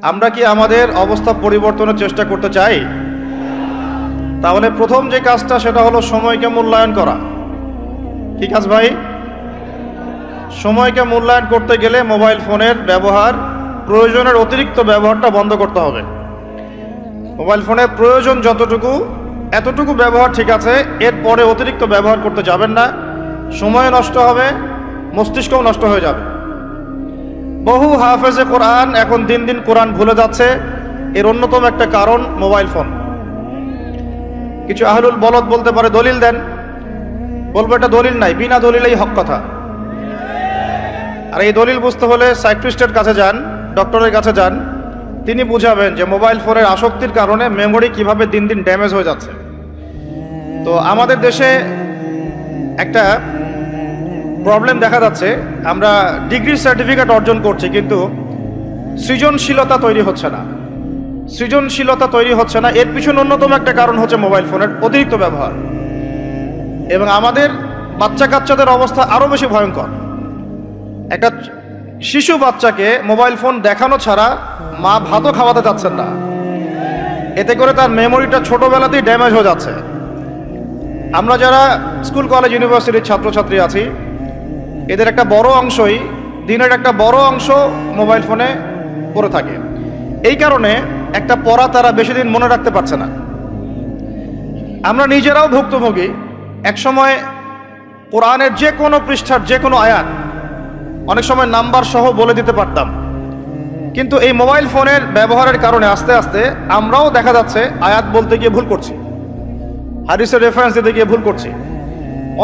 আমরা কি আমাদের অবস্থা পরিবর্তনের চেষ্টা করতে চাই? তাহলে প্রথম যে কাজটা সেটা হলো সময়কে মূল্যায়ন করা। কি কাজ ভাই? সময়কে মূল্যায়ন করতে গেলে মোবাইল ফোনের ব্যবহার, প্রয়োজনের অতিরিক্ত ব্যবহারটা বন্ধ করতে হবে। মোবাইল ফোনের প্রয়োজন যতটুকু এতটুকু ব্যবহার ঠিক আছে, এরপরে অতিরিক্ত ব্যবহার করতে যাবেন না। সময় নষ্ট হবে, মস্তিষ্কও নষ্ট হয়ে যাবে। বহু হাফেজে কোরআন এখন দিন দিন কোরআন ভুলে যাচ্ছে, এর অন্যতম একটা কারণ মোবাইল ফোন। কিছু আহলুল বলদ বলতে পারে দলিল দেন, বলবো এটা দলিল নাই, বিনা দলিলেই হক কথা। আর এই দলিল বুঝতে হলে সাইকিয়াট্রিস্টের কাছে যান, ডক্টরের কাছে যান, তিনি বুঝাবেন যে মোবাইল ফোনের আসক্তির কারণে মেমোরি কিভাবে দিন দিন ড্যামেজ হয়ে যাচ্ছে। তো আমাদের দেশে একটা প্রবলেম দেখা যাচ্ছে, আমরা ডিগ্রি সার্টিফিকেট অর্জন করছি কিন্তু সৃজনশীলতা তৈরি হচ্ছে না। সৃজনশীলতা তৈরি হচ্ছে না, এর পিছনে অন্যতম একটা কারণ হচ্ছে মোবাইল ফোনের অতিরিক্ত ব্যবহার। এবং আমাদের বাচ্চা কাচ্চাদের অবস্থা আরও বেশি ভয়ঙ্কর। একটা শিশু বাচ্চাকে মোবাইল ফোন দেখানো ছাড়া মা ভাতও খাওয়াতে যাচ্ছেন না, এতে করে তার মেমোরিটা ছোটবেলাতেই ড্যামেজ হয়ে যাচ্ছে। আমরা যারা স্কুল কলেজ ইউনিভার্সিটির ছাত্রছাত্রী আছি, এদের একটা বড় অংশই, দিনের একটা বড় অংশ মোবাইল ফোনে পড়ে থাকে। এই কারণে একটা পড়া তারা বেশি দিন মনে রাখতে পারছে না। আমরা নিজেরাও ভুক্তভোগী। একসময় কোরআনের যে কোনো পৃষ্ঠার যে কোনো আয়াত অনেক সময় নাম্বার সহ বলে দিতে পারতাম, কিন্তু এই মোবাইল ফোনের ব্যবহারের কারণে আস্তে আস্তে আমরাও দেখা যাচ্ছে আয়াত বলতে গিয়ে ভুল করছি, হাদিসের রেফারেন্স দিতে গিয়ে ভুল করছি।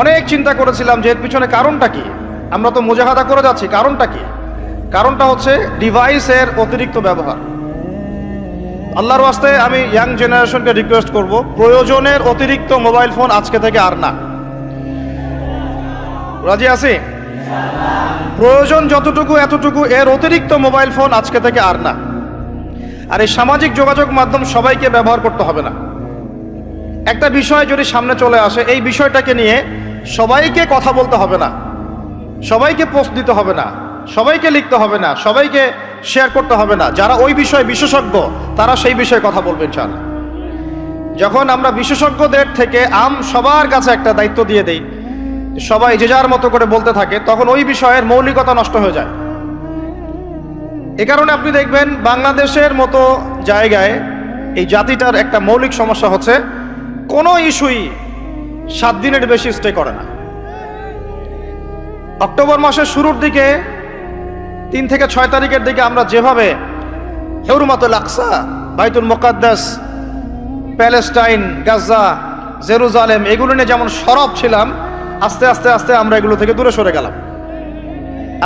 অনেক চিন্তা করেছিলাম যে এর পিছনে কারণটা কি। আমরা তো মুজাহাদা করে যাচ্ছি, কারণটা কি? কারণটা হচ্ছে ডিভাইসের অতিরিক্ত ব্যবহার। আল্লাহর ওয়াস্তে আমি ইয়াং জেনারেশনকে রিকোয়েস্ট করব, প্রয়োজনের অতিরিক্ত মোবাইল ফোন আজকে থেকে আর না। রাজি আছি? প্রয়োজন যতটুকু এতটুকু, এর অতিরিক্ত মোবাইল ফোন আজকে থেকে আর না। আর এই সামাজিক যোগাযোগ মাধ্যম সবাইকে ব্যবহার করতে হবে না। একটা বিষয় যদি সামনে চলে আসে, এই বিষয়টাকে নিয়ে সবাইকে কথা বলতে হবে না, সবাইকে পোস্ট দিতে হবে না, সবাইকে লিখতে হবে না, সবাইকে শেয়ার করতে হবে না। যারা ওই বিষয়ে বিশেষজ্ঞ তারা সেই বিষয়ে কথা বলবেন। ইনশাআল্লাহ যখন আমরা বিশেষজ্ঞদের থেকে সবার কাছে একটা দায়িত্ব দিয়ে দেই, সবাই যে যার মতো করে বলতে থাকে, তখন ওই বিষয়ের মৌলিকতা নষ্ট হয়ে যায়। এ কারণে আপনি দেখবেন বাংলাদেশের মতো জায়গায় এই জাতিটার একটা মৌলিক সমস্যা হচ্ছে, কোনো ইস্যুই 7 দিনের বেশি স্টে করে না। অক্টোবর মাসের শুরুর দিকে 3 থেকে 6 তারিখের দিকে আমরা যেভাবে হুরমাতুল আকসা, বাইতুল মুকাদ্দাস, প্যালেস্টাইন, গাজা, জেরুজালেম এগুলো নিয়ে যেমন সরব ছিলাম, আস্তে আস্তে আস্তে আমরা এগুলো থেকে দূরে সরে গেলাম,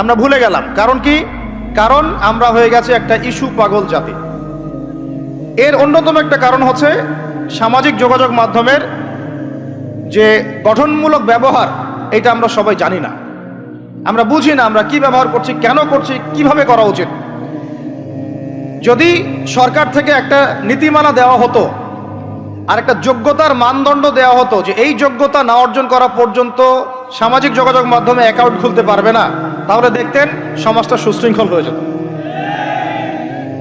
আমরা ভুলে গেলাম। কারণ কি? কারণ আমরা হয়ে গেছে একটা ইস্যু পাগল জাতি। এর অন্যতম একটা কারণ হচ্ছে সামাজিক যোগাযোগ মাধ্যমের যে গঠনমূলক ব্যবহার, এটা আমরা সবাই জানি না, আমরা বুঝি না আমরা কি ব্যবহার করছি, কেন করছি, কিভাবে করা উচিত। যদি সরকার থেকে একটা নীতিমালা দেওয়া হতো আর একটা যোগ্যতার মানদণ্ড দেওয়া হতো যে এই যোগ্যতা না অর্জন করা পর্যন্ত সামাজিক যোগাযোগ মাধ্যমে অ্যাকাউন্ট খুলতে পারবে না, তাহলে দেখতেন সমাজটা সুশৃঙ্খল হয়ে যেত।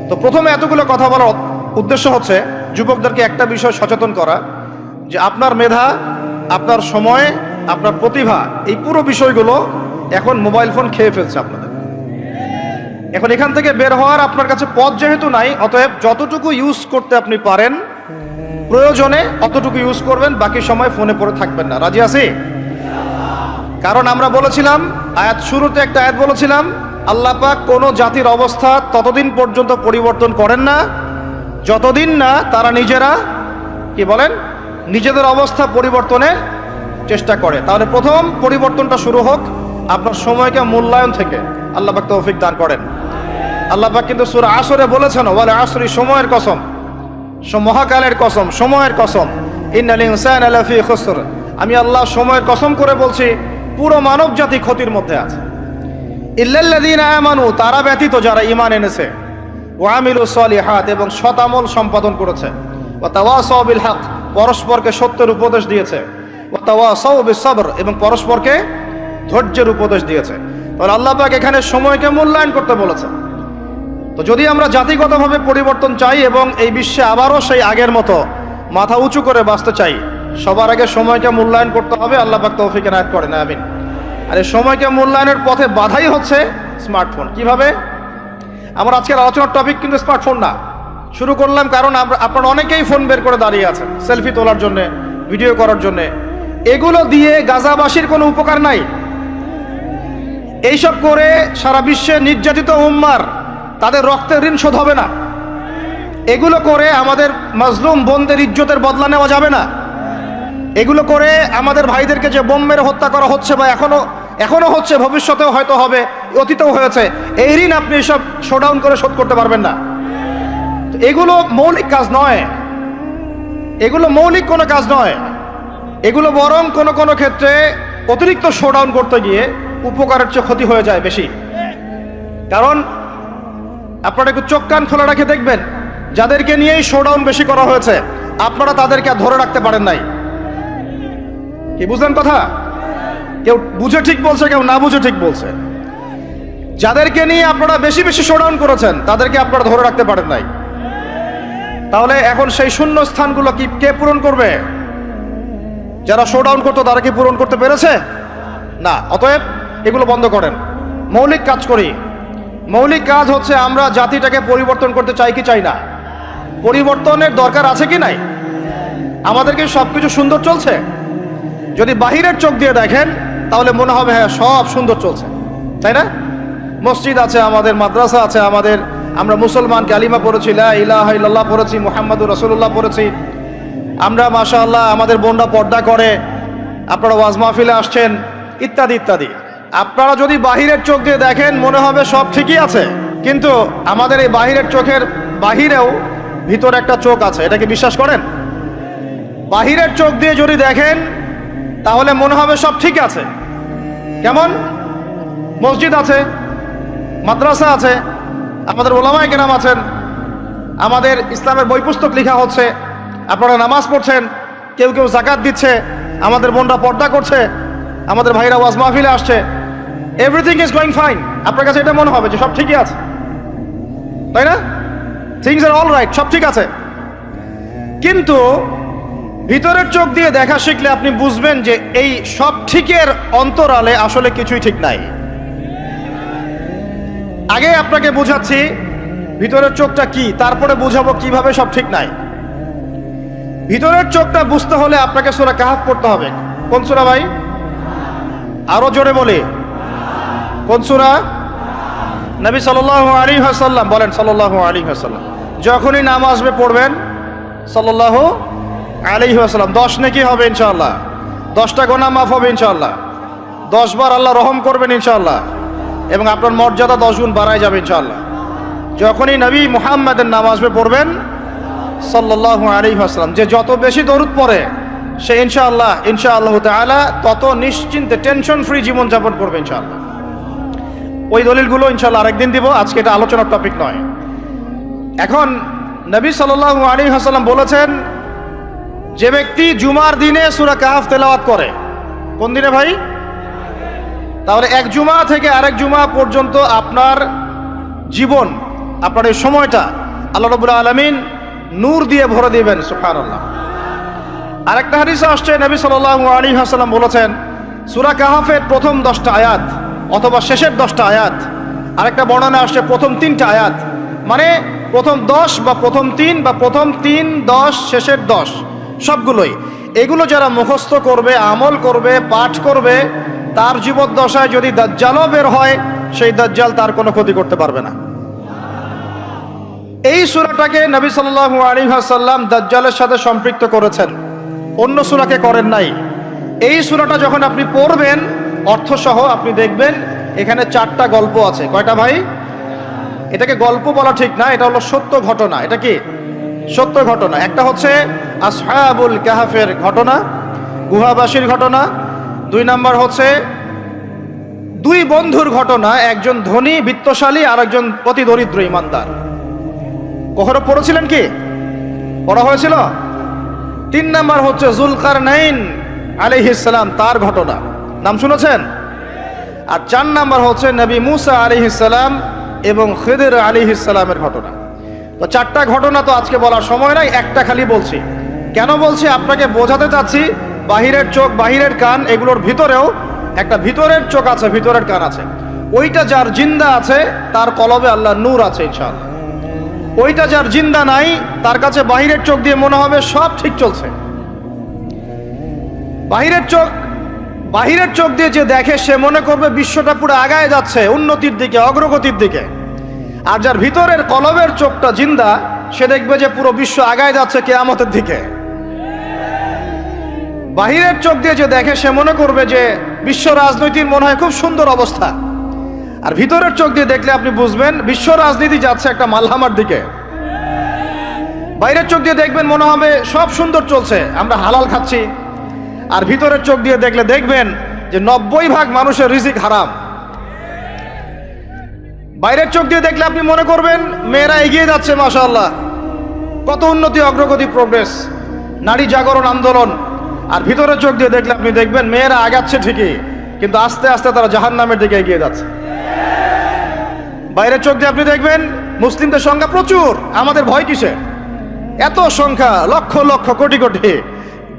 তো প্রথমে এতগুলো কথা বলার উদ্দেশ্য হচ্ছে যুবকদেরকে একটা বিষয় সচেতন করা, যে আপনার মেধা, আপনার সময়, আপনার প্রতিভা, এই পুরো বিষয়গুলো এখন মোবাইল ফোন খেয়ে ফেলছে আপনাদের। এখন এখান থেকে বের হওয়ার আপনার কাছে পথ যেহেতু নাই, অতএব যতটুকু ইউজ করতে আপনি পারেন প্রয়োজনে অতটুকু ইউজ করবেন, বাকি সময় ফোনে পড়ে থাকবেন না। রাজি আছি? কারণ আমরা বলেছিলাম, আয়াত শুরুতে একটা আয়াত বলেছিলাম, আল্লাহ পাক কোনো জাতির অবস্থা ততদিন পর্যন্ত পরিবর্তন করেন না যতদিন না তারা নিজেরা কি বলেন, নিজেদের অবস্থা পরিবর্তনের চেষ্টা করে। তাহলে প্রথম পরিবর্তনটা শুরু হোক আপনার সময়কে মূল্যায়ন থেকে। আল্লাহ পাক তৌফিক দান করেন। আল্লাহ পাক কিন্তু সূরা আসরে বলেছেন, ওয়াল আসরি, সময়ের কসম, মহাকালের কসম, সময়ের কসম, ইন্নাল ইনসানা লাফি খুসর, আমি আল্লাহ সময়ের কসম করে বলছি পুরো মানব জাতি ক্ষতির মধ্যে আছে। ইল্লাল্লাযীনা আমানু, তারা ব্যতীত যারা ঈমান এনেছে, ওয়া আমিলুস সলিহাত, এবং সৎ আমল সম্পাদন করেছে, ওয়া তাওয়াসাউ বিল হক, পরস্পরকে সত্যের উপদেশ দিয়েছে, ওয়া তাওয়াসাউ বিস সবর, এবং পরস্পরকে ধৈর্যের উপদেশ দিয়েছে। তাহলে আল্লাহ পাক এখানে সময়কে মূল্যায়ন করতে বলেছে। তো তো যদি আমরা জাতিগতভাবে পরিবর্তন চাই এবং এই বিশ্বে আবারও সেই আগের মতো মাথা উঁচু করে বাঁচতে চাই, সবার আগে সময়কে মূল্যায়ন করতে হবে। আল্লাহ পাক তৌফিক এনায়েত করেন, আমিন। আর এই সময়কে মূল্যায়নের পথে বাধাই হচ্ছে স্মার্টফোন। কিভাবে? আমার আজকের আলোচনার টপিক কিন্তু স্মার্টফোন না। শুরু করলাম কারণ আপনারা অনেকেই ফোন বের করে দাঁড়িয়ে আছেন সেলফি তোলার জন্যে, ভিডিও করার জন্যে। এগুলো দিয়ে গাজাবাসীর কোনো উপকার নাই। এইসব করে সারা বিশ্বে নির্যাতিত উম্মার তাদের রক্তের ঋণ শোধ হবে না। এগুলো করে আমাদের মাজলুম বোনদের ইজ্জতের বদলা নেওয়া যাবে না। এগুলো করে আমাদের ভাইদেরকে যে বোম মেরে হত্যা করা হচ্ছে বা এখনো হচ্ছে, ভবিষ্যতেও হয়তো হবে, অতীতেও হয়েছে, এই ঋণ আপনি এসব শোডাউন করে শোধ করতে পারবেন না। এগুলো মৌলিক কাজ নয়, এগুলো মৌলিক কোনো কাজ নয়। এগুলো বরং কোনো কোনো ক্ষেত্রে অতিরিক্ত শোডাউন করতে গিয়ে উপকারের চেয়ে ক্ষতি হয়ে যায় বেশি। কারণ আপনারা একটু চোখ কান খোলা রাখে দেখবেন, যাদেরকে নিয়েই শোডাউন বেশি করা হয়েছে আপনারা তাদেরকে আর ধরে রাখতে পারেন নাই। কি বুঝলেন কথা? কেউ বুঝে ঠিক বলছে, কেউ না বুঝে ঠিক বলছে। যাদেরকে নিয়ে আপনারা বেশি বেশি শোডাউন করেছেন তাদেরকে আপনারা ধরে রাখতে পারেন নাই। তাহলে এখন সেই শূন্য স্থানগুলো কি কে পূরণ করবে? যারা শোডাউন করতো তারা কি পূরণ করতে পেরেছে? না। অতএব এগুলো বন্ধ করেন, মৌলিক কাজ করি। মৌলিক কাজ হচ্ছে আমরা জাতিটাকে পরিবর্তন করতে চাই কি চাই না? পরিবর্তনের দরকার আছে কি নাই? আমাদেরকে সবকিছু সুন্দর চলছে? যদি বাহিরের চোখ দিয়ে দেখেন তাহলে মনে হবে হ্যাঁ সব সুন্দর চলছে, তাই না? মসজিদ আছে আমাদের, মাদ্রাসা আছে আমাদের, আমরা মুসলমান কালিমা পড়েছি, লা ইলাহা ইল্লাল্লাহ পড়েছি, মুহাম্মাদুর রাসূলুল্লাহ পড়েছি, আমরা মাশাআল্লাহ আমাদের বোনরা পর্দা করে, আপনারা ওয়াজ মাহফিলে আসছেন, ইত্যাদি ইত্যাদি। আপনারা যদি বাহিরের চোখ দিয়ে দেখেন মনে হবে সব ঠিকই আছে, কিন্তু আমাদের এই বাহিরের চোখের বাহিরেও ভিতরে একটা চোখ আছে। এটা কি বিশ্বাস করেন? বাহিরের চোখ দিয়ে যদি দেখেন তাহলে মনে হবে সব ঠিক আছে। কেমন? মসজিদ আছে, মাদ্রাসা আছে, আমাদের ওলামায়ে কেরাম আছেন, আমাদের ইসলামের বই পুস্তক লেখা হচ্ছে, আপনারা নামাজ পড়ছেন, কেউ কেউ যাকাত দিচ্ছে, আমাদের বোনরা পর্দা করছে, আমাদের ভাইরা ওয়াজ মাহফিলে আসছে, এভরিথিং ইজ গোয়িং ফাইন। আপনার কাছে এটা মনে হবে যে সব ঠিকই আছে, তাই না? থিংস আর অল রাইট, সব ঠিক আছে। কিন্তু ভিতরের চোখ দিয়ে দেখা শিখলে আপনি বুঝবেন যে এই সব ঠিকের অন্তরালে আসলে কিছুই ঠিক নাই। আগে আপনাকে বোঝাচ্ছি ভিতরের চোখটা কি, তারপরে বুঝাবো কিভাবে সব ঠিক নাই। ভিতরের চোখটা বুঝতে হলে আপনাকে সূরা কাহফ পড়তে হবে। কোন সূরা ভাই? আরো জোরে বলি, কোন সূরা? নবী সাল্লাল্লাহু আলাইহি ওয়াসাল্লাম বলেন, সাল্লাল্লাহু আলাইহি ওয়াসাল্লাম যখনই নাম আসবে পড়বেন সাল্লাল্লাহু আলাইহি ওয়াসাল্লাম। 10 নেকি হবে ইনশাআল্লাহ, 10টা গুনাহ মাফ হবে ইনশাআল্লাহ, 10 বার আল্লাহ রহম করবেন ইনশাআল্লাহ, এবং আপনার মর্যাদা 10 গুণ বাড়ায় যাবে ইনশাআল্লাহ। যখনই নবী মুহাম্মাদের নাম আসবে পড়বেন সাল্লাল্লাহু আলাইহি ওয়াসাল্লাম। যে যত বেশি দরুদ পড়ে সে ইনশাআল্লাহ তাআলা তত নিশ্চিন্তে টেনশন ফ্রি জীবন যাপন করবে ইনশাআল্লাহ। ওই দলিলগুলো ইনশাআল্লাহ আরেকদিন দিব, আজকে এটা আলোচনার টপিক নয়। এখন নবী সাল্লাল্লাহু আলাইহি ওয়াসাল্লাম বলেছেন, যে ব্যক্তি জুমার দিনে সূরা কাহফ তেলাওয়াত করে, কোন দিনে ভাই? তাহলে এক জুমা থেকে আরেক জুমা পর্যন্ত আপনার জীবন, আপনার এই সময়টা আল্লাহ রাব্বুল আলামিন নূর দিয়ে ভরে দিবেন। সুবহানাল্লাহ। আরেকটা হাদিসে আসছে নবী সাল্লাল্লাহু আলাইহি ওয়াসাল্লাম বলেছেন, সূরা কাহফের প্রথম 10টা আয়াত অথবা শেষের 10টা আয়াত, আরেকটা বর্ণনা আসছে প্রথম 3টা আয়াত, মানে প্রথম 10 বা প্রথম 3 বা প্রথম 3, 10, শেষের 10 সবগুলোই। এগুলো যারা মুখস্থ করবে, আমল করবে, পাঠ করবে, তার জীবদ্দশায় যদি দাজ্জালও বের হয় সেই দাজ্জাল তার কোনো ক্ষতি করতে পারবে না। এই সূরাটাকে নবী সাল্লাল্লাহু আলাইহি ওয়াসাল্লাম দাজ্জালের সাথে সম্পৃক্ত করেছেন, অন্য সূরাকে করেন নাই। এই সূরাটা যখন আপনি পড়বেন অর্থসহ আপনি দেখবেন এখানে 4টা গল্প আছে। কয়টা ভাই? এটাকে গল্প বলা ঠিক না, এটা হলো সত্য ঘটনা। এটা কি? সত্য ঘটনা। একটা হচ্ছে আসহাবুল কাহফের ঘটনা, গুহাবাসীর ঘটনা। 2 নাম্বার হচ্ছে 2 বন্ধুর ঘটনা, একজন ধনী বিত্তশালী আর একজন অতি দরিদ্র ইমানদার। কখনো পড়েছিলেন কি? পড়া হয়েছিল? 3 নাম্বার হচ্ছে যুলকারনাইন আলাইহিস সালাম, তার ঘটনা, নাম শুনেছেন? আর 4 নাম্বার হচ্ছে নবী মুসা আলাইহিস সালাম এবং খিদির আলাইহিস সালামের ঘটনা। তো চারটা ঘটনা তো আজকে বলার সময় নাই, একটা খালি বলছি। কেন বলছি? আপনাকে বোঝাতে চাচ্ছি বাহিরের চোখ, বাহিরের কান, এগুলোর ভিতরেও একটা ভিতরের চোখ আছে, ভিতরের কান আছে। ওইটা যার জিন্দা আছে তার কলবে আল্লাহ নূর আছে ইনশাআল্লাহ। ওইটা যার জিন্দা নাই তার কাছে বাহিরের চোখ দিয়ে মনে হবে সব ঠিক চলছে। বাহিরের চোখ দিয়ে যে দেখে সে মনে করবে বিশ্বটা পুরো আগায় যাচ্ছে উন্নতির দিকে, অগ্রগতির দিকে। আর যার ভিতরের কলবের চোখটা জিন্দা সে দেখবে যে পুরো বিশ্ব আগায় যাচ্ছে কিয়ামতের দিকে। বাহিরের চোখ দিয়ে যে দেখে সে মনে করবে যে বিশ্ব রাজনীতির মনে হয় খুব সুন্দর অবস্থা। আর ভিতরের চোখ দিয়ে দেখলে আপনি বুঝবেন বিশ্ব রাজনীতি যাচ্ছে একটা মালহামার দিকে। বাইরের চোখ দিয়ে দেখবেন মনে হবে সব সুন্দর চলছে, আমরা হালাল খাচ্ছি। আর ভিতরের চোখ দিয়ে দেখলে দেখবেন যে 90% মানুষের রিজিক হারাম। বাইরের চোখ দিয়ে দেখলে আপনি মনে করবেন মেয়েরা এগিয়ে যাচ্ছে, মাশাআল্লাহ, কত উন্নতি, অগ্রগতি, প্রোগ্রেস, নারী জাগরণ আন্দোলন। আর ভিতরের চোখ দিয়ে দেখলে আপনি দেখবেন মেয়েরা আগাচ্ছে ঠিকই, কিন্তু আস্তে আস্তে তারা জাহান্নামের দিকে এগিয়ে যাচ্ছে। বাইরের চোখ দিয়ে আপনি দেখবেন মুসলিমদের সংখ্যা প্রচুর, আমাদের ভয় কিসে, এত সংখ্যা, লক্ষ লক্ষ, কোটি কোটি।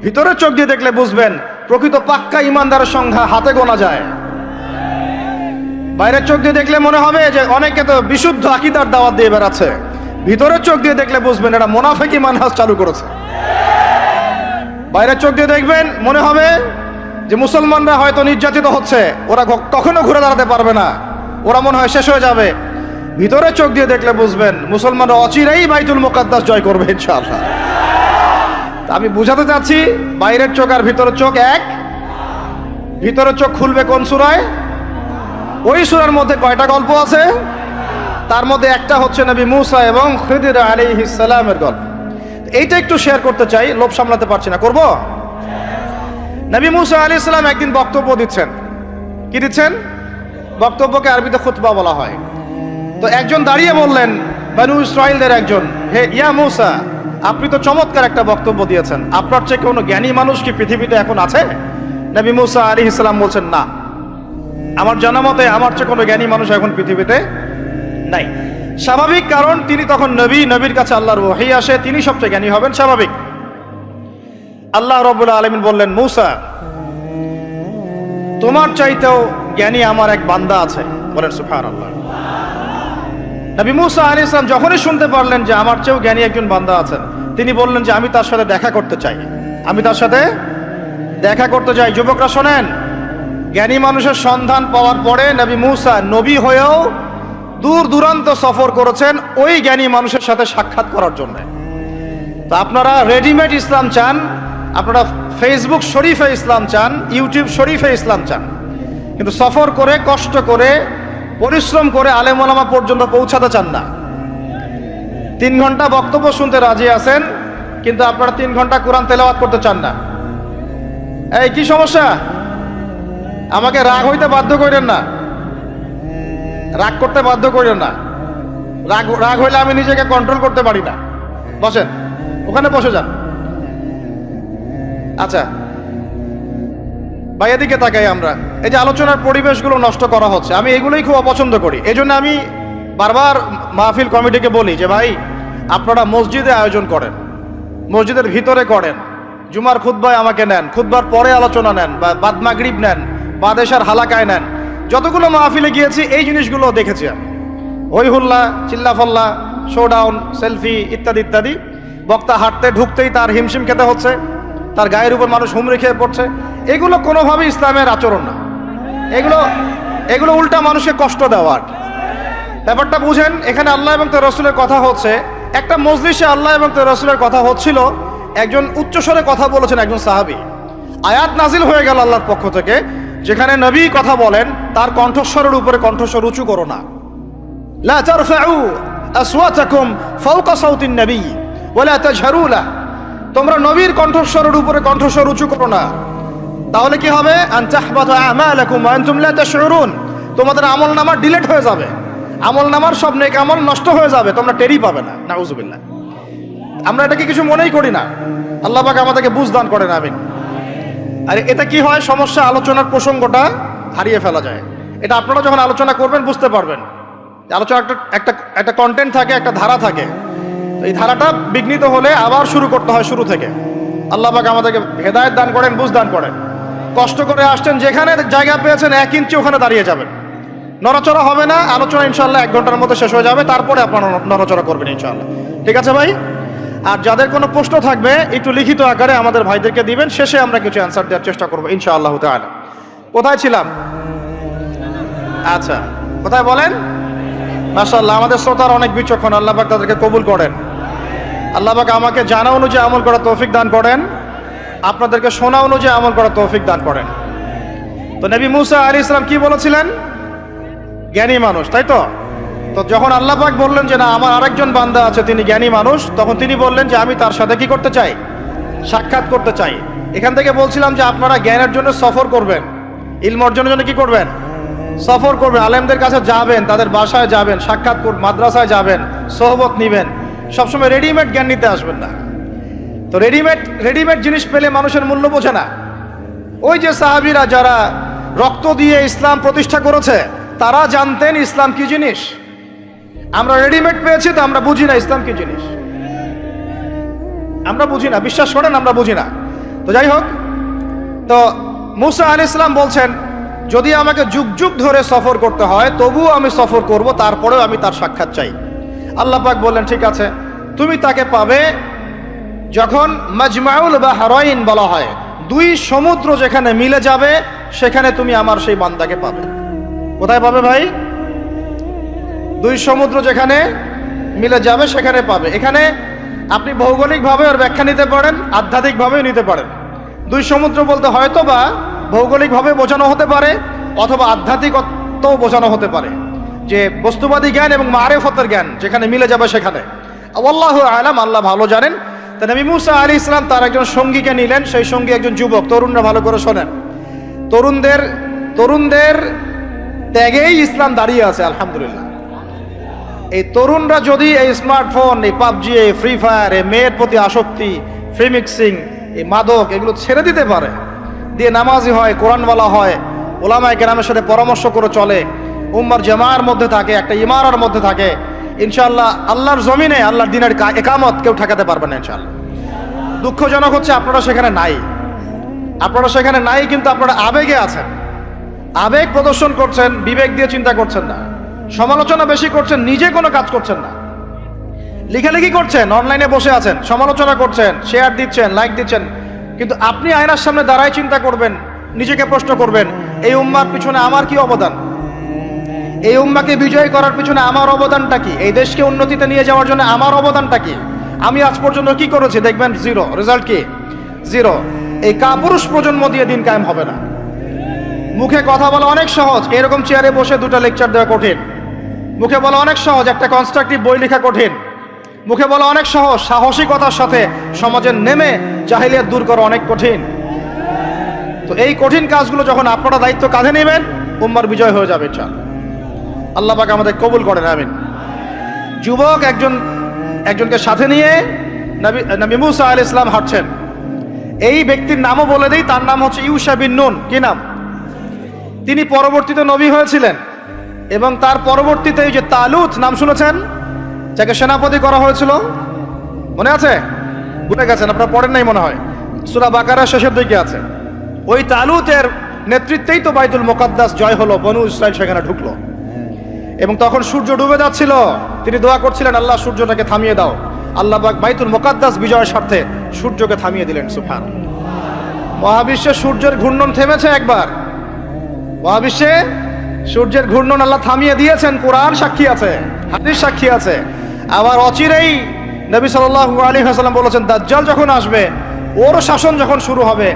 ভিতরের চোখ দিয়ে দেখলে বুঝবেন প্রকৃত পাক্কা ইমানদারের সংখ্যা হাতে গোনা যায়। বাইরের চোখ দিয়ে দেখলে মনে হবে যে অনেকে তো বিশুদ্ধ আকীদার দাওয়াত দিয়ে বেড়াচ্ছে। ভিতরের চোখ দিয়ে দেখলে বুঝবেন এটা মুনাফিকি মানহাজ চালু করেছে। বাইরের চোখ দিয়ে দেখবেন মনে হবে যে মুসলমানরা হয়তো নির্যাতিত হচ্ছে, ওরা কখনো ঘুরে দাঁড়াতে পারবে না, ওরা মনে হয় শেষ হয়ে যাবে। ভিতরের চোখ দিয়ে দেখলে বুঝবেন মুসলমানরা অচিরেই বাইতুল মুকাদ্দাস জয় করবে ইনশাআল্লাহ। আমি বুঝাতে চাচ্ছি বাইরের চোখ আর ভিতরের চোখ এক। ভিতরের চোখ খুলবে কোন সূরায়? ওই সূরার মধ্যে কয়টা গল্প আছে? তার মধ্যে একটা হচ্ছে নবী মূসা এবং খিদির আলাইহিস সালামের গল্প। এইটা একটু শেয়ার করতে চাই, লোভ সামলাতে পারছি না, করব। নবী মূসা আলাইহিস সালাম একদিন বক্তব্য দিচ্ছেন। কি দিচ্ছেন? বক্তব্যকে আরবিতে খুতবা বলা হয়। তো একজন দাঁড়িয়ে বললেন, বনু ইসরাইলদের একজন, হে ইয়া মূসা, আপনি তো চমৎকার একটা বক্তব্য দিয়েছেন, আপনার চেয়ে কোনো জ্ঞানী মানুষ কি পৃথিবীতে এখন আছে? নবী মূসা আলাইহিস সালাম বলছেন, না, আমার জানা মতে আমার চেয়ে কোনো জ্ঞানী মানুষ এখন পৃথিবীতে নাই। স্বাভাবিক, কারণ তিনি তখন নবী, নবীর কাছে আল্লাহর ওহী আসে, তিনি সবচেয়ে জ্ঞানী হবেন, স্বাভাবিক। আল্লাহ রাব্বুল আলামিন বললেন, মূসা, তোমার চাইতেও জ্ঞানী আমার এক বান্দা আছে। বলেন সুবহানাল্লাহ। নবী মূসা আলাইহিস সালাম যখনই শুনতে পারলেন যে আমার চেয়েও জ্ঞানী একজন বান্দা আছেন, তিনি বললেন যে আমি তার সাথে দেখা করতে চাই, আমি তার সাথে দেখা করতে চাই। যুবকরা শোনেন, জ্ঞানী মানুষের সন্ধান পাওয়ার পরে নবী মূসা নবী হয়েও দূর দূরান্ত সফর করেছেন ওই জ্ঞানী মানুষের সাথে সাক্ষাৎ করার জন্য। তো আপনারা রেডিমেড ইসলাম চান, আপনারা ফেসবুক শরীফে ইসলাম চান, ইউটিউব শরীফে ইসলাম চান, কিন্তু সফর করে, কষ্ট করে, পরিশ্রম করে আলেম ওলামা পর্যন্ত পৌঁছাতে চান না। 3 ঘন্টা বক্তব্য শুনতে রাজি আছেন, কিন্তু আপনারা 3 ঘন্টা কোরআন তেলাওয়াত করতে চান না। এই কি সমস্যা? আমাকে রাগ হইতে বাধ্য করেন না, রাগ করতে বাধ্য করেন না। রাগ হইলে আমি নিজেকে কন্ট্রোল করতে পারি না। বসেন, ওখানে বসে যান। আচ্ছা ভাই, এদিকে তাকাই আমরা। এই যে আলোচনার পরিবেশগুলো নষ্ট করা হচ্ছে, আমি এগুলোই খুব অপছন্দ করি। এই জন্য আমি বারবার মাহফিল কমিটিকে বলি যে ভাই, আপনারা মসজিদে আয়োজন করেন, মসজিদের ভিতরে করেন, জুমার খুতবায় আমাকে নেন, খুতবার পরে আলোচনা নেন, বা বাদ মাগরিব নেন, বাদেশার হালাকায় নেন। যতগুলো মাহফিলে গিয়েছি এই জিনিসগুলো দেখেছি আমি। হই হুল্লা, চিল্লাফল্লা, শোডাউন, সেলফি ইত্যাদি ইত্যাদি। বক্তা হাঁটতে ঢুকতেই তার হিমশিম খেতে হচ্ছে, তার গায়ের উপর মানুষ হুমড়ি খেয়ে পড়ছে। এগুলো কোনোভাবেই ইসলামের আচরণ না। এগুলো উল্টা মানুষকে কষ্ট দেওয়া। ব্যাপারটা বুঝেন, এখানে আল্লাহ এবং তার রাসূলের কথা হচ্ছে। একটা মজলিসে আল্লাহ এবং তার রাসূলের কথা হচ্ছিল, একজন উচ্চস্বরে কথা বলেছেন একজন সাহাবী। আয়াত নাজিল হয়ে গেল আল্লাহর পক্ষ থেকে, যেখানে নবী কথা বলেন তার কণ্ঠস্বরের উপরে কণ্ঠস্বর উঁচু করো না। লা তারফাউ আসওয়াতাকুম ফাওকা সাউতিন নবী ওয়া লা তাজহারু লা, তোমরা নবীর কণ্ঠস্বরের উপরে কণ্ঠস্বর উঁচু করো না। তাহলে কি হবে? আন তাহবাতা আমালাকুম ওয়া আনতুম লা তাশউরুন, তোমাদের আমলনামা ডিলিট হয়ে যাবে, আমলনামার সব নেক আমল নষ্ট হয়ে যাবে, তোমরা টেরই পাবে না। নাউযুবিল্লাহ। আমরা এটাকে কিছু মনেই করি না। আল্লাহ পাক আমাদেরকে বুঝ দান করেন, আমিন। আর এটা কি হয়, সমস্যা, আলোচনার প্রসঙ্গটা হারিয়ে ফেলা যায়। এটা আপনারা যখন আলোচনা করবেন বুঝতে পারবেন। আলোচনা একটা একটা একটা কন্টেন্ট থাকে, একটা ধারা থাকে। এই ধারাটা বিঘ্নিত হলে আবার শুরু করতে হয় শুরু থেকে। আল্লাহ পাক আমাদেরকে হেদায়েত দান করেন, বুঝ দান করেন। কষ্ট করে আসছেন, যেখানে জায়গা পেয়েছেন 1 ইঞ্চি ওখানে দাঁড়িয়ে যাবেন, নড়াচড়া হবে না। আলোচনা ইনশাআল্লাহ 1 ঘন্টার মধ্যে শেষ হয়ে যাবে, তারপরে আপনারা নড়াচড়া করবেন ইনশাআল্লাহ। ঠিক আছে ভাই? আর যাদের কোনো প্রশ্ন থাকবে একটু লিখিত আকারে আমাদের ভাইদেরকে দিবেন, শেষে আমরা কিছু অ্যান্সার দেওয়ার চেষ্টা করবো ইনশাআল্লাহ তাআলা। কোথায় ছিলাম? আচ্ছা, কোথায় বলেন? মাশাআল্লাহ, আমাদের শ্রোতার অনেক বিচক্ষণ, আল্লাহ পাক তাদেরকে কবুল করেন। আল্লাহ পাক আমাকে জানা অনুযায়ী আমল করার তৌফিক দান করেন, আপনাদেরকে শোনা অনুযায়ী আমল করার তৌফিক দান করেন। তো নবী মুসা আলাইহিস সালাম কি বলেছিলেন? জ্ঞানী মানুষ, তাই তো? তো যখন আল্লাহ পাক বললেন যে না, আমার আরেকজন বান্দা আছে তিনি জ্ঞানী মানুষ, তখন তিনি বললেন যে আমি তার সাথে কি করতে চাই? সাক্ষাৎ করতে চাই। এখান থেকে বলছিলাম যে আপনারা জ্ঞানের জন্য সফর করবেন, ইলম অর্জনের জন্য কি করবেন? সফর করবেন, আলেমদের কাছে যাবেন, তাদের বাসায় যাবেন, সাক্ষাৎ করবেন, মাদ্রাসায় যাবেন, সোহবত নিবেন। সবসময় রেডিমেড জ্ঞান নিতে আসবেন না। তো রেডিমেড জিনিস পেলে মানুষের মূল্য বোঝে না। ওই যে সাহাবীরা যারা রক্ত দিয়ে ইসলাম প্রতিষ্ঠা করেছে, তারা জানতেন ইসলাম কি জিনিস। আমরা রেডিমেড পেয়েছি তো আমরা বুঝি না ইসলাম কি জিনিস, আমরা বুঝি না, বিশ্বাস করেন আমরা বুঝি না। তো যাই হোক, তো মুসা আলাইহিস সালাম বলছেন যদি আমাকে যুগ যুগ ধরে সফর করতে হয় তবুও আমি সফর করব, তারপরেও আমি তার সাক্ষাৎ চাই। আল্লাহ পাক বললেন ঠিক আছে, তুমি তাকে পাবে যখন মাজমাউল বাহরাইন বলা হয়, 2 সমুদ্র যেখানে মিলে যাবে সেখানে তুমি আমার সেই বান্দাকে পাবে। কোথায় পাবে ভাই? 2 সমুদ্র যেখানে মিলে যাবে সেখানে পাবে। এখানে আপনি ভৌগোলিকভাবে ওর ব্যাখ্যা নিতে পারেন, আধ্যাত্মিকভাবেও নিতে পারেন। 2 সমুদ্র বলতে হয়তো বা ভৌগোলিকভাবে বোঝানো হতে পারে, অথবা আধ্যাত্মিকতাও বোঝানো হতে পারে, যে বস্তুবাদী জ্ঞান এবং মারিফতের জ্ঞান যেখানে মিলে যাবে সেখানে। আল্লাহু আ'লাম, আল্লাহ ভালো জানেন। তা নবী মুসা আলাইহিস সালাম তার একজন সঙ্গীকে নিলেন, সেই সঙ্গী একজন যুবক। তরুণরা ভালো করে শোনেন, তরুণদের ত্যাগেই ইসলাম দাঁড়িয়ে আছে আলহামদুলিল্লাহ। এই তরুণরা যদি এই স্মার্টফোন, এই পাবজি, এই ফ্রি ফায়ার, এই মেয়ের প্রতি আসক্তি, ফ্রি মিক্সিং, এই মাদক, এগুলো ছেড়ে দিতে পারে, দিয়ে নামাজি হয়, কোরআনওয়ালা হয়, ওলামায়ে কেরামের সাথে পরামর্শ করে চলে, উম্মার জামার মধ্যে থাকে, একটা ইমারার মধ্যে থাকে, ইনশাআল্লাহ আল্লাহর জমিনে আল্লাহর দ্বীনের একামত কেউ ঠেকাতে পারবে না ইনশাআল্লাহ। দুঃখজনক হচ্ছে আপনারা সেখানে নাই, কিন্তু আপনারা আবেগে আছেন, আবেগ প্রদর্শন করছেন, বিবেক দিয়ে চিন্তা করছেন না, সমালোচনা বেশি করছেন, নিজে কোনো কাজ করছেন না, লেখালেখি করছেন, অনলাইনে বসে আছেন, সমালোচনা করছেন, শেয়ার দিচ্ছেন, লাইক দিচ্ছেন, কিন্তু আপনি আয়নার সামনে দাঁড়ায় চিন্তা করবেন, নিজেকে প্রশ্ন করবেন, এই উম্মার পিছনে আমার কি অবদান? এই উম্মাকে বিজয় করার পিছনে আমার অবদানটা কি? এই দেশকে উন্নতিতে নিয়ে যাওয়ার জন্য আমার অবদানটা কি? আমি আজ পর্যন্ত কি করেছি? দেখবেন জিরো, রেজাল্ট কি? জিরো। এই কাপুরুষ প্রজন্ম দিয়ে দিন কায়েম হবে না। মুখে কথা বলা অনেক সহজ, এরকম চেয়ারে বসে 2টা লেকচার দেওয়া কঠিন। মুখে বলা অনেক সহজ, একটা কনস্ট্রাকটিভ বই লেখা কঠিন। মুখে বলা অনেক সহজ, সাহসিকতার সাথে সমাজের নেমে জাহিলিয়াত দূর করা অনেক কঠিন। তো এই কঠিন কাজগুলো যখন আপনারা দায়িত্ব কাঁধে নেবেন, উম্মার বিজয় হয়ে যাবে ইনশাআল্লাহ। আল্লাহ পাক আমাদের কবুল করেন, আমিন। যুবক একজনকে সাথে নিয়ে নবী মুসা আলাইহিস সালাম হাঁটছেন। এই ব্যক্তির নামও বলে দেই, তার নাম হচ্ছে ইউশা বিন নুন। কি নাম? তিনি পরবর্তীতে নবী হয়েছিলেন, এবং তার পরবর্তীতে এই যে তালুত নাম শুনেছেন, যাকে সেনাপতি করা হয়েছিল, মনে আছে? ভুলে গেছেন, আপনারা পড়েন নাই মনে হয়, সূরা বাকারার শেষের দিকে আছে। ওই তালুতের নেতৃত্বেই তো বাইতুল মুকাদ্দাস জয় হলো, বনু ইসরাইল সেখানে ঢুকলো, এবং তখন সূর্য ডুবে যাচ্ছিল। তিনি দোয়া করছিলেন, আল্লাহ সূর্যটাকে থামিয়ে দাও। আল্লাহ পাক বাইতুল মুকাদ্দাস বিজয়ের স্বার্থে সূর্যকে থামিয়ে দিলেন। সুবহান। মহাবিশ্বে সূর্যের ঘূর্ণন থেমেছে একবার, মহাবিশ্বে সূর্যের ঘূর্ণন আল্লাহ থামিয়ে দিয়েছেন। কোরআন সাক্ষী আছে, হাদিস সাক্ষী আছে। আবার অচিরেই নবী সাল্লাল্লাহু আলাইহি ওয়াসাল্লাম বলেছেন, দাজ্জাল যখন আসবে, ওর শাসন যখন শুরু হবে,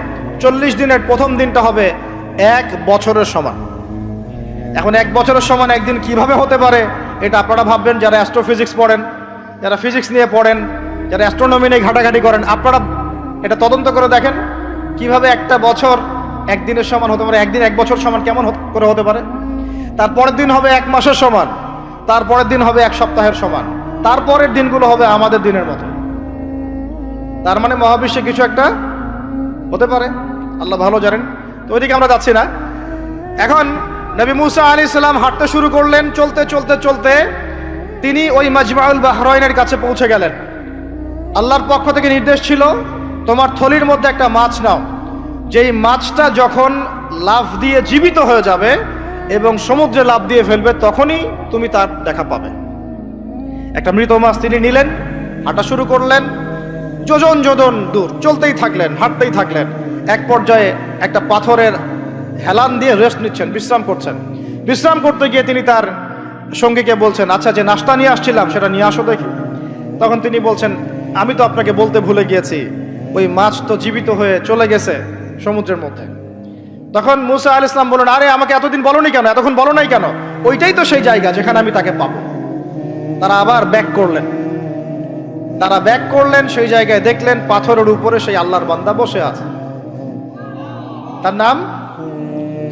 40 দিনের প্রথম দিনটা হবে 1 বছরের সমান। এখন 1 বছরের সমান একদিন কিভাবে হতে পারে, এটা আপনারা ভাববেন যারা অ্যাস্ট্রোফিজিক্স পড়েন, যারা ফিজিক্স নিয়ে পড়েন, যারা অ্যাস্ট্রোনমি নিয়ে ঘাটাঘাটি করেন, আপনারা এটা তদন্ত করে দেখেন কিভাবে একটা বছর একদিনের সমান হতে পারে, একদিন 1 বছর সমান কেমন করে হতে পারে। তারপরের দিন হবে 1 মাসের সমান, তারপরের দিন হবে 1 সপ্তাহের সমান, তারপরের দিনগুলো হবে আমাদের দিনের মতো। তার মানে মহাবিশ্বে কিছু একটা হতে পারে, আল্লাহ ভালো জানেন। তো ওইদিকে আমরা যাচ্ছি না। এখন নবী মুসা আলাইহিস সালাম হাঁটতে শুরু করলেন। চলতে চলতে চলতে তিনি ওই মাজমাউল বাহরাইনের কাছে পৌঁছে গেলেন। আল্লাহর পক্ষ থেকে নির্দেশ ছিল, তোমার থলির মধ্যে একটা মাছ নাও, যেই মাছটা যখন লাফ দিয়ে জীবিত হয়ে যাবে এবং সমুদ্রে লাফ দিয়ে ফেলবে তখনই তুমি তার দেখা পাবে। একটা মৃত মাছ তিনি নিলেন, হাঁটা শুরু করলেন। যোজন যোজন দূর চলতেই থাকলেন, হাঁটতেই থাকলেন। এক পর্যায়ে একটা পাথরের হেলান দিয়ে রেস্ট নিচ্ছেন, বিশ্রাম করছেন। বিশ্রাম করতে গিয়ে তিনি তার সঙ্গীকে বলছেন, আচ্ছা যে নাস্তা নিয়ে আসছিলাম সেটা নিয়ে আসো দেখি। তখন তিনি বলছেন, আমি তো আপনাকে বলতে ভুলে গিয়েছি, ওই মাছ তো জীবিত হয়ে চলে গেছে সমুদ্রের মধ্যে। তখন মুসা আলাইহিস সালাম বললেন, আরে আমাকে এতদিন বলোনি কেন, এতক্ষণ বলো নাই কেন? ওইটাই তো সেই জায়গা যেখানে আমি তাকে পাবো। তারা আবার ব্যাক করলেন। সেই জায়গায় দেখলেন পাথরের উপরে সেই আল্লাহর বান্দা বসে আছে। তার নাম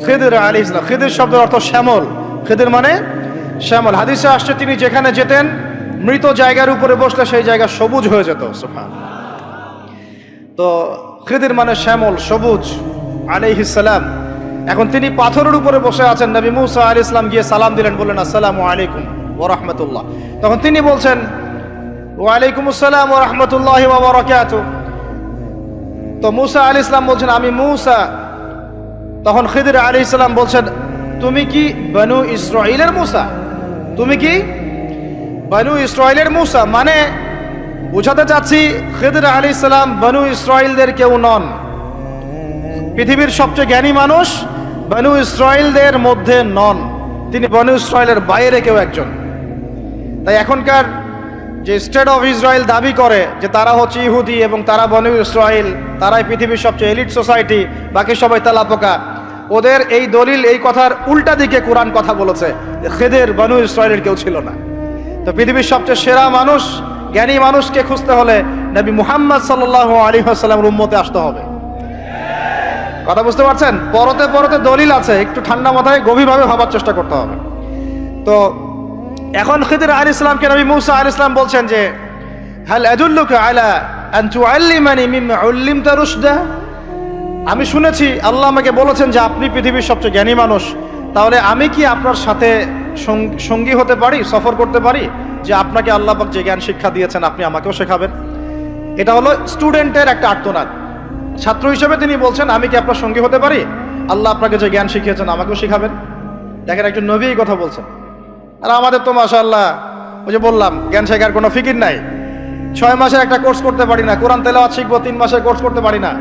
খিদির আলাইহিস সালাম। খিদির শব্দের অর্থ শ্যামল। খিদির মানে শ্যামল। হাদিসে আসছে তিনি যেখানে যেতেন মৃত জায়গার উপরে বসলে সেই জায়গা সবুজ হয়ে যেত। সুবহানাল্লাহ। তো খিদির মানে শ্যামল, সবুজ আলাইহিস সালাম। এখন তিনি পাথরের উপরে বসে আছেন। নবী মুসা আলাইহিস সালাম গিয়ে সালাম দিলেন, বললেন আসসালামু আলাইকুম ওয়া রাহমাতুল্লাহ। তখন তিনি বলছেন, ওয়া আলাইকুম আসসালাম ওয়া রাহমাতুল্লাহি ওয়া বারাকাতুহু। তো মুসা আলাইহিস সালাম বলছেন, আমি মুসা। তখন খিদির আলাইহিস সালাম বলছেন, তুমি কি বনু ইসরাইলের মুসা? তুমি কি বনু ইসরাইলের মুসা? মানে বুঝাতে চাচ্ছি খিদির আলাইহিস সালাম বনু ইসরাইলদের কেউ নন। পৃথিবীর সবচেয়ে জ্ঞানী মানুষ বনু ইসরাইলদের মধ্যে নন, তিনি বনু ইসরাইলের বাইরে কেউ একজন। তাই এখনকার যে স্টেট অফ ইসরায়েল দাবি করে যে তারা হচ্ছে ইহুদি এবং তারা বনু ইসরাইল, তারাই পৃথিবীর সবচেয়ে এলিট সোসাইটি, বাকি সবাই তেলাপোকা, ওদের এই দলিল, এই কথার উল্টা দিকে কোরআন কথা বলেছে। খিদির বনু ইসরাইলের কেউ ছিল না। তো পৃথিবীর সবচেয়ে সেরা মানুষ, জ্ঞানী মানুষকে খুঁজতে হলে নবী মুহাম্মদ সাল্লাল্লাহু আলাইহি ওয়াসাল্লামের উম্মতে আসতে হবে। কথা বুঝতে পারছেন? পরতে পরতে দলিল আছে, একটু ঠান্ডা মাথায় গভীরভাবে ভাবার চেষ্টা করতে হবে। তো এখন খিদির আলাইহিস সালামকে নবী মুসা আলাইহিস সালাম বলছেন যে, হাল আদুল্লুকা আলা আন তুআল্লিমানি মিম্মা উল্লিমতা রুশদা। আমি শুনেছি আল্লাহ আমাকে বলেছেন যে আপনি পৃথিবীর সবচেয়ে জ্ঞানী মানুষ, তাহলে আমি কি আপনার সাথে সঙ্গী হতে পারি, সফর করতে পারি, যে আপনাকে আল্লাহ পাক যে জ্ঞান শিক্ষা দিয়েছেন আপনি আমাকেও শেখাবেন? এটা হলো স্টুডেন্টের একটা আর্তনাদ। ছাত্র হিসেবে তিনি বলছেন, আমি কি আপনার সঙ্গী হতে পারি? আল্লাহ আপনাকে যে জ্ঞান শিখিয়েছেন আমাকেও শিখাবেন। দেখেন, একজন নবী এই কথা বলছেন। আর আমাদের তো মাশাআল্লাহ, ওই যে বললাম, জ্ঞান শেখার কোনো ফিকির নাই। 6 মাসের একটা কোর্স করতে পারি না। কোরআন তেলাওয়াত শিখবো, 3 মাসের কোর্স করতে পারি না।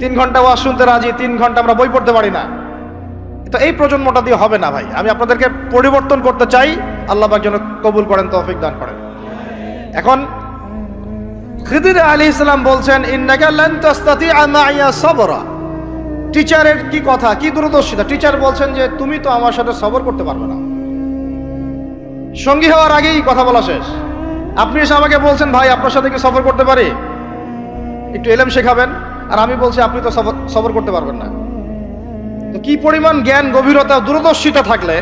3 ঘন্টা ওয়াজ শুনতে রাজি, 3 ঘন্টা আমরা বই পড়তে পারি না। তো এই প্রজন্মটা দিয়ে হবে না ভাই। আমি আপনাদেরকে পরিবর্তন করতে চাই, আল্লাহ পাক যেন কবুল করেন, তৌফিক দান করেন। এখন খিদির আলাইহিস সালাম বলছেন, ইন্নাকা লান তাস্তাতিআ মাইয়া সাবরা। টিচারের কি কথা, কি দূরদর্শিতা! টিচার বলছেন যে তুমি তো আমার সাথে সবর করতে পারবে না। সঙ্গী হওয়ার আগেই কথা বলা শেষ। আপনি এসে আমাকে বলছেন, ভাই আপনার সাথে কি সফর করতে পারি, একটু এলেম শেখাবেন, আর আমি বলছি আপনি তো সফর করতে পারবেন না। তো কি পরিমাণ জ্ঞান, গভীরতা, দূরদর্শিতা থাকলে,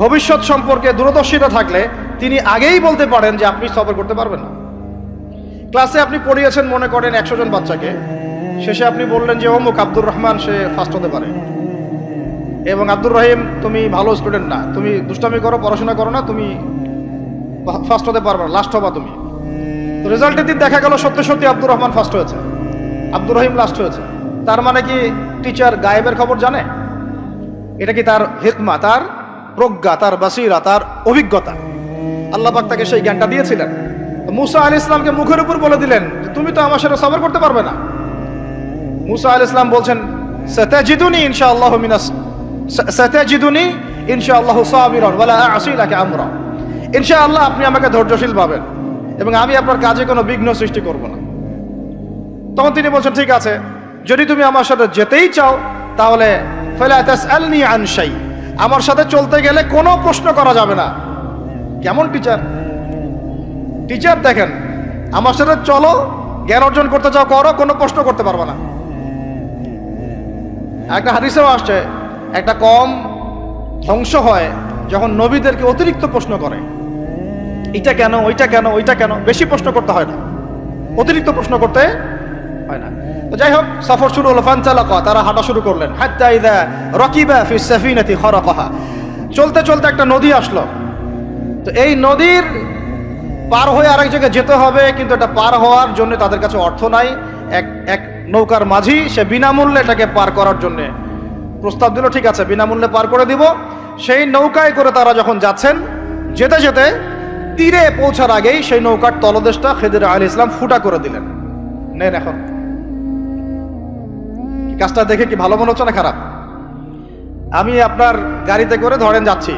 ভবিষ্যৎ সম্পর্কে দূরদর্শিতা থাকলে তিনি আগেই বলতে পারেন যে আপনি সফর করতে পারবেন না। ক্লাসে আপনি পড়িয়েছেন মনে করেন 100 জন বাচ্চাকে, শেষে আপনি বললেন যে অমুক আব্দুর রহমান সে ফার্স্ট হতে পারে, এবং আব্দুর রহিম তুমি ভালো স্টুডেন্ট না, তুমি দুষ্টামি করো, পড়াশোনা করো না, তুমি ফার্স্ট হতে পারবে না, লাস্ট হবা তুমি। তো রেজাল্টের দিন দেখা গেল সত্যি সত্যি আব্দুর রহমান ফার্স্ট হয়েছে, আব্দুর রহিম লাস্ট হয়েছে। তার মানে কি টিচার গায়েবের খবর জানে? এটা কি তার হিকমা, তার প্রজ্ঞা, তার বাসিরা, তার অভিজ্ঞতা? আল্লাহ পাক তাকে সেই জ্ঞানটা দিয়েছিলেন। মুসা আলাইহিস সালামকে মুখের উপর বলে দিলেন যে তুমি তো আমার সাথে সবর করতে পারবে না। মুসা আলাইহিস সালাম বলছেন, সাতাজিদুনি ইনশাআল্লাহু সাবিরান ওয়ালা আ'সি লাকা আমরা। ইনশাআল্লাহ আপনি আমাকে ধৈর্যশীল পাবেন এবং আমি আপনার কাজে কোনো বিঘ্ন সৃষ্টি করব না। তখন তিনি বলছেন, ঠিক আছে, যদি তুমি আমার সাথে যেতেই চাও তাহলে ফালা তাসআলনি আন শাই, আমার সাথে চলতে গেলে কোনো প্রশ্ন করা যাবে না। কেমন টিচার! টিচার দেখেন, আমার সাথে চলো, জ্ঞান অর্জন করতে চাও করো, কোনো প্রশ্ন করতে পারবে না। একটা হাদিসেও আসছে, একটা কম ধ্বংস হয় যখন নবীদেরকে অতিরিক্ত প্রশ্ন করে, এটা কেন, ওইটা কেন, ওইটা কেন। বেশি প্রশ্ন করতে হয় না, অতিরিক্ত প্রশ্ন করতে হয় না। তো যাই হোক, সফর শুরু হলো। ফানতালাকা, তারা হাঁটা শুরু করলেন। হাত্তা ইযা রাকিবা ফি সাফিনাতি খারাকাহা, চলতে চলতে একটা নদী আসলো। তো এই নদীর পার হয়ে আরেক জায়গায় যেতে হবে, কিন্তু এটা পার হওয়ার জন্য তাদের কাছে অর্থ নাই। এক নৌকার মাঝি, সে বিনামূল্যে এটাকে পার করার জন্য প্রস্তাব দিল, ঠিক আছে বিনামূল্যে পার করে দিব। সেই নৌকায় করে তারা যখন যাচ্ছেন, যেতে যেতে তীরে পৌঁছার আগেই সেই নৌকার তলদেশটা খিদির আলাইহিস সালাম ফুটা করে দিলেন। নেন এখন, কাজটা দেখে কি ভালো মনে হচ্ছে না খারাপ? আমি আপনার গাড়িতে করে ধরেন যাচ্ছি,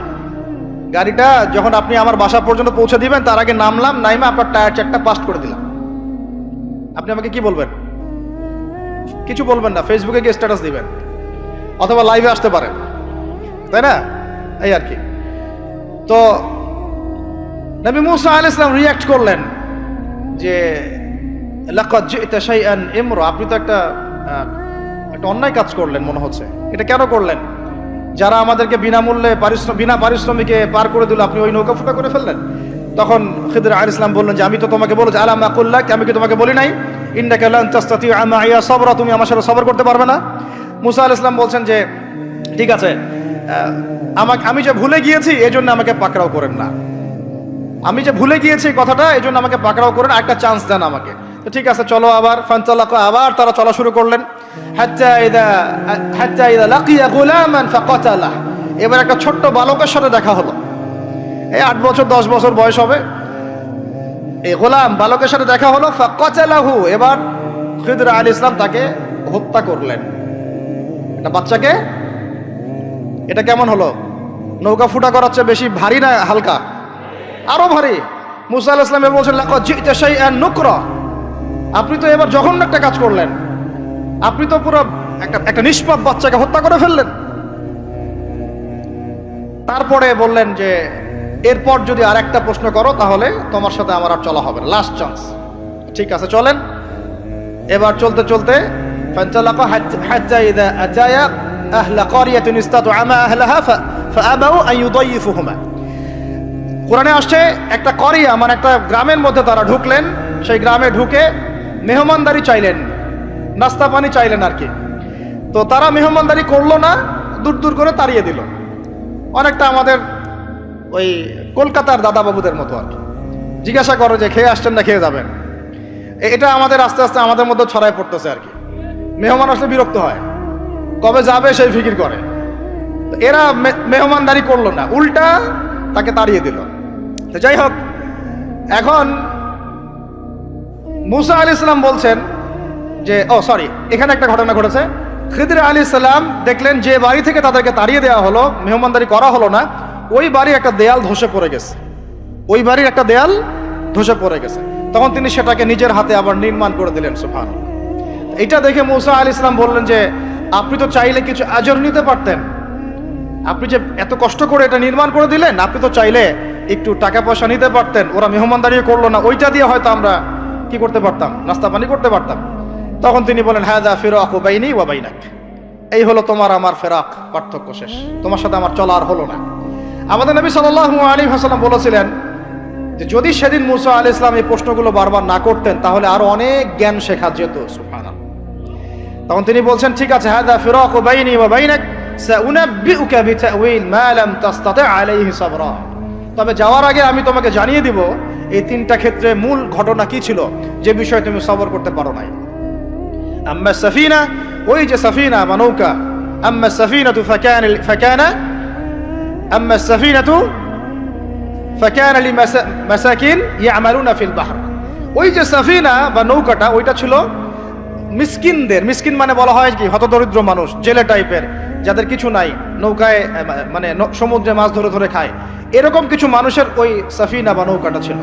গাড়িটা যখন আপনি আমার বাসা পর্যন্ত পৌঁছে দিবেন, তার আগে নামলাম, নাইমা আপনার টায়ার চারটা পাস্ট করে দিলাম, আপনি আমাকে কি বলবেন? কিছু বলবেন না, ফেসবুকে গিয়ে স্ট্যাটাস দিবেন অথবা লাইভে আসতে পারেন, তাই না? এই আর কি। তো নবী মুসা আলাইহিস সালাম রিঅ্যাক্ট করলেন যে লাকাদ জি'তা শাইআন ইমরা, আপনি তো একটা অন্যায় কাজ করলেন মনে হচ্ছে। এটা কেন করলেন? যারা আমাদেরকে বিনামূল্যে বিনা পারিশ্রমিকে পার করে দিল, আপনি ওই নৌকা ফুটা করে ফেললেন। তখন খিদির আলাইহিস সালাম বললেন যে আমি তো তোমাকে বলেছি, আলাম আকুল লাক, আমি কি তোমাকে বলি নাই ইন্নাকা লান তাসতাতিআ মাইয়া সাবরা, তুমি আমার সাথে সবর করতে পারবে না? মুসা আলাইহিস সালাম বলছেন যে ঠিক আছে, আমি যে ভুলে গিয়েছি এজন্য আমাকে পাকড়াও করেন না, আমি যে ভুলে গিয়েছি কথাটা, এজন্য আমাকে পাকড়াও করেন, একটা চান্স দেন আমাকে। তো ঠিক আছে চলো আবার। ফানতালাকা, আবার তারা চলা শুরু করলেন। হাত্তা ইযা লাকিয়া গুলামান ফাকাতালা, এবার একটা ছোট্ট বালকের সাথে দেখা হলো। এই 8 বছর 10 বছর বয়স হবে, এই গোলাম বালকের সাথে দেখা হলো। ফাকাতালাহু, এবার খিদির আলাইহিস সালাম তাকে হত্যা করলেন। একটা বাচ্চাকে, এটা কেমন হলো? নৌকা ফুটা করার চেয়ে বেশি ভারী না হালকা? আরো ভারী। মুসা আলাইহিস সালাম বলছেন লাকাদ জি'তা শাইআন নুকরা, আপনি তো এবার জঘন্য একটা কাজ করলেন, আপনি তো পুরো একটা নিষ্পাপ বাচ্চাকে হত্যা করে ফেললেন। তারপরে বললেন যে এরপর যদি আর একটা প্রশ্ন করো তাহলে তোমার সাথে আমার আর চলা হবে না, লাস্ট চান্স। ঠিক আছে চলেন। এবার চলতে চলতে ফানতালাকা হাত্তা ইযা আতায়া আহলা ক্বরিয়াতিন ইসতাতআমা আহলাহা ফাআবাউ আন ইউদাইফুহুমা, কোরআনে আসছে একটা করিয়া মানে একটা গ্রামের মধ্যে তারা ঢুকলেন। সেই গ্রামে ঢুকে মেহমানদারি চাইলেন, নাস্তা পানি চাইলেন আর কি। তো তারা মেহমানদারি করলো না, দূর দূর করে তাড়িয়ে দিল। অনেকটা আমাদের ওই কলকাতার দাদা বাবুদের মতো আর কি, জিজ্ঞাসা করো যে খেয়ে আসছেন না খেয়ে যাবেন। এটা আমাদের আস্তে আস্তে আমাদের মধ্যে ছড়ায় পড়তেছে আর কি। মেহমান আসলে বিরক্ত হয়, কবে যাবে সেই ফিকির করে। তো এরা মেহমানদারি করলো না, উল্টা তাকে তাড়িয়ে দিল। তো যাই হোক, এখন মুসা আলাইহিস সালাম বলছেন যে এখানে একটা ঘটনা ঘটেছে। খিদির আলাইহিস সালাম দেখলেন যে বাড়ি থেকে তাদেরকে তাড়িয়ে দেওয়া হলো, মেহমানদারি করা হলো না, ওই বাড়ির একটা দেয়াল ধসে পড়ে গেছে, ওই বাড়ির একটা দেয়াল ধসে পড়ে গেছে। তখন তিনি সেটাকে নিজের হাতে আবার নির্মাণ করে দিলেন। সুবহানাল্লাহ। এটা দেখে মুসা আলাইহিস সালাম বললেন যে আপনি তো চাইলে কিছু আজর নিতে পারতেন, আপনি যে এত কষ্ট করে এটা নির্মাণ করে দিলেন, আপনি তো চাইলে একটু টাকা পয়সা নিতে পারতেন। ওরা মেহমানদারি করলো না, ওইটা দিয়ে হয়তো আমরা কি করতে পারতাম, নাস্তা পানি করতে পারতাম। তখন তিনি বলেন হাযা ফিরাকু বাইনি ওয়া বাইনাক, এই হলো তোমার আমার ফেরাক, পার্থক্য শেষ, তোমার সাথে আমার চলা আর হলো না। আমাদের নবী সাল্লাল্লাহু আলাইহি ওয়াসাল্লাম বলেছিলেন যে যদি সেদিন মুসা আলাইহিস সালাম এই প্রশ্নগুলো বারবার না করতেন তাহলে আরো অনেক জ্ঞান শেখা যেত। সুবহানাল্লাহ। তখন তিনি বলছেন ঠিক আছে, হাযা ফিরাকু বাইনি ওয়া বাইনাক সাউনাব্বিউকা বিতাউইল মা লাম তাসতাতি' আলাইহি সাবরা, তবে যাওয়ার আগে আমি তোমাকে জানিয়ে দিব এই 3টা ক্ষেত্রে মূল ঘটনা কি ছিল যে বিষয়ে তুমি সবর করতে পারো নাই। আম্মা সাফিনা, ওই যে সাফিনা বা নৌকা, আম্মা সাফিনাতু আম্মা সাফিনাতু ফাকানা লিমাসাকিন ইয়ামালুনা ফিল বাহর, ওই যে সাফিনা বা নৌকাটা ওইটা ছিল মিসকিনদের, মিসকিন মানে বলা হয় কি হতদরিদ্র মানুষ, জেলে টাইপের, যাদের কিছু নাই, নৌকায় মানে সমুদ্রে মাছ ধরে ধরে খায়, এরকম কিছু মানুষের ওই সাফিনা বা নৌকাটা ছিল।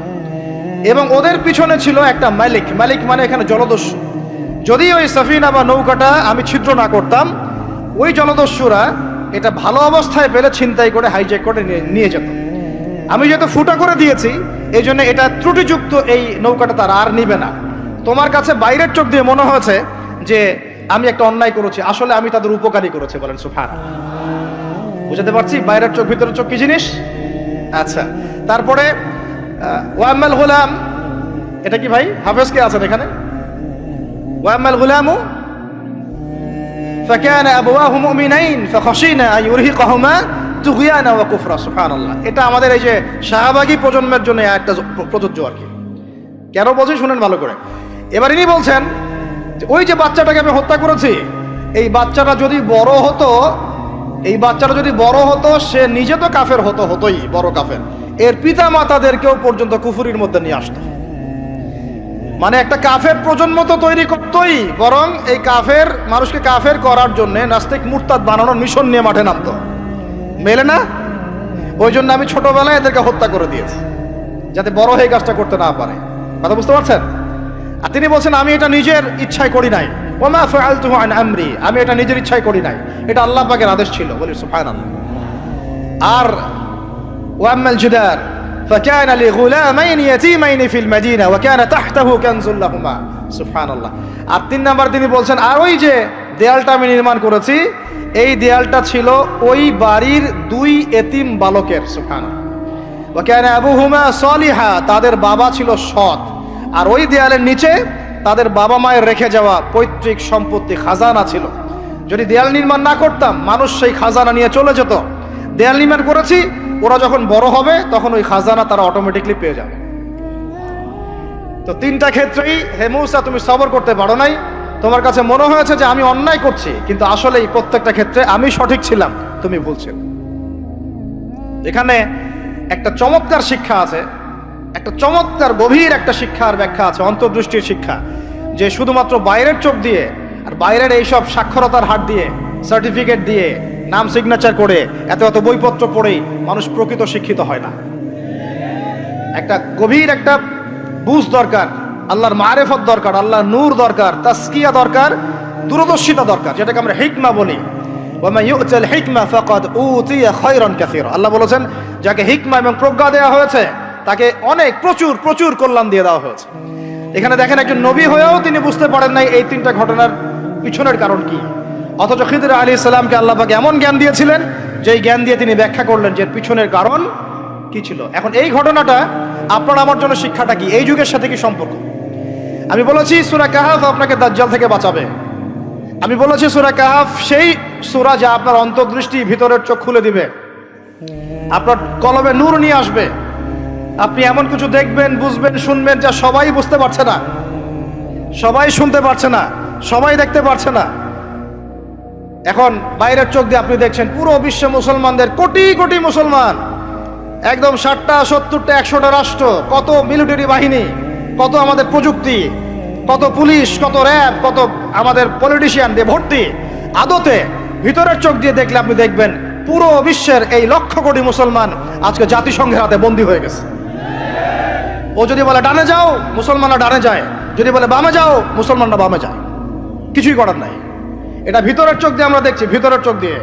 এবং ওদের পিছনে ছিল একটা মালিক, মালিক মানে এখানে জলদস্যু। যদি ওই সাফিনা বা নৌকাটা আমি ছিদ্র না করতাম, ওই জলদস্যুরা এটা ভালো অবস্থায় পেলে ছিনতাই করে হাইজ্যাক করে নিয়ে যেত। আমি যেহেতু ফুটা করে দিয়েছি এই জন্য এটা ত্রুটিযুক্ত, এই নৌকাটা তারা আর নিবে না। তোমার কাছে বাইরের চোখ দিয়ে মনে হয়েছে যে আমি একটা অন্যায় করেছি, আসলে আমি তাদের উপকারী করেছি। বলেন সুবহানাল্লাহ। বুঝতে পারছি বাইরের চোখ ভিতরের চোখ কি জিনিস। আচ্ছা, তারপরে ওয়াম্মাল গুলাম, এটা কি ভাই হাফেজ কে আছেন এখানে? ওয়াম্মাল গুলামু فكان أبواه مؤمنين فخشينا أن يرهقهما طغيانا وكفرا سبحان الله। এটা আমাদের এই যে শাহবাগী প্রজন্মের জন্য একটা প্রযোজ্য আর কি। কেন বলছি শুনেন ভালো করে। এবার ইনি বলছেন যে ওই যে বাচ্চাটাকে আমি হত্যা করেছি, এই বাচ্চাটা যদি বড় হতো সে নিজে তো কাফের হতোই বড় কাফের, এর পিতা মাতাদেরকেও পর্যন্ত কুফরির মধ্যে নিয়ে আসতো। মানে একটা কাফের প্রজন্ম তো তৈরি করতোই, বরং এই কাফের মানুষকে কাফের করার জন্য নাস্তিক মুরতাদ বানানোর মিশন নিয়ে মাঠে নামতো। মেলে না? ওই জন্য আমি ছোটবেলায় এদেরকে হত্যা করে দিয়েছি যাতে বড় হয়ে কাজটা করতে না পারে। কথা বুঝতে পারছেন? আর তিনি বলছেন আমি এটা নিজের ইচ্ছায় করি নাই, ওমা ফাআলতুহু আন আমরি, আমি এটা নিজের ইচ্ছায় করি নাই, এটা আল্লাহ পাকের আদেশ ছিল। বলি সুবহানাল্লাহ। আর ওয়াম্মাল জিদার فكان لغلامين يتيمين في المدينة وكان تحته كنز لهما সুবহানাল্লাহ। আর 3 নাম্বার তিনি বলছেন আর ওই যে দেয়ালটা আমি নির্মাণ করেছি, এই দেয়ালটা ছিল ওই বাড়ির 2 এতিম বালকের। সুবহানাল্লাহ। ওয়াকানা আবুহুমা সালিহা, তাদের বাবা ছিল সৎ। আর ওই দেয়ালের নিচে তাদের বাবা মায়ের রেখে যাওয়া পৈতৃক সম্পত্তি খাজানা ছিল। যদি দেয়াল নির্মাণ না করতাম মানুষ সেই খাজানা নিয়ে চলে যেত। দেয়াল নির্মাণ করেছি, ওরা যখন বড় হবে তখন ওই খাজানা তারা অটোমেটিকলি পেয়ে যাবে। তো 3টা ক্ষেত্রেই হে মূসা তুমি সবর করতে পারো নাই, তোমার কাছে মনে হয়েছে যে আমি অন্যায় করছি, কিন্তু আসলে এই প্রত্যেকটা ক্ষেত্রে আমি সঠিক ছিলাম, তুমি ভুল ছিলে। এখানে একটা চমৎকার শিক্ষা আছে, একটা চমৎকার গভীর একটা শিক্ষার ব্যাখ্যা আছে, অন্তর্দৃষ্টির শিক্ষা, যে শুধুমাত্র বাইরের চোখ দিয়ে আর বাইরের এইসব সাক্ষরতার হাত দিয়ে সার্টিফিকেট দিয়ে নাম সিগনেচার করে এত বইপত্র পড়েই মানুষ প্রকৃত শিক্ষিত হয় না। একটা গভীর একটা বুঝ দরকার, আল্লাহর মারেফত দরকার, আল্লাহর নূর দরকার, তাসকিয়া দরকার, দূরদর্শিতা দরকার, যেটাকে আমরা হিকমা বলি। ওয়ামা ইউতাল হিকমা ফাকাদ উতিয়া খায়রান কাসীরা। আল্লাহ বলেছেন যাকে হিকমা এবং প্রজ্ঞা দেওয়া হয়েছে তাকে অনেক প্রচুর কল্যাণ দিয়ে দেওয়া হয়েছে। এখানে দেখেন একজন নবী হয়েও তিনি বুঝতে পারেন নাই এই 3টা ঘটনার পিছনের কারণ কি, অথচ খিদর আলাইহিস সালামকে আল্লাহ পাক এমন জ্ঞান দিয়েছিলেন যেই জ্ঞান দিয়ে তিনি ব্যাখ্যা করলেন যে পিছনের কারণ কি ছিল। এখন এই ঘটনাটা আপনার আমার জন্য শিক্ষাটা কি, এই যুগের সাথে কি সম্পর্ক? আমি বলেছি সূরা কাহাফ আপনাকে দাজ্জাল থেকে বাঁচাবে। আমি বলেছি সূরা কাহাফ সেই সূরা যা আপনার অন্তর্দৃষ্টি ভিতরের চোখ খুলে দিবে, আপনার কলবে নূর নিয়ে আসবে। আপনি এমন কিছু দেখবেন, বুঝবেন, শুনবেন যা সবাই বুঝতে পারছে না, সবাই শুনতে পারছে না, সবাই দেখতে পারছে না। এখন বাইরের চোখ দিয়ে আপনি দেখছেন পুরো বিশ্বে মুসলমানদের কোটি মুসলমান, একদম 60টা 70টা 100টা রাষ্ট্র, কত মিলিটারি বাহিনী, কত আমাদের প্রযুক্তি, কত পুলিশ, কত র্যাব, কত আমাদের পলিটিশিয়ান দিয়ে ভর্তি। আদতে ভিতরের চোখ দিয়ে দেখলে আপনি দেখবেন পুরো বিশ্বের এই লক্ষ কোটি মুসলমান আজকে জাতিসংঘের হাতে বন্দী হয়ে গেছে। ও যদি বলে ডানে যাও, মুসলমানরা ডানে যায়, যদি বলে বামে যাও, মুসলমানরা বামে যায়, কিছুই করার নাই। এটা ভিতরের চোখ দিয়ে আমরা দেখছি, ভিতরের চোখ দিয়ে।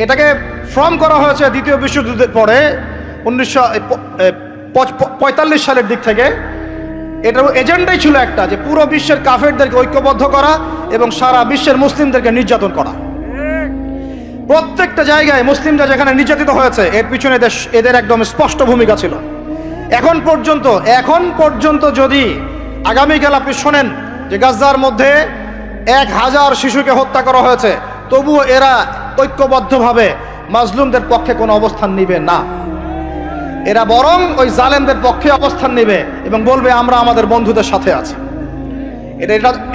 এটাকে ফর্ম করা হয়েছে দ্বিতীয় বিশ্বযুদ্ধের পরে 1945 সালের দিক থেকে। এটার এজেন্ডাই ছিল একটা, যে পুরো বিশ্বের কাফেরদেরকে ঐক্যবদ্ধ করা এবং সারা বিশ্বের মুসলিমদেরকে নির্যাতন করা। প্রত্যেকটা জায়গায় মুসলিমরা যেখানে নির্যাতিত হয়েছে এর পিছনে এদের একদম স্পষ্ট ভূমিকা ছিল। এখন পর্যন্ত যদি আগামীকাল আপনি শোনেন যে গাজার মধ্যে 1000 শিশুকে হত্যা করা হয়েছে, তবুও এরা ঐক্যবদ্ধভাবে মাজলুমদের পক্ষে কোনো অবস্থান নিবে না। এরা বরং ওই জালেমদের পক্ষে অবস্থান নেবে এবং বলবে আমরা আমাদের বন্ধুদের সাথে আছি।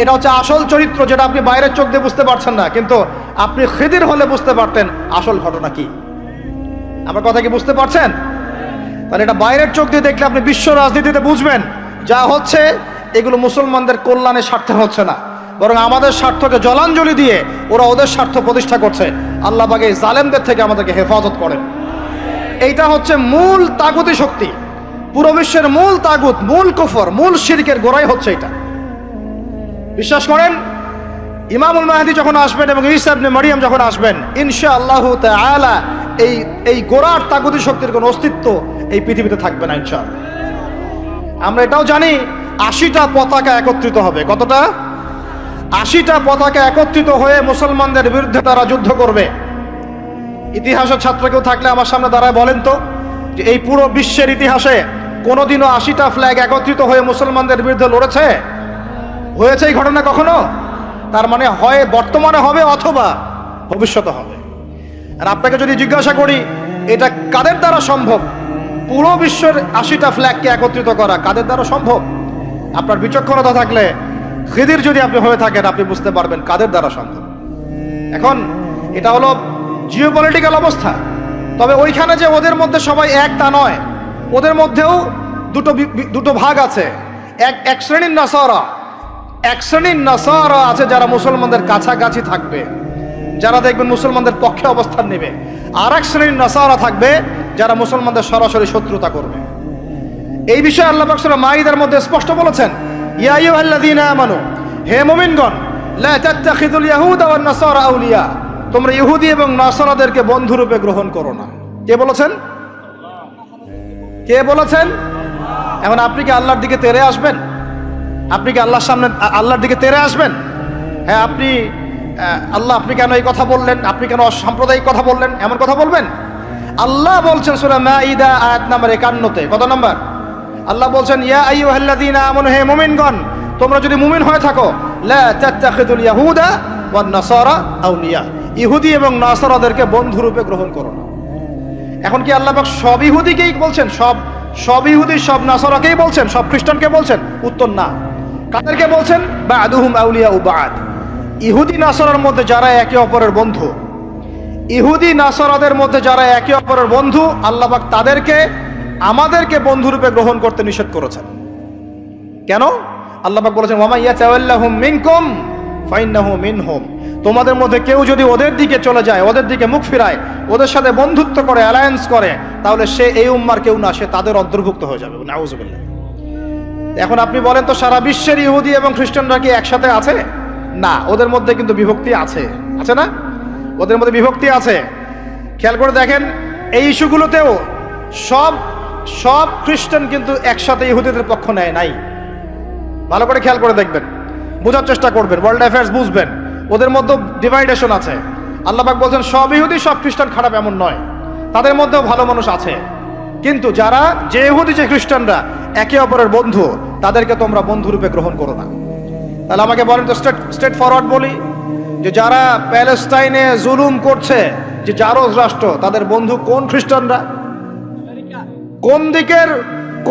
এটা হচ্ছে আসল চরিত্র, যেটা আপনি বাইরের চোখ দিয়ে বুঝতে পারছেন না, কিন্তু আপনি খিদির হলে বুঝতে পারতেন আসল ঘটনা কি। আমার কথা কি বুঝতে পারছেন? তাহলে এটা বাইরের চোখ দিয়ে দেখলে আপনি বিশ্ব রাজনীতিতে বুঝবেন যা হচ্ছে এগুলো মুসলমানদের কল্যাণের স্বার্থে হচ্ছে না, বরং আমাদের স্বার্থকে জলাঞ্জলি দিয়ে ওরা ওদের স্বার্থ প্রতিষ্ঠা করছে। আল্লাহ পাক এই জালেমদের থেকে আমাদেরকে হেফাজত করেন। এইটা হচ্ছে মূল তাগুতি শক্তি, পুরো বিশ্বের মূল তাগুত, মূল কুফর, মূল শিরকের গোড়াই হচ্ছে এটা। বিশ্বাস করেন ইমামুল মাহদী যখন আসবেন এবং ঈসা ইবনে মারইয়াম যখন আসবেন, ইনশাআল্লাহু তাআলা এই গোড়ার তাগুতি শক্তির কোনো অস্তিত্ব এই পৃথিবীতে থাকবে না ইনশাআল্লাহ। আমরা এটাও জানি 80টা পতাকা একত্রিত হবে। কতটা? 80টা পতাকা একত্রিত হয়ে মুসলমানদের বিরুদ্ধে তারা যুদ্ধ করবে। ইতিহাসের ছাত্র কেউ থাকলে আমার সামনে দাঁড়ায় বলেন তো, যে এই পুরো বিশ্বের ইতিহাসে কোনোদিনও 80টা ফ্ল্যাগ একত্রিত হয়ে মুসলমানদের বিরুদ্ধে লড়েছে? হয়েছে এই ঘটনা কখনো? তার মানে হয় বর্তমানে হবে অথবা ভবিষ্যতে হবে। আর আপনাকে যদি জিজ্ঞাসা করি এটা কাদের দ্বারা সম্ভব, পুরো বিশ্বের 80টা ফ্ল্যাগকে একত্রিত করা কাদের দ্বারা সম্ভব? আপনার বিচক্ষণতা থাকলে, খিদির যদি আপনি হয়ে থাকেন, আপনি বুঝতে পারবেন কাদের দ্বারা সম্ভব। এখন এটা হলো জিওপলিটিক্যাল অবস্থা। তবে ওইখানে যে ওদের মধ্যে সবাই এক তা নয়, ওদের মধ্যেও দুটো ভাগ আছে। এক শ্রেণীর নাসারা আছে যারা মুসলমানদের কাছাকাছি থাকবে, যারা দেখবেন মুসলমানদের পক্ষে অবস্থান নেবে। আর এক শ্রেণীর নাসারা থাকবে যারা মুসলমানদের সরাসরি শত্রুতা করবে। এই বিষয়ে আল্লাহ পাক সূরা মাইদার মধ্যে স্পষ্ট বলেছেন, ইয়া আইয়ুহাল্লাযীনা আমানু, হে মুমিনগণ, লা তাত্তাখিযুল ইয়াহুদা ওয়ান নাসারা আউলিয়া, তোমরা ইহুদি এবং নাসারাদেরকে বন্ধুরূপে গ্রহণ করো না। কে বলেছেন? কে বলেছেন? এখন আপনি কি আল্লাহর দিকে তেরে আসবেন? আপনি কি আল্লাহর সামনে আল্লাহর দিকে তেরে আসবেন? হ্যাঁ, আল্লাহ আপনি কেন এই কথা বললেন, আপনি কেন অসাম্প্রদায়িক কথা বললেন, এমন কথা বলবেন? আল্লাহ বলছেন সূরা মাইদা আয়াত নাম্বার 51-তে, কত নাম্বার? আল্লাহ বলছেন, ইয়া আইয়ুহাল্লাযীনা আমানু, হে মুমিনগণ, তোমরা যদি মুমিন হয়ে থাকো, লা তাত্তাখিযুল ইয়াহুদা ওয়ান নাসারা আউলিয়া, ইহুদি এবং নাসারাদেরকে বন্ধুরূপে গ্রহণ করো না। এখন কি আল্লাহ পাক সব ইহুদিকেই বলছেন, সব ইহুদি সব নাসারাকেই বলছেন, সব খ্রিস্টানকে বলছেন? উত্তর না। কাদেরকে বলছেন? বা'দুহুম আউলিয়াউ বা'দ, ইহুদি নাসারার মধ্যে যারা একে অপরের বন্ধু, ইহুদি নাসারাদের মধ্যে যারা একে অপরের বন্ধু, আল্লাহ পাক তাদেরকে আমাদেরকে বন্ধুরূপে গ্রহণ করতে নিষেধ করেছেন। কেন? আল্লাহ পাক বলেছেন, ওয়া মান ইয়াতাওয়াল্লাহুম মিনকুম ফাইন্নাহু মিনহুম, তোমাদের মধ্যে কেউ যদি ওদের দিকে চলে যায়, ওদের দিকে মুখ ফিরায়, ওদের সাথে বন্ধুত্ব করে, অ্যালায়েন্স করে, তাহলে সে এই উম্মার কেউ না, সে তাদের অন্তর্ভুক্ত হয়ে যাবে। নাউযুবিল্লাহ। এখন আপনি বলেন তো, সারা বিশ্বের ইহুদি এবং খ্রিস্টানরা কি একসাথে আছে? না, ওদের মধ্যে কিন্তু বিভক্তি আছে, আছে না? ওদের মধ্যে বিভক্তি আছে। খেয়াল করে দেখেন, এই ইস্যুগুলোতেও সব খ্রিস্টান কিন্তু একসাথে ইহুদিদের পক্ষ নেয় নাই। ভালো করে খেয়াল করে দেখবেন, বোঝার চেষ্টা করবেন, ওয়ার্ল্ড অ্যাফেয়ার্স বুঝবেন। ওদের মধ্যে ডিভাইডেশন আছে। আল্লাহ পাক বলছেন, সব ইহুদি সব খ্রিস্টান খারাপ এমন নয়, তাদের মধ্যেও ভালো মানুষ আছে। কিন্তু যে ইহুদি যে খ্রিস্টানরা একে অপরের বন্ধু, তাদেরকে তোমরা বন্ধুরূপে গ্রহণ করো না। তাহলে আমাকে বলেন তো, স্ট্রেট ফরওয়ার্ড বলি, যে যারা প্যালেস্টাইনে জুলুম করছে, যে জারজ রাষ্ট্র, তাদের বন্ধু কোন খ্রিস্টানরা? কোন দিকের,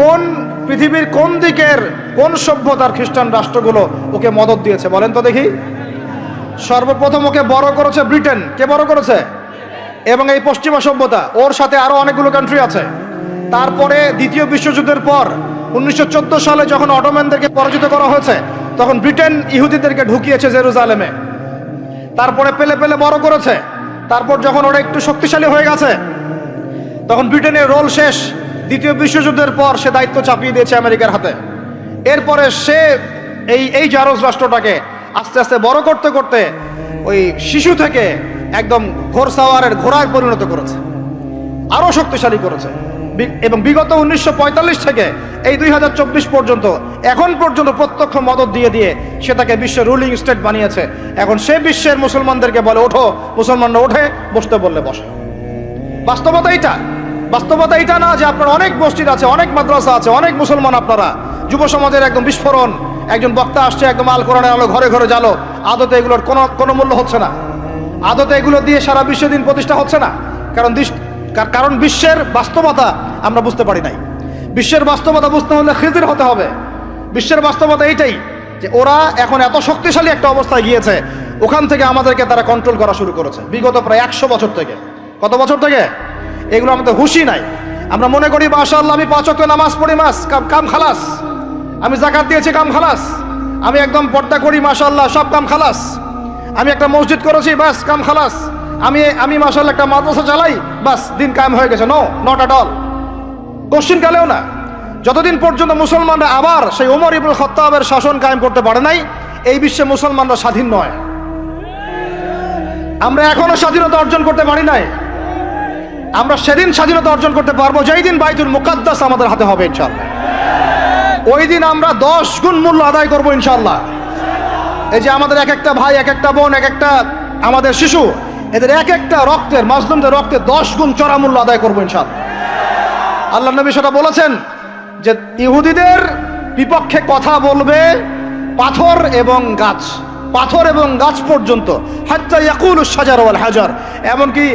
কোন পৃথিবীর কোন দিকের, কোন সভ্যতার খ্রিস্টান রাষ্ট্রগুলো ওকে মদদ দিয়েছে বলেন তো দেখি? সর্বপ্রথম ওকে বড় করেছে ব্রিটেন। কে বড় করেছে? এবং এই পশ্চিমা সভ্যতা, ওর সাথে আরো অনেকগুলো কান্ট্রি আছে। তারপরে দ্বিতীয় বিশ্বযুদ্ধের পর 1914 সালে যখন অটোম্যানদেরকে পরাজিত করা হয়েছে, তখন ব্রিটেন ইহুদিদেরকে ঢুকিয়েছে জেরুজালেমে। তারপরে পেলে বড় করেছে। তারপর যখন ওরা একটু শক্তিশালী হয়ে গেছে, তখন ব্রিটেনের রোল শেষ। দ্বিতীয় বিশ্বযুদ্ধের পর সে দায়িত্ব চাপিয়ে দিয়েছে আমেরিকার হাতে। এরপরে সে এই জারজ রাষ্ট্রটাকে আস্তে আস্তে বড় করতে করতে ওই শিশু থেকে একদম ঘোড়সাওয়ারের ঘোড়ায় পরিণত করেছে, আরো শক্তিশালী করেছে। এবং বিগত 1945 থেকে এই 2024 পর্যন্ত, এখন পর্যন্ত প্রত্যক্ষ মদদ দিয়ে সে তাকে বিশ্বের রুলিং স্টেট বানিয়েছে। এখন সে বিশ্বের মুসলমানদেরকে বলে, ওঠো, মুসলমানরা ওঠে, বসতে বললে বসে। বাস্তবতা এটা না যে আপনার অনেক মসজিদ আছে, অনেক মাদ্রাসা আছে, অনেক মুসলমান, আপনারা যুব সমাজের একদম বিস্ফোরণ, একজন বক্তা আসছে, একদম আল কোরআনের আলো ঘরে ঘরে জ্বালো। আদতে এগুলোর কোনো মূল্য হচ্ছে না। আদতে এগুলো দিয়ে সারা বিশ্ব দিন প্রতিষ্ঠা হচ্ছে না। কারণ বিশ্বের বাস্তবতা আমরা বুঝতে পারি নাই। বিশ্বের বাস্তবতা বুঝতে হলে খিজির হতে হবে। বিশ্বের বাস্তবতা এইটাই যে ওরা এখন এত শক্তিশালী একটা অবস্থায় গিয়েছে, ওখান থেকে আমাদেরকে তারা কন্ট্রোল করা শুরু করেছে বিগত প্রায় 100 বছর থেকে। কত বছর থেকে? এগুলো আমাদের হুঁশই নাই। আমরা মনে করি, মাশাআল্লাহ, আমি 5 ওয়াক্ত নামাজ পড়ি, কাম খালাস, আমি যাকাত দিয়েছি, কাম খালাস, আমি একদম পর্দা করি, মাশাআল্লাহ, সব কাম খালাস, আমি একটা মসজিদ করেছি, বাস কাম খালাস, আমি মাশাআল্লাহ একটা মাদ্রাসা চালাই, বাস দিন কায়েম হয়ে গেছে। No, not at all. Question কালেও না। যতদিন পর্যন্ত মুসলমানরা আবার সেই ওমর ইবনুল খাত্তাবের শাসন কায়েম করতে পারে নাই, এই বিশ্বে মুসলমানরা স্বাধীন নয়। আমরা এখনো স্বাধীনতা অর্জন করতে পারি নাই। আমরা সেদিন স্বাধীনতা অর্জন করতে পারবো যেই দিন বাইতুল মুকাদ্দাস আমাদের হাতে হবে ইনশাআল্লাহ। ওই দিন আমরা 10 গুণ মূল্য আদায় করবো ইনশাআল্লাহ। এই যে আমাদের এক একটা ভাই, এক একটা বোন, এক একটা আমাদের শিশু, এদের এক একটা রক্তের, মাজলুমদের রক্তের 10 গুণ চড়া মূল্য আদায় করবো ইনশাআল্লাহ। আল্লাহ নবী সেটা বলেছেন যে ইহুদিদের বিপক্ষে কথা বলবে পাথর এবং গাছ। পাথর এবং গাছ পর্যন্ত, হাত্তা ইয়াকুলুশ শাজার ওয়াল হাজার, এমনকি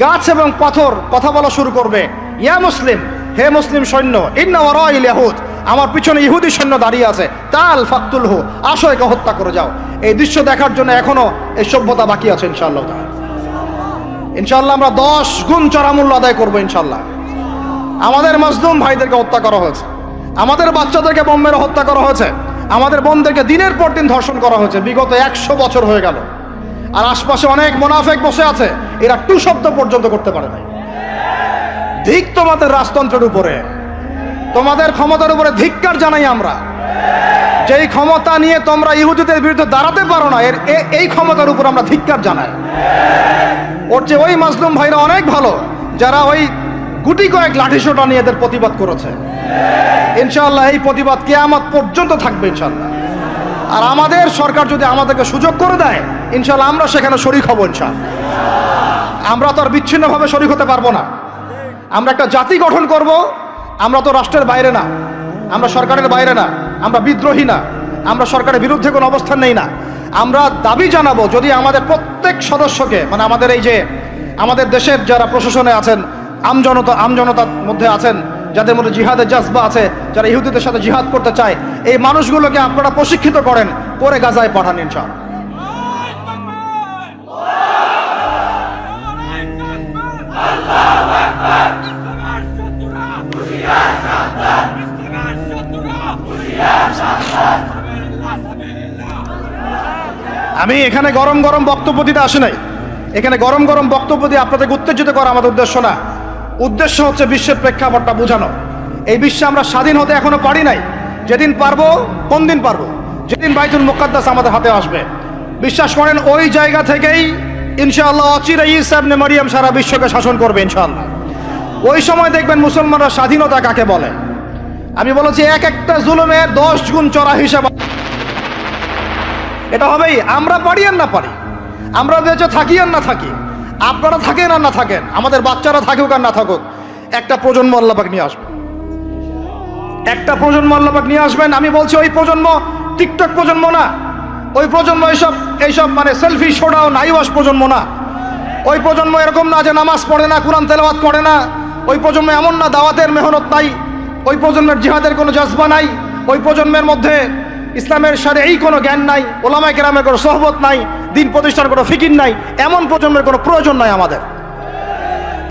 গাছ এবং পাথর কথা বলা শুরু করবে, ইয়া মুসলিম, হে মুসলিম সৈন্য, ইন্না ওয়ারাইল ইয়াহুদ, আমার পিছনে ইহুদি সৈন্য দাঁড়িয়ে আছে, তাল ফাকতুলহু, আসো একে হত্যা করে যাও। এই দৃশ্য দেখার জন্য এখনো এই সভ্যতা বাকি আছে ইনশাআল্লাহ তাআলা। ইনশাআল্লাহ আমরা 10 গুণ চড়া মূল্য আদায় করবো ইনশাআল্লাহ। আমাদের মাজলুম ভাইদেরকে হত্যা করা হয়েছে, আমাদের বাচ্চাদেরকে বোম মেরে হত্যা করা হয়েছে, আমাদের বোনদেরকে দিনের পর দিন ধর্ষণ করা হয়েছে, বিগত 100 বছর হয়ে গেল। আর আশপাশে অনেক মুনাফিক বসে আছে, এরা টু শব্দ পর্যন্ত করতে পারে নাই। ধিক তোমাদের রাজতন্ত্রের উপরে, তোমাদের ক্ষমতার উপরে ধিক্কার জানাই আমরা। যেই ক্ষমতা নিয়ে তোমরা ইহুদিদের বিরুদ্ধে দাঁড়াতে পারো না, এই ক্ষমতার উপর আমরা ধিক্কার জানাই। ওর যে ওই মাজলুম ভাইরা অনেক ভালো, যারা ওই গুটি কয়েক লাঠিসোঁটা নিয়ে এদের প্রতিবাদ করেছে। ইনশাআল্লাহ এই প্রতিবাদ কিয়ামত পর্যন্ত থাকবে ইনশাআল্লাহ। আর আমাদের সরকার যদি আমাদেরকে সুযোগ করে দেয়, ইনশাআল্লাহ আমরা সেখানে শরীক হব ইনশাআল্লাহ। আমরা তো আর বিচ্ছিন্নভাবে শরীক হতে পারবো না। আমরা একটা জাতি গঠন করব। আমরা তো রাষ্ট্রের বাইরে না, আমরা সরকারের বাইরে না, আমরা বিদ্রোহী না, আমরা সরকারের বিরুদ্ধে কোনো অবস্থান নেই না। আমরা দাবি জানাবো, যদি আমাদের প্রত্যেক সদস্যকে, মানে আমাদের এই যে আমাদের দেশের যারা প্রশাসনে আছেন, আমজনতার মধ্যে আছেন, যাদের মধ্যে জিহাদের জজবা আছে, যারা ইহুদিদের সাথে জিহাদ করতে চায়, এই মানুষগুলোকে আপনারা প্রশিক্ষিত করেন, করে গাজায় পাঠান ইনশাআল্লাহ। আমি এখানে গরম গরম বক্তব্য দিতে আসি নাই। এখানে গরম গরম বক্তব্য দিয়ে আপনাদেরকে উত্তেজিত করা আমাদের উদ্দেশ্য না। উদ্দেশ্য হচ্ছে বিশ্বের প্রেক্ষাপটটা বোঝানো। এই বিশ্বে আমরা স্বাধীন হতে এখনো পারি নাই। যেদিন পারবো, কোন দিন পারবো? যেদিন বাইতুল মুকাদ্দাস আমাদের হাতে আসবে। বিশ্বাস করেন, ওই জায়গা থেকেই ইনশাআল্লাহ অচিরে ঈসা ইবনে মারিয়াম সারা বিশ্বকে শাসন করবে ইনশাআল্লাহ। ওই সময় দেখবেন মুসলমানরা স্বাধীনতা কাকে বলে। আমি বলেছি, এক একটা জুলুমের 10 গুণ চড়া হিসাব। এটা হবেই, আমরা পারি আর না পারি, আমরা বেঁচে থাকি আর না থাকি, আপনারা থাকেন আর না থাকেন, আমাদের বাচ্চারা থাকুক আর না থাকুক, একটা প্রজন্ম আল্লাহ পাক নিয়ে আসবেন। একটা প্রজন্ম আল্লাহ পাক নিয়ে আসবেন। আমি বলছি, ওই প্রজন্ম টিকটক প্রজন্ম না, ওই প্রজন্ম এইসব মানে সেলফি সোডাও নাইওয়াস প্রজন্ম না। ওই প্রজন্ম এরকম না যে নামাজ পড়ে না, কোরআন তেলাওয়াত করে না। ওই প্রজন্ম এমন না দাওয়াতের মেহনত নাই, ওই প্রজন্মের জিহাদের কোনো জজবা নাই, ওই প্রজন্মের মধ্যে ইসলামের শারঈ কোনো জ্ঞান নাই, ওলামায়ে কেরামের কোনো সোহবত নাই, দিন প্রতিষ্ঠার কোনো ফিকির নাই। এমন প্রজন্মের কোনো প্রয়োজন নাই আমাদের।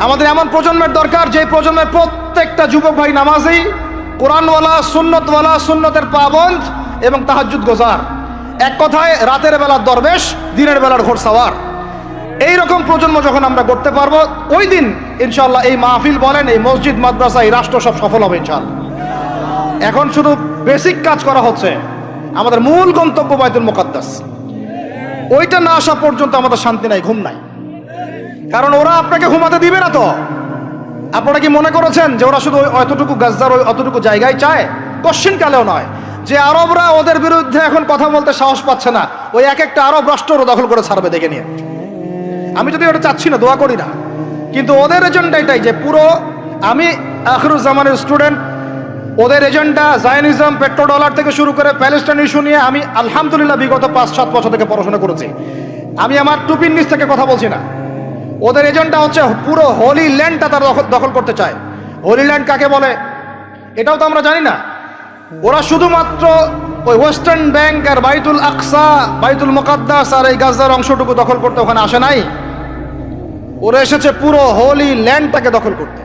আমাদের এমন প্রজন্মের দরকার, যে প্রজন্মের প্রত্যেকটা যুবক ভাই নামাজি, কোরআনওয়ালা, সুন্নতওয়ালা, সুন্নতের পাবন্দ এবং তাহাজ্জুদ গোজার। এক কথায় রাতের বেলার দরবেশ, দিনের বেলার ঘোড়সাওয়ার। এইরকম প্রজন্ম যখন আমরা করতে পারবো, ওই দিন ইনশাআল্লাহ এই মাহফিল বলেন, এই মসজিদ, মাদ্রাসা, এই রাষ্ট্র সব সফল হবে ইনশাআল্লাহ। এখন শুধু বেসিক কাজ করা হচ্ছে। আমাদের মূল গন্তব্য বাইতুল মুকাদ্দাস। ওইটা না আসা পর্যন্ত আমাদের শান্তি নাই, ঘুম নাই। কারণ ওরা আপনাকে ঘুমাতে দিবে না তো। আপনারা কি মনে করেছেন যে ওরা শুধু অতটুকু গাজার ওই অতটুকু জায়গায় চায়? কোশ্চিন কালেও নয়। যে আরবরা ওদের বিরুদ্ধে এখন কথা বলতে সাহস পাচ্ছে না, ওই এক একটা আরব রাষ্ট্র ওরা দখল করে ছাড়বে দেখে নিয়ে। আমি যদি ওটা চাচ্ছি না, দোয়া করি না, কিন্তু ওদের এজেন্ডা এটাই যে পুরো, আমি আখিরুজ্জামানের স্টুডেন্ট, ওদের এজেন্ডা জায়নিজম, পেট্রোডলার থেকে শুরু করে প্যালেস্টাইন ইস্যু নিয়ে আমি আলহামদুলিল্লাহ বিগত 5-7 বছর থেকে পড়াশোনা করেছি। আমি আমার টুপির নিচ থেকে কথা বলছি না। ওদের এজেন্ডা হচ্ছে পুরো হোলি ল্যান্ডটা তারা দখল করতে চায়। হোলি ল্যান্ড কাকে বলে এটাও তো আমরা জানি না। ওরা শুধুমাত্র ওই ওয়েস্টার্ন ব্যাংক আর বাইতুল আকসা, বাইতুল মুকাদ্দাস আর এই গাজার অংশটুকু দখল করতে ওখানে আসে নাই। ওরা এসেছে পুরো হোলি ল্যান্ডটাকে দখল করতে।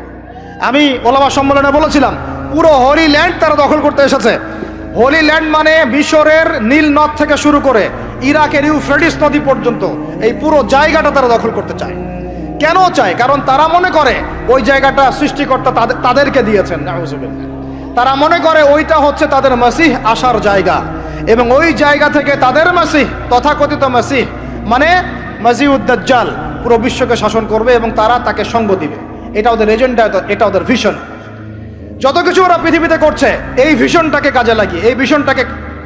আমি ওলামা সম্মেলনে বলেছিলাম, পুরো হোলি ল্যান্ড তারা দখল করতে এসেছে। হোলি ল্যান্ড মানে মিশরের নীল নদ থেকে শুরু করে ইরাকের ইউফ্রেটিস নদী পর্যন্ত এই পুরো জায়গাটা তারা দখল করতে চায়। কেন চায়? কারণ তারা মনে করে ওই জায়গাটা সৃষ্টিকর্তা তাদেরকে দিয়েছেন। নাউজুবিল্লাহ। তারা মনে করে ওইটা হচ্ছে তাদের মসিহ আসার জায়গা, এবং ওই জায়গা থেকে তাদের মসিহ, তথাকথিত মসিহ মানে মসিহুদ দাজ্জাল, পুরো বিশ্বকে শাসন করবে এবং তারা তাকে সঙ্গ দিবে। এটা ওদের এজেন্ডা, এটা ওদের ভিশন। যত কিছু ওরা পৃথিবীতে করছে এই ভিশনটাকে কাজে লাগিয়ে, এই ভিশনটাকে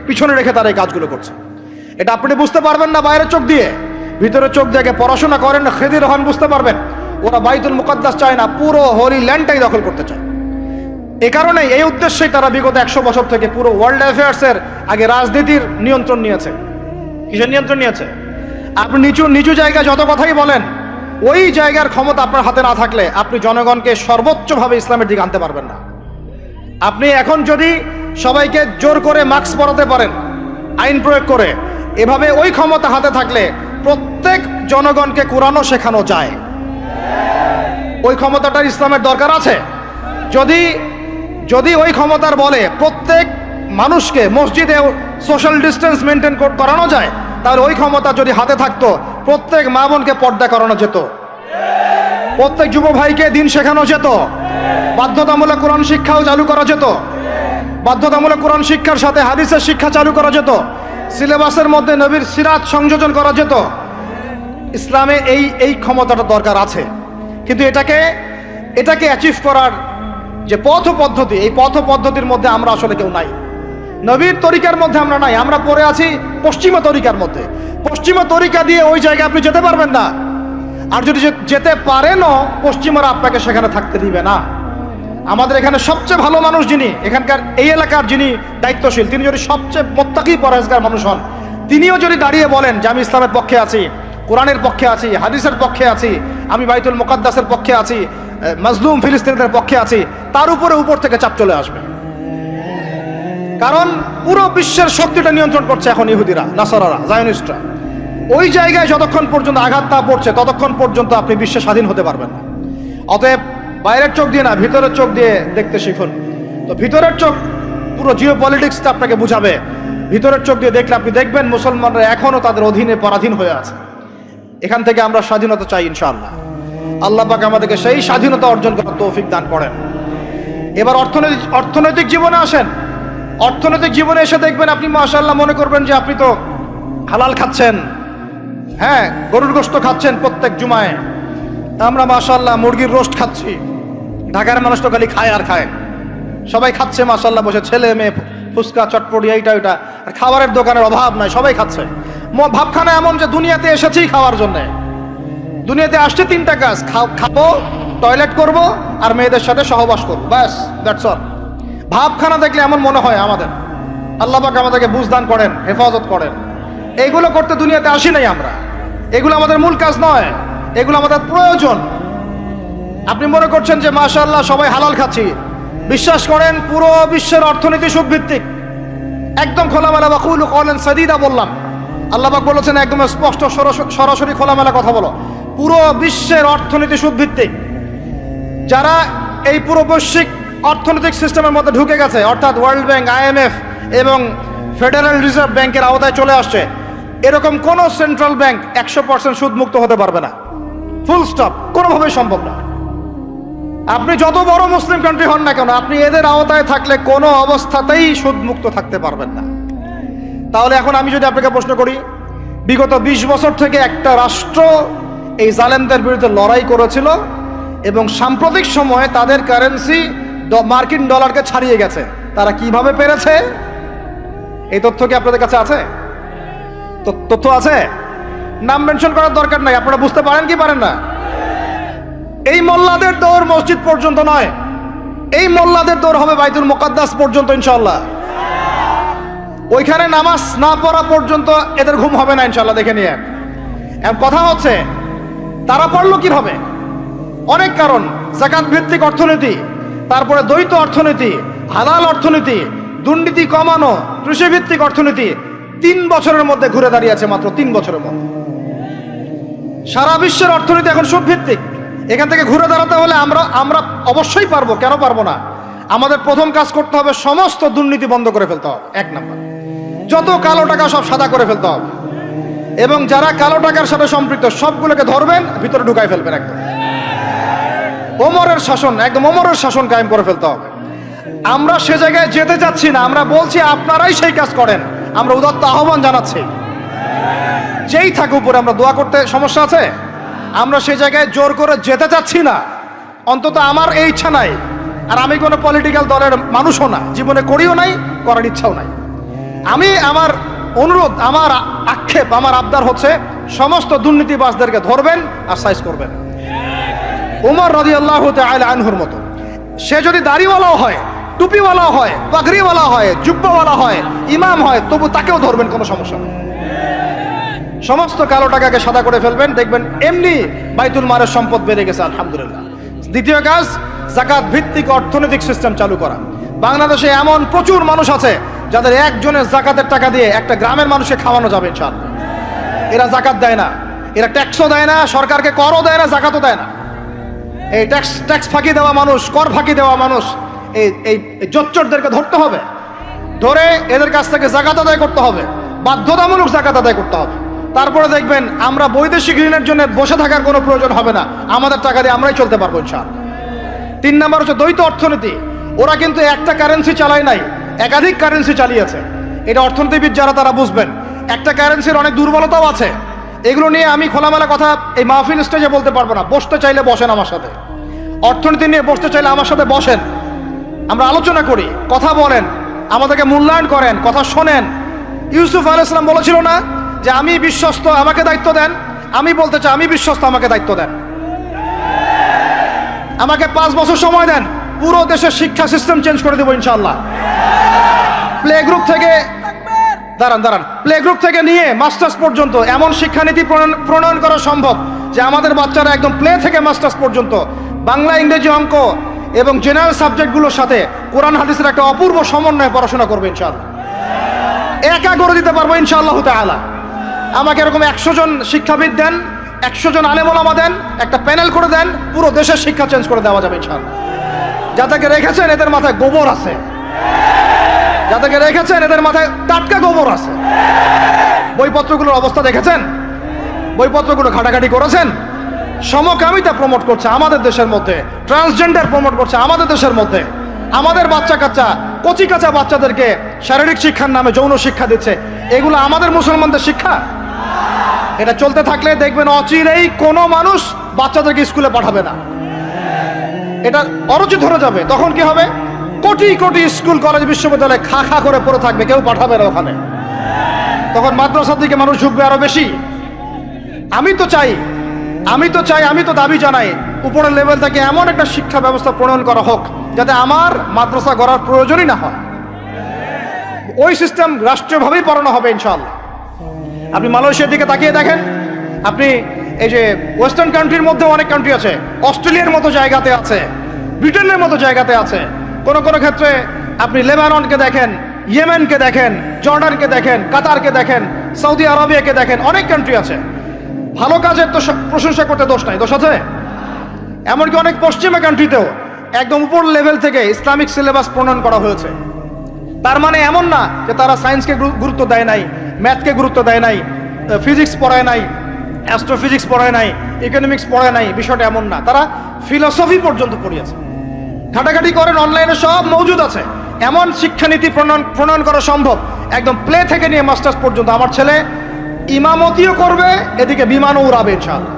পিছনে রেখে তারা এই কাজগুলো করছে। এটা আপনি বুঝতে পারবেন না বাইরের চোখ দিয়ে, ভিতরে চোখ দিয়ে পড়াশোনা করেন, খেদির হন, বুঝতে পারবেন। ওরা বাইতুল মুকাদ্দাস চায় না, পুরো হোলি ল্যান্ডটাই দখল করতে চায়। এ কারণে এই উদ্দেশ্যেই তারা বিগত 100 বছর থেকে পুরো ওয়ার্ল্ড অ্যাফেয়ার্সের আগে রাজনীতির নিয়ন্ত্রণ নিয়েছে। কিসের নিয়ন্ত্রণ নিয়েছে? আপনি নিচু নিচু জায়গায় যত কথাই বলেন, ওই জায়গার ক্ষমতা আপনার হাতে না থাকলে আপনি জনগণকে সর্বোচ্চভাবে ইসলামের দিকে আনতে পারবেন না। আপনি এখন যদি সবাইকে জোর করে মাস্ক পরাতে পারেন আইন প্রয়োগ করে, এভাবে ওই ক্ষমতা হাতে থাকলে প্রত্যেক জনগণকে কোরআনও শেখানো যায়। ওই ক্ষমতাটার ইসলামের দরকার আছে। যদি যদি ওই ক্ষমতার বলে প্রত্যেক মানুষকে মসজিদে সোশ্যাল ডিস্টেন্স মেনটেন করানো যায়, তাহলে ওই ক্ষমতা যদি হাতে থাকতো প্রত্যেক মা বোনকে পর্দা করানো যেত, প্রত্যেক যুব ভাইকে দিন শেখানো যেত, বাধ্যতামূলক কোরআন শিক্ষাও চালু করা যেত, বাধ্যতামূলক কোরআন শিক্ষার সাথে হাদিসের শিক্ষা চালু করা যেত, সিলেবাসের মধ্যে নবীর সিরাত সংযোজন করা যেত। ইসলামে এই ক্ষমতাটা দরকার আছে। কিন্তু এটাকে অ্যাচিভ করার যে পথ পদ্ধতি, এই পথ পদ্ধতির মধ্যে আমরা আসলে কেউ নাই। নবীর তরিকার মধ্যে আমরা নাই, আমরা পড়ে আছি পশ্চিমা তরিকার মধ্যে। পশ্চিমা তরিকা দিয়ে ওই জায়গায় আপনি যেতে পারবেন না। আর যদি যেতে পারেনও, পশ্চিমারা আপনাকে সেখানে থাকতে দিবে না। আমাদের এখানে সবচেয়ে ভালো মানুষ যিনি, এখানকার এই এলাকার যিনি দায়িত্বশীল, তিনি যদি সবচেয়ে মুত্তাকি পরহেজগার মানুষ হন, তিনিও যদি দাঁড়িয়ে বলেন যে আমি ইসলামের পক্ষে আছি, কোরআনের পক্ষে আছি, হাদিসের পক্ষে আছি, আমি বাইতুল মুকাদ্দাসের পক্ষে আছি, মাজলুম ফিলিস্তিনিদের পক্ষে আছি, তার উপর থেকে চাপ চলে আসবে। কারণ পুরো বিশ্বের শক্তিটা নিয়ন্ত্রণ করছে এখন ইহুদিরা, নাসারারা, জায়নিস্টরা। ওই জায়গায় যতক্ষণ পর্যন্ত আঘাত না পড়ছে ততক্ষণ পর্যন্ত আপনি বিশ্বে স্বাধীন হতে পারবেন না। অতএব বাইরের চোখ দিয়ে না, ভিতরের চোখ দিয়ে দেখতে শিখুন। তো ভিতরের চোখ পুরো জিও পলিটিক্সটা আপনাকে বুঝাবে। ভিতরের চোখ দিয়ে দেখলে আপনি দেখবেন মুসলমানরা এখনো তাদের অধীনে পরাধীন হয়ে আছে। এখান থেকে আমরা স্বাধীনতা চাই ইনশাআল্লাহ। আল্লাহ পাক আমাদেরকে সেই স্বাধীনতা অর্জন করার তৌফিক দান করেন। এবার অর্থনৈতিক জীবনে আসেন। অর্থনৈতিক জীবনে এসে দেখবেন আপনি মাশাআল্লাহ মনে করবেন যে আপনি তো হালাল খাচ্ছেন, হ্যাঁ, গরুর গোশত খাচ্ছেন প্রত্যেক জুমায়। আমরা মাশাআল্লাহ মুরগির রোস্ট খাচ্ছি। ঢাকার মানুষ তো খালি খায় আর খায়, সবাই খাচ্ছে মাশাআল্লাহ বসে, ছেলে মেয়ে, ফুচকা চটপটি এইটা ওইটা, আর খাবারের দোকানের অভাব নাই, সবাই খাচ্ছে। ভাবখানা এমন যে দুনিয়াতে এসেছি খাওয়ার জন্যে। দুনিয়াতে আসছে তিনটা কাজ, খাবো, টয়লেট করব, আর মেয়েদের সাথে সহবাস করবো, ব্যাস, দ্যাটস অল। ভাবখানা দেখলে এমন মনে হয় আমাদের। আল্লাহ পাক আমাদেরকে বুঝদান করেন, হেফাজত করেন। এইগুলো করতে দুনিয়াতে আসি নাই আমরা। এগুলো আমাদের মূল কাজ নয়, এগুলো আমাদের প্রয়োজন। আপনি মনে করছেন যে মাশাআল্লাহ সবাই হালাল খাচ্ছি, বিশ্বাস করেন পুরো বিশ্বের অর্থনীতি সুদভিত্তিক। একদম খোলামেলা ওয়াকুলু কওলান সাদীদা বললাম। আল্লাহ পাক বলেছেন একদম স্পষ্ট সরাসরি খোলামেলা কথা বলো। পুরো বিশ্বের অর্থনীতি সুদভিত্তিক। যারা এই পুরো বৈশ্বিক অর্থনৈতিক সিস্টেমের মধ্যে ঢুকে গেছে, অর্থাৎ ওয়ার্ল্ড ব্যাংক, IMF এবং ফেডারেল রিজার্ভ ব্যাংকের আওতায় চলে আসছে, এরকম কোন সেন্ট্রাল ব্যাংক 100% সুদমুক্ত হতে পারবে না। ফুল স্টপ, কোনোভাবেই সম্ভব না। আপনি যত বড় মুসলিম কান্ট্রি হন না কেন, আপনি এদের আওতায় থাকলে কোনো অবস্থাতেই সুদমুক্ত থাকতে পারবেন না। তাহলে এখন আমি যদি আপনাকে প্রশ্ন করি, বিগত 20 বছর থেকে একটা রাষ্ট্র এই জালেমদের বিরুদ্ধে লড়াই করেছিল এবং সাম্প্রতিক সময়ে তাদের কারেন্সি মার্কিন ডলারকে ছাড়িয়ে গেছে, তারা কিভাবে পেরেছে? এই তথ্য কি আপনাদের কাছে আছে? তথ্য আছে? নাম মেনশন করার দরকার নাই, আপনারা বুঝতে পারেন কি পারেন না? এই মোল্লাদের দৌড় মসজিদ পর্যন্ত নয়, এই মোল্লাদের দৌড় হবে বাইতুল মুকাদ্দাস পর্যন্ত ইনশাআল্লাহ। ওইখানে নামাজ না পড়া পর্যন্ত এদের ঘুম হবে না ইনশাআল্লাহ, দেখে নিয়ে। কথা হচ্ছে তারা পড়লো কিভাবে? অনেক কারণ। যাকাত ভিত্তিক অর্থনীতি, তারপরে দ্বৈত অর্থনীতি, হালাল অর্থনীতি, দুর্নীতি কমানো, কৃষিভিত্তিক অর্থনীতি। 3 বছরের মধ্যে ঘুরে দাঁড়িয়েছে, মাত্র 3 বছরের মধ্যে। সারা বিশ্বের অর্থনীতি এখন সুদভিত্তিক। এখান থেকে ঘুরে দাঁড়াতে হলে আমরা অবশ্যই পারবো, কেন পারবো না? আমাদের প্রথম কাজ করতে হবে সমস্ত দুর্নীতি বন্ধ করে ফেলতে হবে। 1 নাম্বার, যত কালো টাকা সব সাদা করে ফেলতে হবে, এবং যারা কালো টাকার সাথে সম্পৃক্ত সবগুলোকে ধরবেন, ভিতরে ঢুকাই ফেলবেন। একদম ওমরের শাসন, একদম ওমরের শাসন কায়েম করে ফেলতে হবে। আমরা সে জায়গায় যেতে চাচ্ছি না, আমরা বলছি আপনারাই সেই কাজ করেন। আমরা উদাত্ত আহ্বান জানাচ্ছি, যেই থাকে উপরে। আমরা দোয়া করতে সমস্যা আছে? আমরা সেই জায়গায় জোর করে যেতে চাচ্ছি না, অন্তত আমার এই ইচ্ছা নাই। আর আমি কোনো পলিটিক্যাল দলের মানুষও না, জীবনে করিও নাই, করার ইচ্ছাও নাই। আমি আমার অনুরোধ, আমার আক্ষেপ, আমার আবদার হচ্ছে সমস্ত দুর্নীতিবাজদেরকে ধরবেন আর সাইজ করবেন। ওমর রাদিয়াল্লাহু তাআলা আনহুর মতো। সে যদি দাড়িওয়ালাও হয়, টুপিওয়ালাও হয়, পাগড়িওয়ালা হয়, জুব্বাওয়ালা হয়, ইমাম হয়, তবু তাকেও ধরবেন, কোনো সমস্যা নেই। সমস্ত কালো টাকাকে সাদা করে ফেলবেন, দেখবেন এমনি বাইতুল মালের সম্পদ বেড়ে গেছে আলহামদুলিল্লাহ। দ্বিতীয় কাজ, যাকাত ভিত্তিক অর্থনৈতিক সিস্টেম চালু করা। বাংলাদেশে এমন প্রচুর মানুষ আছে যাদের একজনের যাকাতের টাকা দিয়ে একটা গ্রামের মানুষকে খাওয়ানো যাবে ইনশাআল্লাহ। এরা যাকাত দেয় না, এরা ট্যাক্সও দেয় না, সরকারকে করও দেয় না, যাকাতও দেয় না। এই ট্যাক্স ফাঁকি দেওয়া মানুষ, কর ফাঁকি দেওয়া মানুষ, এই জোচ্চরদেরকে ধরতে হবে, ধরে এদের কাছ থেকে যাকাত আদায় করতে হবে, বাধ্যতামূলক যাকাত আদায় করতে হবে। তারপরে দেখবেন আমরা বৈদেশিক ঋণের জন্য বসে থাকার কোনো প্রয়োজন হবে না, আমাদের টাকা দিয়ে আমরাই চলতে পারবো ইনশাআল্লাহ। 3 নাম্বার হচ্ছে দ্বৈত অর্থনীতি। ওরা কিন্তু একটা কারেন্সি চালায় নাই, একাধিক কারেন্সি চালিয়েছে। এটা অর্থনীতিবিদ যারা তারা বুঝবেন। একটা কারেন্সির অনেক দুর্বলতাও আছে, এগুলো নিয়ে আমি খোলামেলা কথা এই মাহফিল স্টেজে বলতে পারবো না। বসতে চাইলে বসেন আমার সাথে, অর্থনীতি নিয়ে বসতে চাইলে আমার সাথে বসেন, আমরা আলোচনা করি, কথা বলেন, আমাদেরকে মূল্যায়ন করেন, কথা শোনেন। ইউসুফ আলাইহিস সালাম বলেছিল না যে আমি বিশ্বস্ত, আমাকে দায়িত্ব দেন? আমি বলতে চাই আমি বিশ্বস্ত, আমাকে দায়িত্ব দেন। আমাকে 5 বছর সময় দেন, পুরো দেশের শিক্ষা সিস্টেম চেঞ্জ করে দেবো ইনশাআল্লাহ। প্লে গ্রুপ থেকে প্লে গ্রুপ থেকে নিয়ে মাস্টার্স পর্যন্ত এমন শিক্ষানীতি প্রণয়ন করা সম্ভব যে আমাদের বাচ্চারা একদম প্লে থেকে মাস্টার্স পর্যন্ত বাংলা, ইংরেজি, অঙ্ক এবং জেনারেল সাবজেক্টগুলোর সাথে কোরআন হাদিসের একটা অপূর্ব সমন্বয়ে পড়াশোনা করবে ইনশাআল্লাহ। একা করে দিতে পারবো ইনশাআল্লাহ তাআলা। আমাকে এরকম 100 জন শিক্ষাবিদ দেন, 100 জন আলেম ওলামা দেন, একটা প্যানেল করে দেন, পুরো দেশের শিক্ষা চেঞ্জ করে দেওয়া যাবে ইনশাআল্লাহ। যাদেরকে রেখেছেন এদের মাথায় গোবর আছে, যাদেরকে রেখেছেন এদের মাথায় টাটকা গোবর আছে। বইপত্রগুলোর অবস্থা দেখেছেন? বইপত্রগুলো ঘাটাঘাটি করেছেন? সমকামিতা প্রমোট করছে আমাদের দেশের মধ্যে, ট্রান্সজেন্ডার প্রমোট করছে আমাদের দেশের মধ্যে, আমাদের বাচ্চা কাচ্চা কচি কাঁচা বাচ্চাদেরকে শারীরিক শিক্ষার নামে যৌন শিক্ষা দিচ্ছে। এগুলো আমাদের মুসলমানদের শিক্ষা? এটা চলতে থাকলে দেখবেন অচিরেই কোনো মানুষ বাচ্চাদেরকে স্কুলে পাঠাবে না, এটা অরুচি ধরে যাবে। তখন কি হবে? কোটি কোটি স্কুল, কলেজ, বিশ্ববিদ্যালয় খা খা করে পড়ে থাকবে, কেউ পাঠাবে না ওখানে। তখন মাদ্রাসার দিকে মানুষ ঝুঁকবে আরো বেশি। আমি তো চাই, আমি তো দাবি জানাই উপরের লেভেল থেকে এমন একটা শিক্ষা ব্যবস্থা প্রণয়ন করা হোক যাতে আমার মাদ্রাসা গড়ার প্রয়োজনই না হয়। ওই সিস্টেম রাষ্ট্রীয়ভাবেই পড়ানো হবে ইনশাআল্লাহ। আপনি মালয়েশিয়ার দিকে তাকিয়ে দেখেন, আপনি এই যে ওয়েস্টার্ন কান্ট্রির মধ্যে অনেক কান্ট্রি আছে, অস্ট্রেলিয়ার মতো জায়গাতে আছে, ব্রিটেনের মতো জায়গাতে আছে, কোনো কোনো ক্ষেত্রে আপনি লেবাননকে দেখেন, ইয়েমেনকে দেখেন, জর্ডানকে দেখেন, কাতারকে দেখেন, সৌদি আরবিয়াকে দেখেন, অনেক কান্ট্রি আছে। ভালো কাজের তো প্রশংসা করতে দোষ নাই, দোষ আছে? এমনকি অনেক পশ্চিমা কান্ট্রিতেও একদম উপর লেভেল থেকে ইসলামিক সিলেবাস প্রণয়ন করা হয়েছে। তার মানে এমন না যে তারা সায়েন্সকে গুরুত্ব দেয় নাই, ম্যাথকে গুরুত্ব দেয় নাই, ফিজিক্স পড়ায় নাই, অ্যাস্ট্রোফিজিক্স পড়ায় নাই, ইকোনমিক্স পড়ায় নাই, বিষয়টা এমন না। তারা ফিলোসফি পর্যন্ত পড়িয়েছে। ঘাটাঘাটি করেন, অনলাইনে সব মজুদ আছে। এমন শিক্ষানীতি প্রণয়ন করা সম্ভব একদম প্লে থেকে নিয়ে মাস্টার্স পর্যন্ত। আমার ছেলে ইমামতিও করবে, এদিকে বিমানও উড়াবে ইনশাআল্লাহ।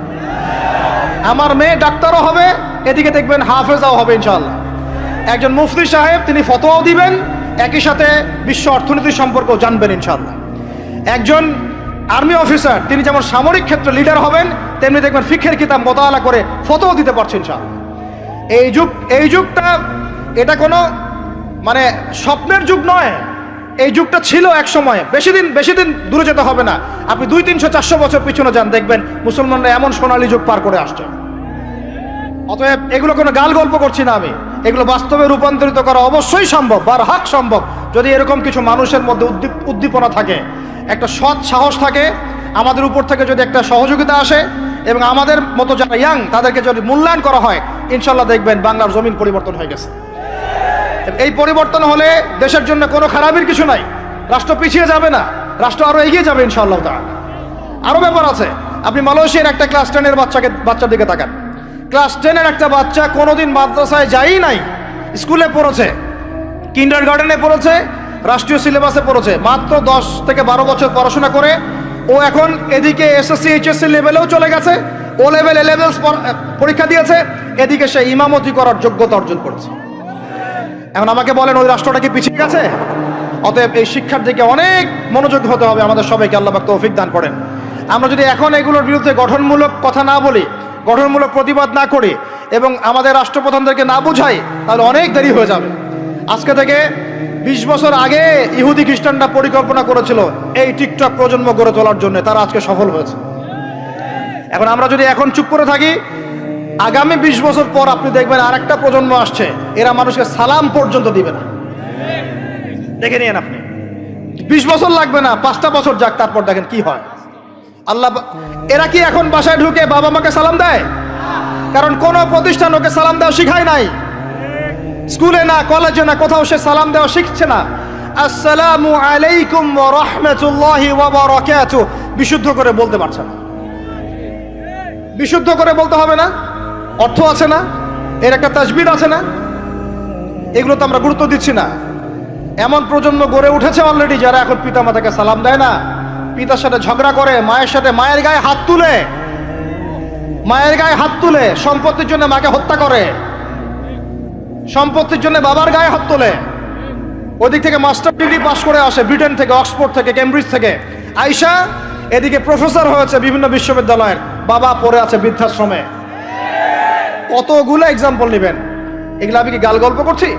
আমার মেয়ে ডাক্তারও হবে, এদিকে দেখবেন হাফেজাও হবে ইনশাআল্লাহ। একজন মুফতি সাহেব তিনি ফতোয়াও দিবেন, একই সাথে বিশ্ব অর্থনীতি সম্পর্কেও জানবেন ইনশাআল্লাহ। একজন আর্মি অফিসার তিনি যেমন সামরিক ক্ষেত্রে লিডার হবেন, তেমনি দেখবেন ফিকহের কিতাব মোতালা করে ফতোয়া দিতে পারছেন ইনশাআল্লাহ। এই যুগটা এটা কোনো মানে স্বপ্নের যুগ নয়, এই যুগটা ছিল এক সময়। বেশি দিন দূরে যেতে হবে না, আপনি 200, 300, 400 বছর পিছনে যান, দেখবেন মুসলমানরা এমন সোনালী যুগ পার করে আসছে। অতএব এগুলো কোনো গাল গল্প করছি না আমি, এগুলো বাস্তবে রূপান্তরিত করা অবশ্যই সম্ভব, বারহাক সম্ভব, যদি এরকম কিছু মানুষের মধ্যে উদ্দীপনা থাকে, একটা সৎ সাহস থাকে, আমাদের উপর থেকে যদি একটা সহযোগিতা আসে এবং আমাদের মতো যারা ইয়াং তাদেরকে যদি মূল্যায়ন করা হয়, ইনশাল্লাহ দেখবেন বাংলার জমিন পরিবর্তন হয়ে গেছে। এই পরিবর্তন হলে দেশের জন্য কোনো খারাপের কিছু নাই, রাষ্ট্র পিছিয়ে যাবে না, রাষ্ট্র আরো এগিয়ে যাবে ইনশাআল্লাহ তাআলা। আরো ব্যাপার আছে, আপনি মালয়েশিয়ার একটা ক্লাস 10-এর বাচ্চার দিকে তাকান। ক্লাস 10-এর একটা বাচ্চা কোনোদিন মাদ্রাসায় যায়ই নাই, স্কুলে পড়েছে, কিন্ডারগার্টেনে পড়েছে, রাষ্ট্রীয় সিলেবাসে পড়েছে, মাত্র 10 থেকে 12 বছর পড়াশোনা করে ও এখন এদিকে এসএসসি এইচএসসি লেভেলেও চলে গেছে, ও লেভেল এ লেভেলস পরীক্ষা দিয়েছে, এদিকে সে ইমামতি করার যোগ্যতা অর্জন করেছে। এখন আমাকে বলেন ওই রাষ্ট্রটা কি পিছিয়ে গেছে? অতএব এই শিক্ষার দিকে অনেক মনোযোগ হতে হবে আমাদের সবাইকে, আল্লাহ পাক তৌফিক দান করেন। আমরা যদি এখন এগুলোর বিরুদ্ধে গঠনমূলক কথা না বলি, গঠনমূলক প্রতিবাদ না করি এবং আমাদের রাষ্ট্রপ্রধানদেরকে না বুঝাই, তাহলে অনেক দেরি হয়ে যাবে। আজকে থেকে 20 বছর আগে ইহুদি খ্রিস্টানরা পরিকল্পনা করেছিল এই টিকটক প্রজন্ম গড়ে তোলার জন্য, তারা আজকে সফল হয়েছে। এখন আমরা যদি এখন চুপ করে থাকি, আগামী 20 বছর পর আপনি দেখবেন আরেকটা প্রজন্ম আসছে, এরা মানুষকে সালাম পর্যন্ত দিবে না। দেখে নিন আপনি, 20 বছর লাগবে না, 5টা বছর যাক, তারপর দেখেন কি হয়। আল্লাহ, এরা কি এখন বাসায় ঢুকে বাবা মাকে সালাম দেয়? কারণ কোন প্রতিষ্ঠান ওকে সালাম দেওয়া শিখায় নাই, স্কুলে না, কলেজে না, কোথাও সে সালাম দেওয়া শিখছে না। আসসালামু আলাইকুম ওয়া রাহমাতুল্লাহি ওয়া বারাকাতুহু বিশুদ্ধ করে বলতে পারছে না। বিশুদ্ধ করে বলতে হবে না? অর্থ আছে না? এর একটা তাজবিদ আছে না? এগুলো তো আমরা গুরুত্ব দিচ্ছি না। এমন প্রজন্ম গড়ে উঠেছে অলরেডি যারা এখন পিতা মাতাকে সালাম দেয় না, পিতার সাথে ঝগড়া করে, মায়ের সাথে, মায়ের গায়ে হাত তুলে, মায়ের গায়ে হাত তুলে, সম্পত্তির জন্য মাকে হত্যা করে, সম্পত্তির জন্য বাবার গায়ে হাত তোলে। ওদিক থেকে মাস্টার ডিগ্রি পাস করে আসে ব্রিটেন থেকে, অক্সফোর্ড থেকে, কেমব্রিজ থেকে আইসা এদিকে প্রফেসর হয়েছে বিভিন্ন বিশ্ববিদ্যালয়ের, বাবা পড়ে আছে বৃদ্ধাশ্রমে। কতগুলো এক্সাম্পল নেবেন। এগুলো আমি কি গাল গল্প করছি?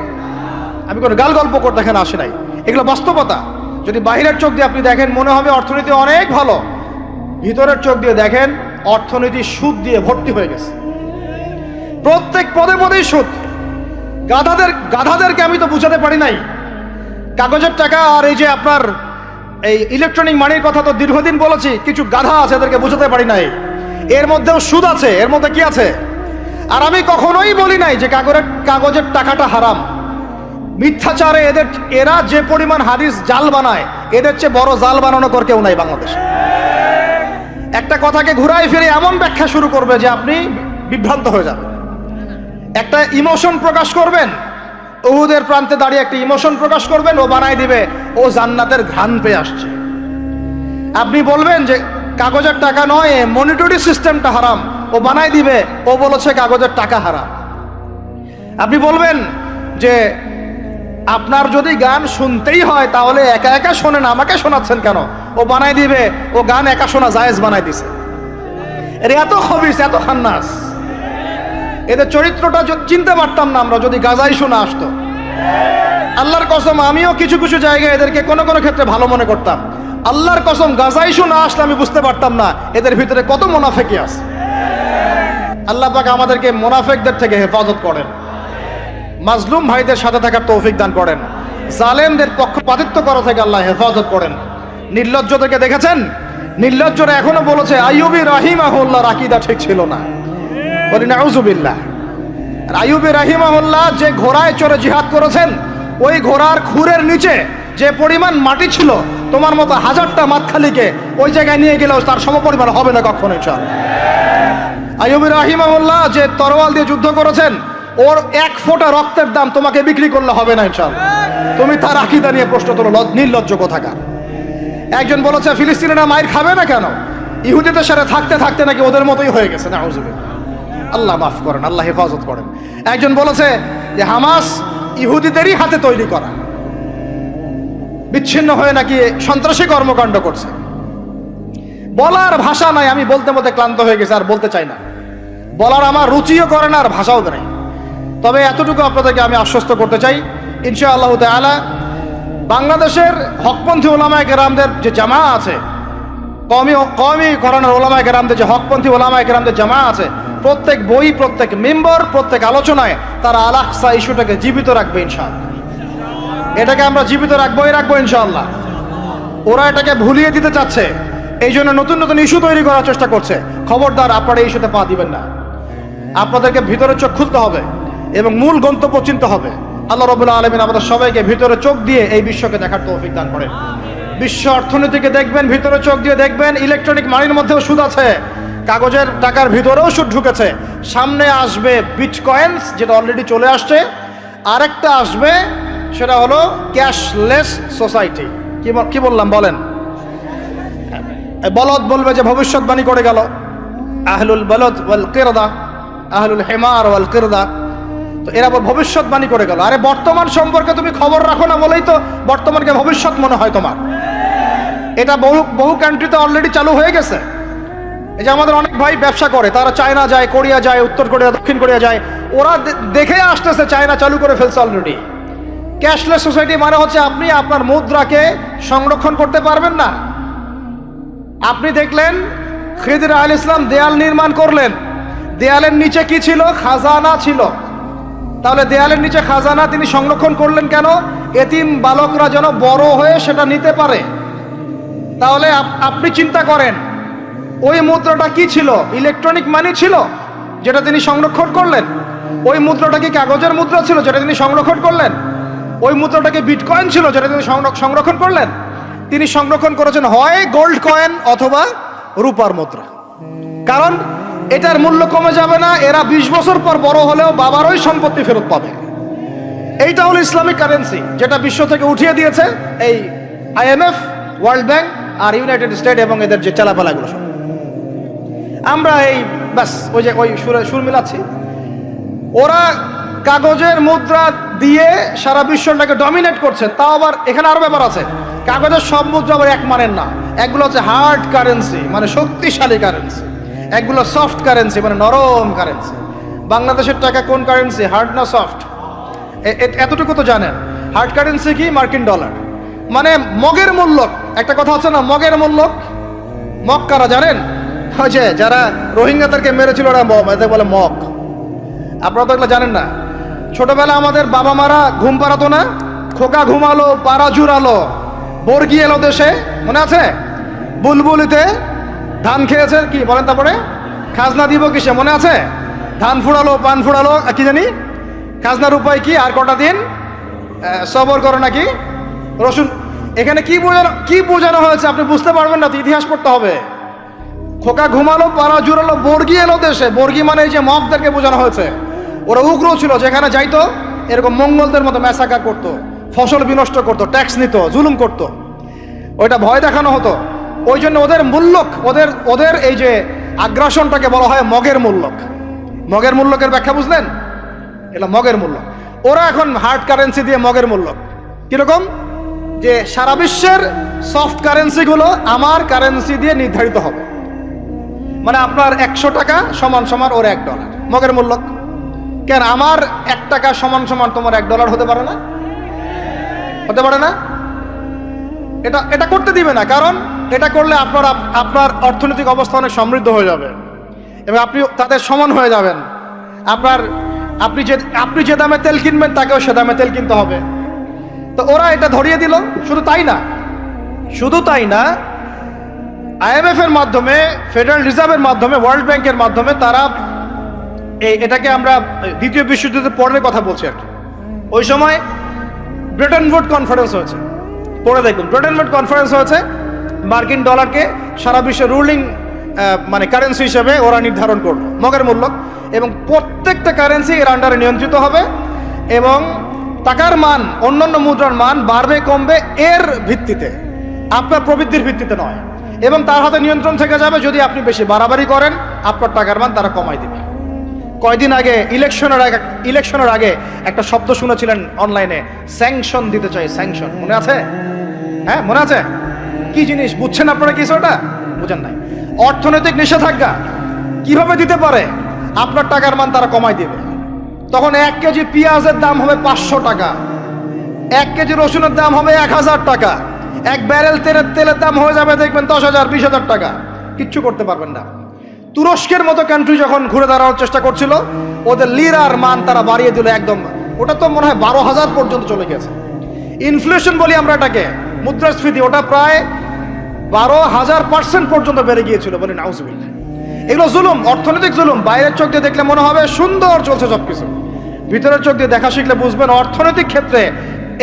আমি কোনো গাল গল্প করতে এখানে আসি নাই, এগুলো বাস্তবতা। যদি বাহিরের চোখ দিয়ে আপনি দেখেন মনে হবে অর্থনীতি অনেক ভালো, ভিতরের চোখ দিয়ে দেখেন অর্থনীতি সুদ দিয়ে ভর্তি হয়ে গেছে। প্রত্যেক পদে পদেই সুদ। গাধাদেরকে আমি তো বুঝাতে পারি নাই, কাগজের টাকা আর এই যে আপনার এই ইলেকট্রনিক মানির কথা তো দীর্ঘদিন বলেছি, কিছু গাধা আছে এদেরকে বুঝাতে পারি নাই। এর মধ্যেও সুদ আছে, এর মধ্যে কি আছে? আর আমি কখনোই বলি নাই যে কাগজের টাকাটা হারাম। মিথ্যাচারে এরা যে পরিমাণ হাদিস জাল বানায়, এদের চেয়ে বড় জাল বানানো কর কেউ নাই বাংলাদেশে। একটা কথাকে ঘুরাই ফিরে এমন ব্যাখ্যা শুরু করবে যে আপনি বিভ্রান্ত হয়ে যাবেন। একটা ইমোশন প্রকাশ করবেন, উহুদের প্রান্তে দাঁড়িয়ে একটা ইমোশন প্রকাশ করবেন, ও বানাই দিবে ও জান্নাতের ঘ্রাণ পেয়ে আসছে। আপনি বলবেন যে কাগজের টাকা নয়, মনিটরি সিস্টেমটা হারাম, ও বানাই দিবে ও বলেছে কাগজের টাকা হারাম। আপনি বলবেন যে আপনার যদি গান শুনতেই হয় তাহলে একা একা শোনেন, আমাকে শোনাচ্ছেন কেন? ও বানাই দিবে ও গান একা শোনা জায়েজ বানাই দিছে। এর এত খবিস, এত খান্নাস, এদের চরিত্রটা চিনতে পারতাম না আমরা যদি গাজাই শোনা আসতো। আল্লাহর কসম, আমিও কিছু কিছু জায়গায় এদেরকে কোনো কোনো ক্ষেত্রে ভালো মনে করতাম। আল্লাহর কসম, গাজাই শোনা আসলে আমি বুঝতে পারতাম না এদের ভিতরে কত মুনাফেকি আছে। আল্লাহ পাক আমাদেরকে মুনাফেকদের থেকে হেফাজত করেন, মাজলুম ভাইদের সাথে থাকার তৌফিক দান করেন, জালেমদের পক্ষপাতিত্ব করা থেকে আল্লাহ হেফাজত করেন। নির্লজ্জদেরকে দেখেছেন? নির্লজ্জরা এখনো বলেছে আইয়ুবী রাহিমাহুল্লাহর আকীদা ঠিক ছিল না। বলি নাউযুবিল্লাহ। আইয়ুবী রাহিমাহুল্লাহ যে ঘোড়ায় চড়ে জিহাদ করেছেন, ওই ঘোড়ার খুরের নিচে যে পরিমাণ মাটি ছিল, তোমার মতো হাজারটা মাতখালিকে ওই জায়গায় নিয়ে গেলেও তার সমপরিমাণ হবে না কখনো ইনশাআল্লাহ। আইয়ুবী রাহিমাহুল্লাহ যে তরোয়াল দিয়ে যুদ্ধ করেছেন, ওর এক ফোঁটা রক্তের দাম তোমাকে বিক্রি করলে হবে না ইনশাআল্লাহ। তুমি তার আকীদা নিয়ে প্রশ্ন তোলো, নির্লজ্জ কোথাকার। একজন বলেছে ফিলিস্তিনিরা মাইর খাবে না কেন? ইহুদিদের সাথে থাকতে থাকতে নাকি ওদের মতোই হয়ে গেছে। নাউযুবিল্লাহ। আল্লাহ মাফ করেন, আল্লাহ হেফাজত করেন। একজন বলেছে যে হামাস ইহুদিদেরই হাতে তৈরি করা, বিচ্ছিন্ন হয়ে নাকি সন্ত্রাসী কর্মকাণ্ড করছে। বলার ভাষা নাই, আমি বলতে বলতে ক্লান্ত হয়ে গেছি, আর বলতে চাই না। বলার আমার রুচিও করে না, আর ভাষাও নেই। তবে এতটুকু আপনাদেরকে আমি আশ্বস্ত করতে চাই, ইনশাআল্লাহ তাআলা বাংলাদেশের হকপন্থী ওলামায়ে কেরামদের যে জামা আছে, কওমি ঘরানার ওলামায়ে কেরামদের যে হকপন্থী ওলামায়ে কেরামদের জামা আছে, প্রত্যেক বই, প্রত্যেক মেম্বার, প্রত্যেক আলোচনায় তারা আল আকসা ইস্যুটাকে জীবিত রাখবে ইনশাআল্লাহ। এটাকে আমরা জীবিত রাখবো ইনশাআল্লাহ। ওরা এটাকে ভুলিয়ে দিতে চাচ্ছে, এই জন্য নতুন নতুন ইস্যু তৈরি করার চেষ্টা করছে। খবরদার, আপনারা এই ইস্যুতে পা দিবেন না। আপনাদেরকে ভিতরে চোখ খুলতে হবে এবং মূল গন্তব্য চিনতে হবে। আল্লাহ রাব্বুল আলামিন আমাদের সবাইকে ভিতরে চোখ দিয়ে এই বিশ্বকে দেখার তৌফিক দান করেন। বিশ্ব অর্থনীতিকে দেখবেন, ভিতরে চোখ দিয়ে দেখবেন। ইলেকট্রনিক মানির মধ্যেও সুদ আছে, কাগজের টাকার ভিতরেও সুদ ঢুকেছে। সামনে আসবে বিটকয়েন্স, যেটা অলরেডি চলে আসছে। আরেকটা আসবে, সেটা হলো ক্যাশলেস সোসাইটি। কি বললাম বলেন? বলদ বলবে যে ভবিষ্যৎবাণী করে গেল, আহলুল বলদ ওয়াল কিরদা, আহলুল হিমার ওয়াল কিরদা। তো এরা ভবিষ্যৎবাণী করে গেল। আরে বর্তমান সম্পর্কে তুমি খবর রাখো না বলেই তো বর্তমানকে ভবিষ্যৎ মনে হয় তোমার। এটা বহু কান্ট্রিতে অলরেডি চালু হয়ে গেছে। এই যে আমাদের অনেক ভাই ব্যবসা করে, তারা চায়না যায়, কোরিয়া যায়, উত্তর কোরিয়া, দক্ষিণ কোরিয়া যায়। ওরা দেখে আসতেছে চায়না চালু করে ফেলছে অলরেডি। ক্যাশলেস সোসাইটি মানে হচ্ছে আপনি আপনার মুদ্রাকে সংরক্ষণ করতে পারবেন না। আপনি দেখলেন খিদির আলাইহিস সালাম দেয়াল নির্মাণ করলেন, দেয়ালের নিচে কি ছিল? খাজানা ছিল। তাহলে দেয়ালের নিচে খাজানা তিনি সংরক্ষণ করলেন কেন? এতিম বালকরা যেন বড় হয়ে সেটা নিতে পারে। তাহলে আপনি চিন্তা করেন ওই মুদ্রাটা কি ছিল? ইলেকট্রনিক মানি ছিল যেটা তিনি সংরক্ষণ করলেন। ওই মুদ্রাটা কি কাগজের মুদ্রা ছিল যেটা তিনি সংরক্ষণ করলেন? ওই মুদ্রাটাকে বিটকয়েন ছিল যেটা তিনি সংরক্ষণ করলেন? তিনি সংরক্ষণ করেছেন হয় গোল্ড কয়েন অথবা রূপার মুদ্রা। কারণ এটার মূল্য কমে যাবে না, এরা 20 বছর পর বড় হলেও বাবার ওই সম্পত্তি ফেরত পাবে। এইটা হলো ইসলামিক কারেন্সি, যেটা বিশ্ব থেকে উঠিয়ে দিয়েছে এই IMF, ওয়ার্ল্ড ব্যাংক আর ইউনাইটেড স্টেট এবং এদের যে চালাপালাগুলো সব। আমরা এই ব্যাস ওই সুর মিলাচ্ছি। ওরা কাগজের মুদ্রা দিয়ে সারা বিশ্বটাকে ডমিনেট করছে। তাও আবার এখানে আরো ব্যাপার আছে, কাগজের সব মুদ্রা আবার এক মানের না। একগুলো হচ্ছে হার্ড কারেন্সি মানে শক্তিশালী কারেন্সি, একগুলো সফট কারেন্সি মানে নরম কারেন্সি। বাংলাদেশের টাকা কোন কারেন্সি, হার্ড না সফট? এতটুকু তো জানেন। হার্ড কারেন্সি কি? মার্কিন ডলার, মানে মগের মূল্যক। একটা কথা আছে না, মগের মূল্যক। মগ কারা জানেন? ওই যে যারা রোহিঙ্গাদেরকে মেরেছিল ওরা এদের বলে মগ। আপনারা তো এগুলো জানেন না। ছোটবেলা আমাদের বাবা মারা ঘুম পাড়াতো না, খোকা ঘুমালো পাড়া জুড়ালো বর্গি এলো দেশে, মনে আছে? বুলবুলিতে ধান খেয়েছে কি বলেন, তারপরে খাজনা দিব কিসে, মনে আছে? ধান ফুড়ালো পান ফুড়ালো কি জানি, খাজনার উপায় কি, আর কটা দিন সবর করো নাকি রসুন। এখানে কি বোঝানো হয়েছে আপনি বুঝতে পারবেন না, তো ইতিহাস পড়তে হবে। খোকা ঘুমালো পাড়া জুড়ালো বর্গি এলো দেশে। বর্গি মানে এই যে মগদেরকে বোঝানো হয়েছে। ওরা উগ্র ছিল, যেখানে যাইতো এরকম মঙ্গলদের মতো ম্যাসাকার করতো, ফসল বিনষ্ট করতো, ট্যাক্স নিত, জুলুম করতো। ওইটা ভয় দেখানো হতো। ওই জন্য ওদের মূল্যক, ওদের এই যে আগ্রাসনটাকে বলা হয় মগের মূল্যক। মগের মূল্যকের ব্যাখ্যা বুঝলেন? এটা মগের মূল্য। ওরা এখন হার্ড কারেন্সি দিয়ে মগের মূল্যক। কিরকম? যে সারা বিশ্বের সফট কারেন্সিগুলো আমার কারেন্সি দিয়ে নির্ধারিত হবে, মানে আপনার 100 টাকা সমান সমান ওর $1 মগের মূল্যক। কেন আমার 1 টাকা সমান সমান তোমার $1 হতে পারে না? হতে পারে না। এটা করতে দিবে না, কারণ এটা করলে আপনার অর্থনৈতিক অবস্থা অনেক সমৃদ্ধ হয়ে যাবে এবং আপনি তাদের সমান হয়ে যাবেন। আপনি যে দামে তেল কিনবেন তাকেও সে দামে তেল কিনতে হবে। তো ওরা এটা ধরিয়ে দিল। শুধু তাই না, IMF এর মাধ্যমে, ফেডারেল রিজার্ভের মাধ্যমে, ওয়ার্ল্ড ব্যাংকের মাধ্যমে তারা এটাকে আমরা দ্বিতীয় বিশ্বযুদ্ধের পরের কথা বলছি আর কি। ওই সময় ব্রেটন উড কনফারেন্স হয়েছে, পরে দেখুন। ব্রেটন উড কনফারেন্স হয়েছে, মার্কিন ডলারকে সারা বিশ্বের রুলিং মানে কারেন্সি হিসেবে ওরা নির্ধারণ করলো, মগের মূল্যক। এবং প্রত্যেকটা কারেন্সি এর আন্ডারে নিয়ন্ত্রিত হবে এবং টাকার মান, অন্যান্য মুদ্রার মান বাড়বে কমবে এর ভিত্তিতে, আপনার প্রবৃদ্ধির ভিত্তিতে নয়। এবং তার হাতে নিয়ন্ত্রণ থেকে যাবে। যদি আপনি বেশি বাড়াবাড়ি করেন আপনার টাকার মান তারা কমাই দেবে। কয়দিন আগে ইলেকশনের আগে একটা শব্দ শুনেছিলেন অনলাইনে, স্যাংশন দিতে চাই, স্যাংশন, মনে আছে? হ্যাঁ মনে আছে? কি জিনিস বুঝছেন আপনারা? কিছু ওটা বুঝেন নাই। অর্থনৈতিক নিষেধাজ্ঞা কিভাবে দিতে পারে? আপনার টাকার মান তারা কমাই দিবে। তখন 1 কেজি পেঁয়াজের দাম হবে 500 টাকা, 1 কেজি রসুনের দাম হবে 1000 টাকা, 1 ব্যারেল তেলের দাম হয়ে যাবে দেখবেন 10,000 20,000 টাকা। কিচ্ছু করতে পারবেন না। তুরস্কের মতো কান্ট্রি যখন ঘুরে দাঁড়ানোর চেষ্টা করছিল, ওদের লিরার মান তারা বাড়িয়ে দিল একদম। ওটা তো মনে হয় 12,000 পর্যন্ত চলে গেছে। ইনফ্লেশন বলি আমরা এটাকে, মুদ্রাস্ফীতি, ওটা প্রায় 12,000% পর্যন্ত বেড়ে গিয়েছিল। বলি নাউজুবিল্লাহ। এগুলো জুলুম, অর্থনৈতিক জুলুম। বাইরের চোখ দিয়ে দেখলে মনে হবে সুন্দর চলছে সবকিছু, ভিতরের চোখ দিয়ে দেখা শিখলে বুঝবেন অর্থনৈতিক ক্ষেত্রে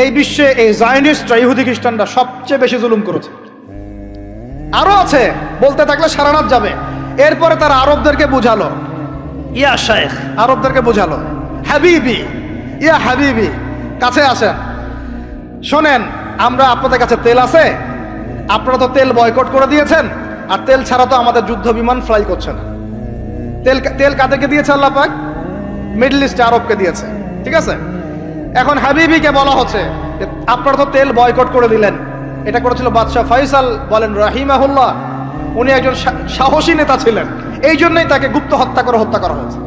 এই বিশ্বে এই জায়নিস্টরা, ইহুদি খ্রিস্টানরা সবচেয়ে বেশি জুলুম করেছে। আরো আছে, বলতে থাকলে সারা রাত যাবে। এরপরে তারা আরবদেরকে বুঝালো, ইয়া শাইখ, আরবদেরকে বুঝালো, হাবিবি, ইয়া হাবিবি, কাছে আসেন, শোনেন, আমরা আপনাদের কাছে তেল আছে, আপনারা তো তেল বয়কট করে দিয়েছেন, আর তেল ছাড়া তো আমাদের যুদ্ধ বিমান ফ্লাই করছে না। তেল কাদেরকে দিয়েছে আল্লাহ পাক? মিডল ইস্টে আরবকে দিয়েছে, ঠিক আছে? এখন হাবিবিকে বলা হচ্ছে আপনারা তো তেল বয়কট করে দিলেন। এটা করেছিল বাদশাহ ফয়সাল, বলেন রাহিমাহুল্লাহ। উনি একজন সাহসী নেতা ছিলেন, এই জন্যই তাকে গুপ্ত হত্যা করা হয়েছে।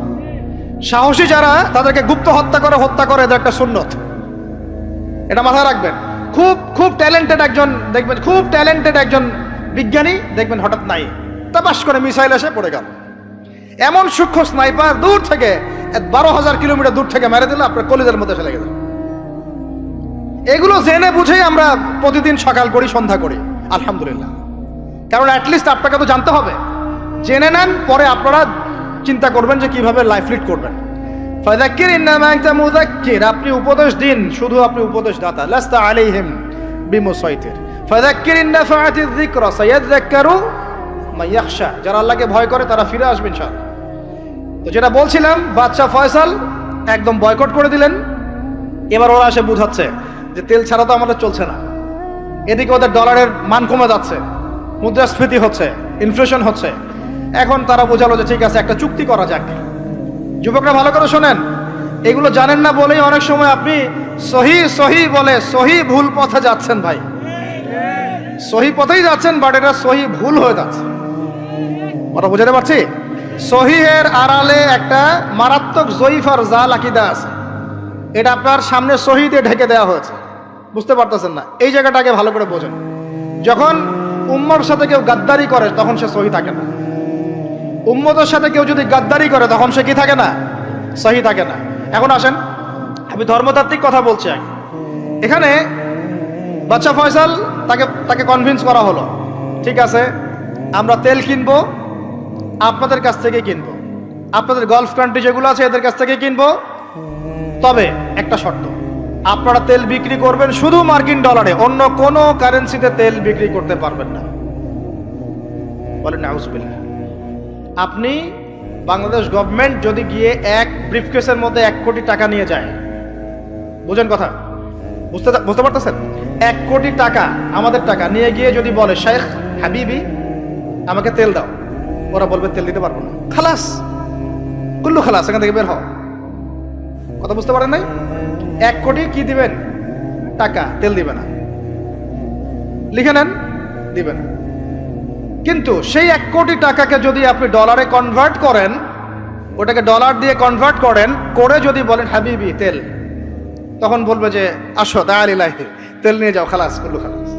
সাহসী যারা তাদেরকে গুপ্ত হত্যা করে, এদের একটা সুন্নত। এটা মাথায় রাখবেন। খুব খুব ট্যালেন্টেড একজন দেখবেন, খুব ট্যালেন্টেড একজন বিজ্ঞানী দেখবেন হঠাৎ নাই, তাপাস করে মিসাইল এসে পড়ে গেল। এমন সূক্ষ্ম স্নাইপার দূর থেকে 12,000 কিলোমিটার দূর থেকে মেরে দিলে আপনার কলিজার মধ্যে ফেলে গেল। এগুলো জেনে বুঝেই আমরা প্রতিদিন সকাল করি, সন্ধ্যা করি, আলহামদুলিল্লাহ। কারণ অ্যাটলিস্ট আপনাকে তো জানতে হবে। জেনে নেন, পরে আপনারা চিন্তা করবেন যে কিভাবে লাইফ লিড করবেন। ফাযাক্কির ইন্নামা আনতা মুযাক্কির, আপনি উপদেশ দিন, শুধু আপনি উপদেশ দাতা। লাস্তা আলাইহিম বিমুসাইতির। ফাযাক্কির ইন নাফাআতিয যিকরা সায়াযাক্কারু মান ইয়াখশা, যারা আল্লাহকে ভয় করে তারা ফিরে আসবে ইনশাআল্লাহ। তো যেটা বলছিলাম, বাদশা ফয়সাল একদম বয়কট করে দিলেন। এবার ওরা এসে বুঝাচ্ছে যে তেল ছাড়া তো আমাদের চলছে না। এদিকে ওদের ডলারের মান কমে যাচ্ছে, মুদ্রাস্ফীতি হচ্ছে, ইনফ্লেশন হচ্ছে। এখন তারা বোঝালো যে ঠিক আছে, একটা চুক্তি করা যাক। যুবকরা ভালো করে শোনেন, এগুলো জানেন না বলেই অনেক সময় আপনি সহি সহি বলে সহি ভুল পথে যাচ্ছেন। ভাই, সহি পথেই যাচ্ছেন, বাট এটা সহি ভুল হয়ে যাচ্ছে। ওরা বুঝাতে পারছি? সহিহের আড়ালে একটা মারাত্মক জয়ীফ আর জাল আকীদা আছে। এটা আপনার সামনে সহি দিয়ে ঢেকে দেওয়া হয়েছে, বুঝতে পারতেছেন না। এই জায়গাটাকে ভালো করে বোঝেন। যখন উম্মর সাথে কেউ গাদ্দারি করে তখন সে সহি থাকে না। উম্মতের সাথে কেউ যদি গাদ্দারি করে তখন সে কি থাকে না? সহি থাকে না। এখন আসেন, আমি ধর্মতাত্ত্বিক কথা বলছি। এখানে বাদশা ফয়সাল তাকে কনভিন্স করা হলো, ঠিক আছে আমরা তেল কিনবো, আপনাদের কাছ থেকে কিনবো, আপনাদের গালফ কান্ট্রি যেগুলো আছে এদের কাছ থেকে কিনবো। তবে একটা শর্ত, আপনারা তেল বিক্রি করবেন শুধু মার্কিন ডলারে, অন্য কোনো কারেন্সিতে তেল বিক্রি করতে পারবেন না। বলেন নাউজুবিল্লাহ। আপনি বাংলাদেশ গভর্নমেন্ট যদি গিয়ে এক ব্রিফকেসের মধ্যে 1 কোটি টাকা নিয়ে যায়, বুঝেন কথা, বুঝতে পারতেছেন? 1 কোটি টাকা আমাদের টাকা নিয়ে গিয়ে যদি বলে শেখ হাবিবি আমাকে তেল দাও, ওরা বলবে তেল দিতে পারবো না, খালাস, কুল্লু খালাস, এখান থেকে বের হও। কথা বুঝতে পারেন নাই? 1 কোটি কি দিবেন? টাকা, তেল দিবে না। লিখে নেন, দিবে না। কিন্তু সেই 1 কোটি টাকাকে যদি আপনি ডলারে কনভার্ট করেন, ওটাকে ডলার দিয়ে কনভার্ট করেন, করে যদি বলেন হাবিবি তেল, তখন বলবে যে আসো দায়ালিলাহি, তেল নিয়ে যাও, খালাস, কুল্লু খালাস।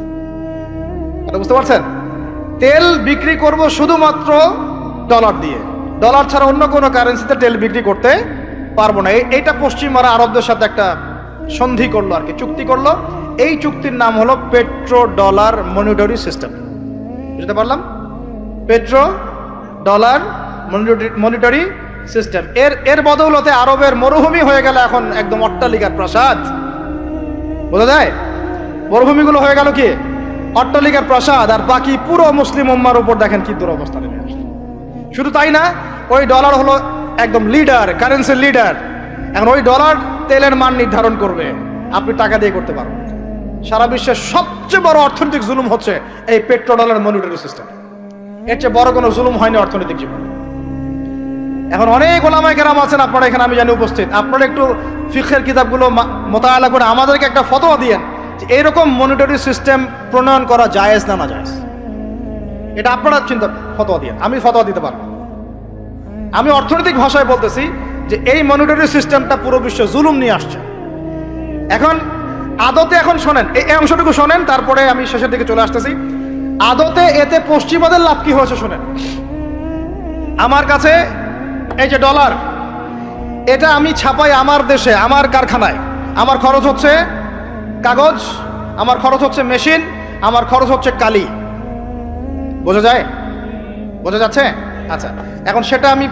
কথা বুঝতে পারছেন? তেল বিক্রি করব শুধুমাত্র ডলার দিয়ে, ডলার ছাড়া অন্য কোনো কারেন্সিতে তেল বিক্রি করতে পারবো না। এইটা পশ্চিমারা আরবদের সাথে একটা সন্ধি করলো আর কি, চুক্তি করলো। এই চুক্তির নাম হলো পেট্রো ডলার মনিটরি সিস্টেম। বুঝতে পারলাম? Petro dollar monetary system. এর বদৌলতে আরবের মরুভূমি হয়ে গেল এখন একদম অট্টালিকার প্রাসাদ। বোঝা যায়? মরুভূমিগুলো হয়ে গেল কি অট্টালিকার প্রাসাদ, আর বাকি পুরো মুসলিম উম্মার উপর দেখেন কি দুরবস্থা নেমে আসছে। শুধু তাই না, ওই ডলার হলো একদম লিডার, কারেন্সির লিডার। এখন ওই ডলার তেলের মান নির্ধারণ করবে, আপনি টাকা দিয়ে করতে পারবেন। সারা বিশ্বের সবচেয়ে বড় অর্থনৈতিক জুলুম হচ্ছে এই পেট্রো ডলার মনিটরি সিস্টেম। এর চেয়ে বড় কোনো জুলুম হয়নি অর্থনৈতিক জীবনে। এখন অনেক ওলামায়ে কেরাম আছেন আপনারা এখানে, আমি জানি উপস্থিত, আপনারা একটু ফিকহের কিতাবগুলো মোতালা করে আমাদেরকে একটা ফতোয়া দিয়েন যে এইরকম মনিটরি সিস্টেম প্রণয়ন করা জায়েজ না জায়েজ। এটা আপনারা চিন্তা ফতোয়া দিয়েন, আমি ফতোয়া দিতে পারবো। আমি অর্থনৈতিক ভাষায় বলতেছি যে এই মনিটরি সিস্টেমটা পুরো বিশ্ব জুলুম নিয়ে আসছে। এখন আদতে, এখন শোনেন এই অংশটুকু শোনেন, তারপরে আমি শেষের দিকে চলে আসতেছি। আদতে এতে পশ্চিমাদের লাভ কি হয়েছে শোনেন। আমার কাছে এই যে ডলার, এটা আমি ছাপাই আমার দেশে, আমার কারখানায়। আমার খরচ হচ্ছে কাগজ, আমার খরচ হচ্ছে মেশিন, আমার খরচ হচ্ছে কালি। বোঝা যায়? বোঝা যাচ্ছে? আচ্ছা, এখন সেটা আমি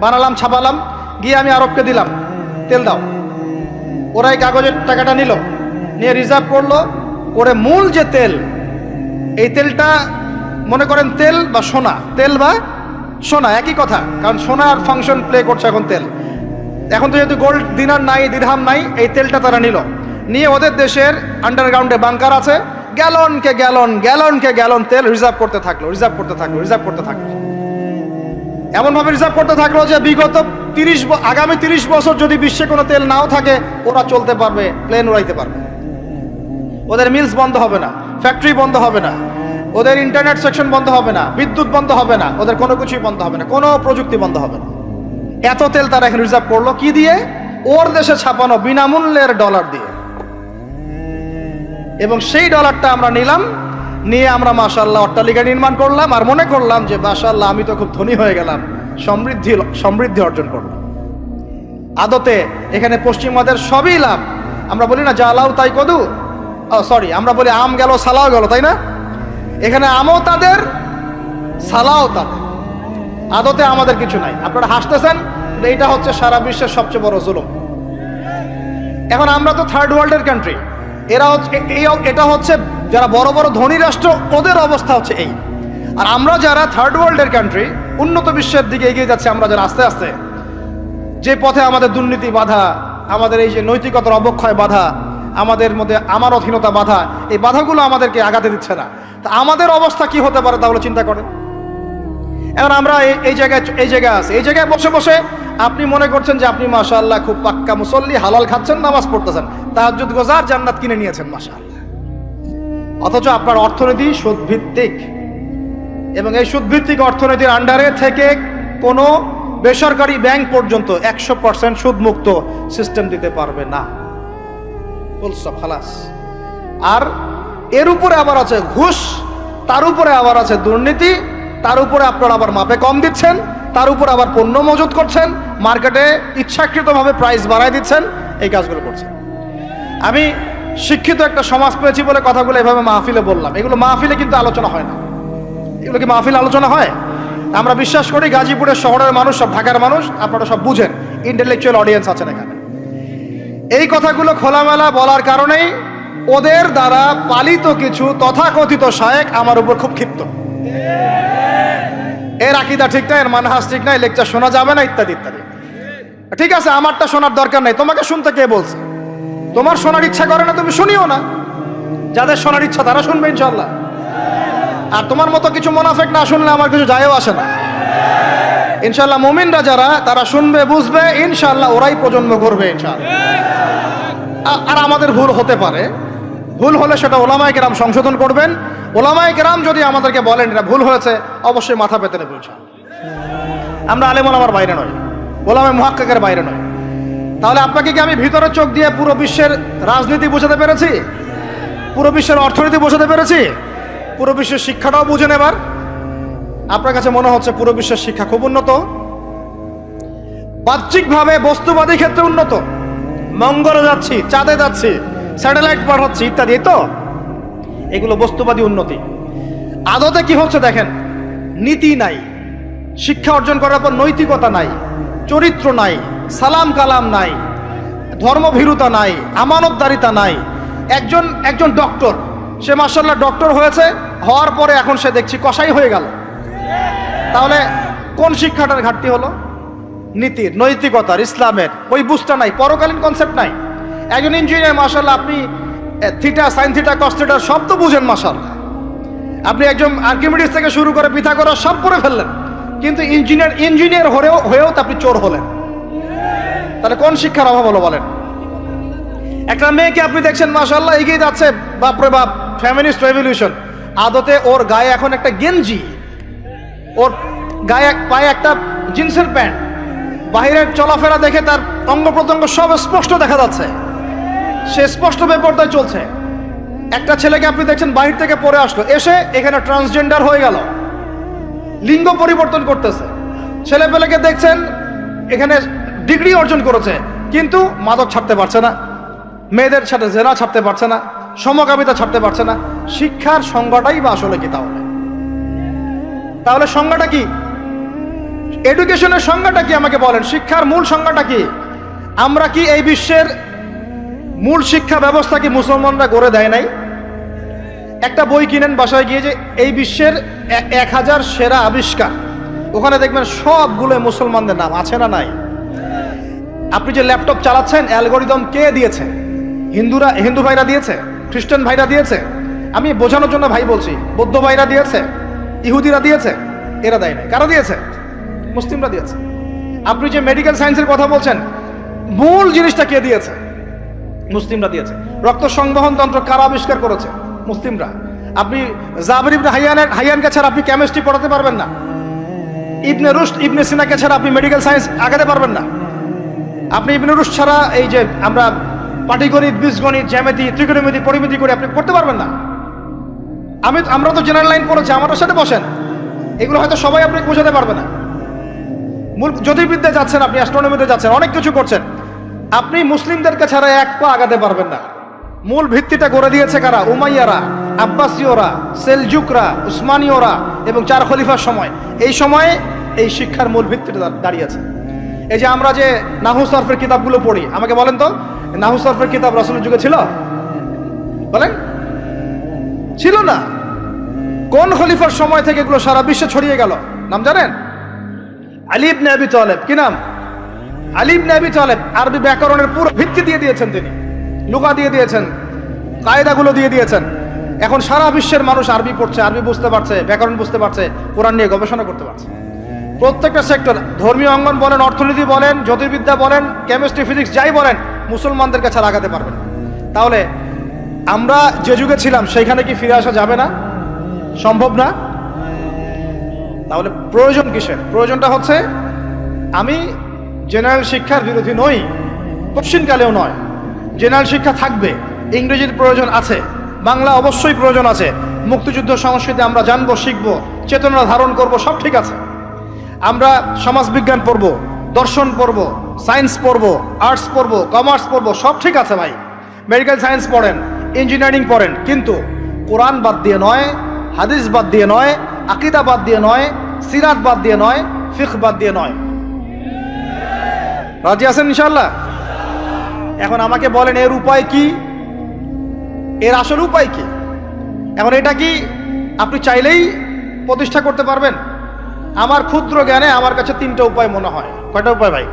বানালাম, ছাপালাম, গিয়ে আমি আরবকে দিলাম, তেল দাও। ওরা এই কাগজের টাকাটা নিল, নিয়ে রিজার্ভ করলো, করে মূল যে তেল, এই তেলটা মনে করেন তেল বা সোনা, তেল বা সোনা একই কথা, কারণ সোনার ফাংশন প্লে করছে এখন তেল। এখন তো যেহেতু গোল্ড দিনার নাই, দিরহাম নাই, এই তেলটা তারা নিয়ে ওদের দেশের আন্ডারগ্রাউন্ডে বাংকার আছে, গ্যালনকে গ্যালন তেল রিজার্ভ করতে থাকলো। এমনভাবে রিজার্ভ করতে থাকলো যে বিগত আগামী 30 বছর যদি বিশ্বে কোনো তেল নাও থাকে, ওরা চলতে পারবে, প্লেন উড়াইতে পারবে। ওদের মিলস বন্ধ হবে না, ফ্যাক্টরি বন্ধ হবে না, ওদের ইন্টারনেট সেকশন বন্ধ হবে না, বিদ্যুৎ বন্ধ হবে না, ওদের কোনো কিছুই বন্ধ হবে না, কোনো প্রযুক্তি বন্ধ হবে না। এত তেল তারা এখন রিজার্ভ করলো কি দিয়ে? ওর দেশে ছাপানো বিনামূল্যের ডলার দিয়ে। এবং সেই ডলারটা আমরা নিলাম, নিয়ে আমরা মাশাআল্লাহ অট্টালিকা নির্মাণ করলাম, আর মনে করলাম যে মাশাআল্লাহ আমি তো খুব ধনী হয়ে গেলাম, সমৃদ্ধি অর্জন করলাম। আদতে এখানে পশ্চিমাদের সবই লাভ। আমরা বলি না জালাও তাই কদু, সরি, আমরা বলি আম গেল সালাও গেল, তাই না? এখানে আমও তাদের, সালাও তাদের, আদতে আমাদের কিছু নাই। আপনারা হাসতেছেন, এইটা হচ্ছে সারা বিশ্বের সবচেয়ে বড় জুলুম। এখন আমরা তো থার্ড ওয়ার্ল্ডের কান্ট্রি, এটা হচ্ছে যারা বড় বড় ধনী রাষ্ট্র, ওদের অবস্থা হচ্ছে এই। আর আমরা যারা থার্ড ওয়ার্ল্ডের কান্ট্রি, উন্নত বিশ্বের দিকে এগিয়ে যাচ্ছে, আমরা যারা আস্তে আস্তে, যে পথে আমাদের দুর্নীতি বাধা, আমাদের এই যে নৈতিকতার অবক্ষয় বাধা, আমাদের মধ্যে আমানতহীনতা বাধা, এই বাধাগুলো আমাদেরকে আগাতে দিচ্ছে না। তা আমাদের অবস্থা কি হতে পারে তাহলে চিন্তা করেন। এখন আমরা এই জায়গায় আছি, এই জায়গায় বসে বসে আপনি মনে করছেন যে আপনি মাশাআল্লাহ খুব পাক্কা মুসল্লি, হালাল খাচ্ছেন, নামাজ পড়তেছেন, তাহাজ্জুদ গোজার, জান্নাত কিনে নিয়েছেন মাশাআল্লাহ। অথচ আপনার অর্থনীতি সুদভিত্তিক, এবং এই সুদভিত্তিক অর্থনীতির আন্ডারে থেকে কোনো বেসরকারি ব্যাংক পর্যন্ত 100% সুদমুক্ত সিস্টেম দিতে পারবে না। ফুল স্টপ, খালাস। আর এর উপরে আবার আছে ঘুষ, তার উপরে আবার আছে দুর্নীতি, তার উপরে আপনারা আবার মাপে কম দিচ্ছেন, তার উপর আবার পণ্য মজুত করছেন, মার্কেটে ইচ্ছাকৃতভাবে প্রাইস বাড়ায় দিচ্ছেন, এই কাজগুলো করছেন। আমি শিক্ষিত একটা সমাজ পেয়েছি বলে কথাগুলো এভাবে মাহফিলে বললাম। এগুলো মাহফিলে কিন্তু আলোচনা হয় না। এগুলো কি মাহফিলে আলোচনা হয়? আমরা বিশ্বাস করি গাজীপুরের শহরের মানুষ, সব ঢাকার মানুষ, আপনারা সব বুঝেন, ইন্টেলেকচুয়াল অডিয়েন্স আছেন এখানে। এই কথাগুলো খোলামেলা বলার কারণেই ওদের দ্বারা পালিত কিছু তথাকথিত শায়েখ আমার উপর খুব ক্ষিপ্ত। এর আকীদা ঠিক না, এর মানহাজ ঠিক না, লেকচার শোনা যাবে না, ইত্যাদি ইত্যাদি। ঠিক আছে, আমারটা শোনার দরকার নেই, তোমাকে শুনতে কে বলছে? তোমার শোনার ইচ্ছা করে না, তুমি শুনিও না। যাদের শোনার ইচ্ছা তারা শুনবে ইনশাআল্লাহ। আর তোমার মতো কিছু মুনাফিক না শুনলে আমার কিছু যায়ও আসে না। ইনশাআল্লাহ মুমিনরা যারা, তারা শুনবে, বুঝবে, ইনশাআল্লাহ ওরাই প্রজন্ম করবে ইনশাআল্লাহ। আর আমাদের ভুল হতে পারে, ভুল হলে সেটা ওলামায়ে কেরাম সংশোধন করবেন। ওলামায়ে কেরাম যদি আমাদেরকে বলেন এটা ভুল হয়েছে, অবশ্যই মাথা পেতে নেব ইনশাআল্লাহ। আমরা আলেম ওলামার বাইরে নয়, ওলামায়ে মুহাক্কিকের বাইরে নয়। তাহলে আপনাকে কি আমি ভিতরে চোখ দিয়ে পুরো বিশ্বের রাজনীতি বোঝাতে পেরেছি? পুরো বিশ্বের অর্থনীতি বোঝাতে পেরেছি? পুরো বিশ্বের শিক্ষাটাও বুঝেন এবার? আপনার কাছে মনে হচ্ছে পুরো বিশ্বের শিক্ষা খুব উন্নত? বাহ্যিকভাবে বস্তুবাদী ক্ষেত্রে উন্নত, মঙ্গলে যাচ্ছি, চাঁদে যাচ্ছি, স্যাটেলাইট পাঠাচ্ছি ইত্যাদি, তো এগুলো বস্তুবাদী উন্নতি। আদতে কি হচ্ছে দেখেন, নীতি নাই, শিক্ষা অর্জন করার পর নৈতিকতা নাই, চরিত্র নাই, সালাম কালাম নাই, ধর্মভীরুতা নাই, আমানতদারিতা নাই। একজন ডক্টর, সে মাশাআল্লাহ ডক্টর হয়েছে, হওয়ার পরে এখন সে দেখছি কসাই হয়ে গেল। তাহলে কোন শিক্ষাটার ঘাটতি হলো? নীতির, নৈতিকতার, ইসলামের ওই বুঝটা নাই, পরকালীন কনসেপ্ট নাই। একজন ইঞ্জিনিয়ার মাশাআল্লাহ, আপনি theta, sine theta, cos theta সব তো বুঝেন মাশাআল্লাহ। আপনি একজন আর্কিমিডিস থেকে শুরু করে পিথাগোরাস সব পড়ে ফেললেন, কিন্তু ইঞ্জিনিয়ার হয়েও তো আপনি চোর হলেন। তাহলে কোন শিক্ষার অভাব হলো বলেন? একটা মেয়েকে আপনি দেখছেন মাশাআল্লাহ এগিয়ে যাচ্ছে, বাপরে বাপ, ফেমিনিস্ট রেভলিউশন। আদতে ওর গায়ে এখন একটা গেঞ্জি, ওর গায়ে পায়ে একটা জিন্সের প্যান্ট, বাহিরের চলাফেরা দেখে তার অঙ্গ প্রত্যঙ্গ সব স্পষ্ট দেখা যাচ্ছে, সে স্পষ্ট বেপরদায় চলছে। একটা ছেলেকে আপনি দেখছেন বাহির থেকে পড়ে আসলো, এসে এখানে ট্রান্সজেন্ডার হয়ে গেল, লিঙ্গ পরিবর্তন করতেছে। ছেলেপেলেকে দেখছেন এখানে ডিগ্রি অর্জন করেছে, কিন্তু মাদক ছাড়তে পারছে না, মেয়েদের সাথে জেনা ছাড়তে পারছে না, সমকামিতা ছাড়তে পারছে না। শিক্ষার সংজ্ঞাটাই বা আসলে কি? তাহলে সংজ্ঞাটা কি? এডুকেশনের সংজ্ঞাটা কি আমাকে বলেন? শিক্ষার মূল সংজ্ঞাটা কি? আমরা কি এই বিশ্বের মূল শিক্ষা ব্যবস্থা কি মুসলমানরা গড়ে দেয় নাই? একটা বই কিনেন বাসায় গিয়ে, যে এই বিশ্বের 1000 সেরা আবিষ্কার, ওখানে দেখবেন সবগুলো মুসলমানদের নাম আছে না নাই? আপনি যে ল্যাপটপ চালাচ্ছেন, অ্যালগোরিদম কে দিয়েছে? হিন্দু ভাইরা দিয়েছে, খ্রিস্টান ভাইরা দিয়েছে। আমি বোঝানোর জন্য ভাই বলছি, বৌদ্ধ ভাইরা দিয়েছে, ইহুদিরা দিয়েছে, এরা দেয় নাই। কারা দিয়েছে? মুসলিমরা দিয়েছে। আপনি যে মেডিকেল সায়েন্সের কথা বলছেন, মূল জিনিসটা কে দিয়েছে? মুসলিমরা দিয়েছে। রক্ত সংবহন তন্ত্র কারা আবিষ্কার করেছে? মুসলিমরা। আপনি জাবির ইবনে হাইয়ানকে ছাড়া আপনি কেমিস্ট্রি পড়াতে পারবেন না। ইবনে রুশদ, ইবনে সিনাকে ছাড়া আপনি মেডিকেল সায়েন্স আগাতে পারবেন না। আপনি ইবনে রুশদ ছাড়া এই যে আমরা পাটিগণিত, বীজগণিত, জ্যামিতি, ত্রিকোণমিতি, পরিমিতি করে আপনি করতে পারবেন না। আমরা তো জেনারেল লাইন পড়েছি, আমার সাথে বসেন, এগুলো হয়তো সবাই আপনি বোঝাতে পারবে না। মূল জ্যোতির্বিদ্যায় যাচ্ছেন, আপনি অ্যাস্ট্রোনমিতে যাচ্ছেন, অনেক কিছু করছেন, আপনি মুসলিমদেরকে ছাড়া এক পা আগাতে পারবেন না। মূল ভিত্তিটা গড়ে দিয়েছে কারা? উমাইয়ারা, আব্বাসীয়রা, সেলজুকরা, উসমানীয়রা এবং 4 খলিফার সময়। এই সময়ে এই শিক্ষার মূল ভিত্তিটা দাঁড়িয়েছে। এই যে আমরা যে নাহু সরফের কিতাবগুলো পড়ি, আমাকে বলেন তো, নাহু সরফের কিতাব রাসূলের যুগে ছিল? বলেন, ছিল না। কোন খলিফার সময় থেকে এগুলো সারা বিশ্বে ছড়িয়ে গেল? নাম জানেন? আলী ইবনে আবি তালেব। কি নাম? আলী ইবনে আবি তালেব। আরবি ব্যাকরণের পুরো ভিত্তি দিয়ে দিয়েছেন তিনি, লুগা দিয়ে দিয়েছেন, কায়দাগুলো দিয়ে দিয়েছেন। এখন সারা বিশ্বের মানুষ আরবি পড়ছে, আরবি বুঝতে পারছে, ব্যাকরণ বুঝতে পারছে, কোরআন নিয়ে গবেষণা করতে পারছে। প্রত্যেকটা সেক্টর, ধর্মীয় অঙ্গন বলেন, অর্থনীতি বলেন, জ্যোতির্বিদ্যা বলেন, কেমিস্ট্রি, ফিজিক্স, যাই বলেন, মুসলমানদের কাছে লাগাতে পারবেন। তাহলে আমরা যে যুগে ছিলাম সেইখানে কি ফিরে আসা যাবে না? সম্ভব না? তাহলে প্রয়োজন কিসের? প্রয়োজনটা হচ্ছে, আমি জেনারেল শিক্ষার বিরোধী নই, কোশ্চিনকালেও নয়। জেনারেল শিক্ষা থাকবে, ইংরেজির প্রয়োজন আছে, বাংলা অবশ্যই প্রয়োজন আছে, মুক্তিযুদ্ধ সংস্কৃতি আমরা জানবো, শিখবো, চেতনা ধারণ করব, সব ঠিক আছে। আমরা সমাজবিজ্ঞান পড়ব, দর্শন পড়ব, সায়েন্স পড়ব, আর্টস পড়ব, কমার্স পড়ব, সব ঠিক আছে ভাই। মেডিকেল সায়েন্স পড়েন, ইঞ্জিনিয়ারিং পড়েন, কিন্তু কোরআন বাদ দিয়ে নয়, হাদিস বাদ দিয়ে নয়, আকীদা বাদ দিয়ে নয়, সিরাত বাদ দিয়ে নয়, ফিকহ বাদ দিয়ে নয়। রাজি আছেন ইনশাআল্লাহ? এখন আমাকে বলেন, এর উপায় কি? এর আসল উপায় কি? এখন এটা কি আপনি চাইলেই প্রতিষ্ঠা করতে পারবেন? আমার ক্ষুদ্র জ্ঞানে আমার কাছে 3টা উপায় মনে হয়। কয়টা উপায় ভাই?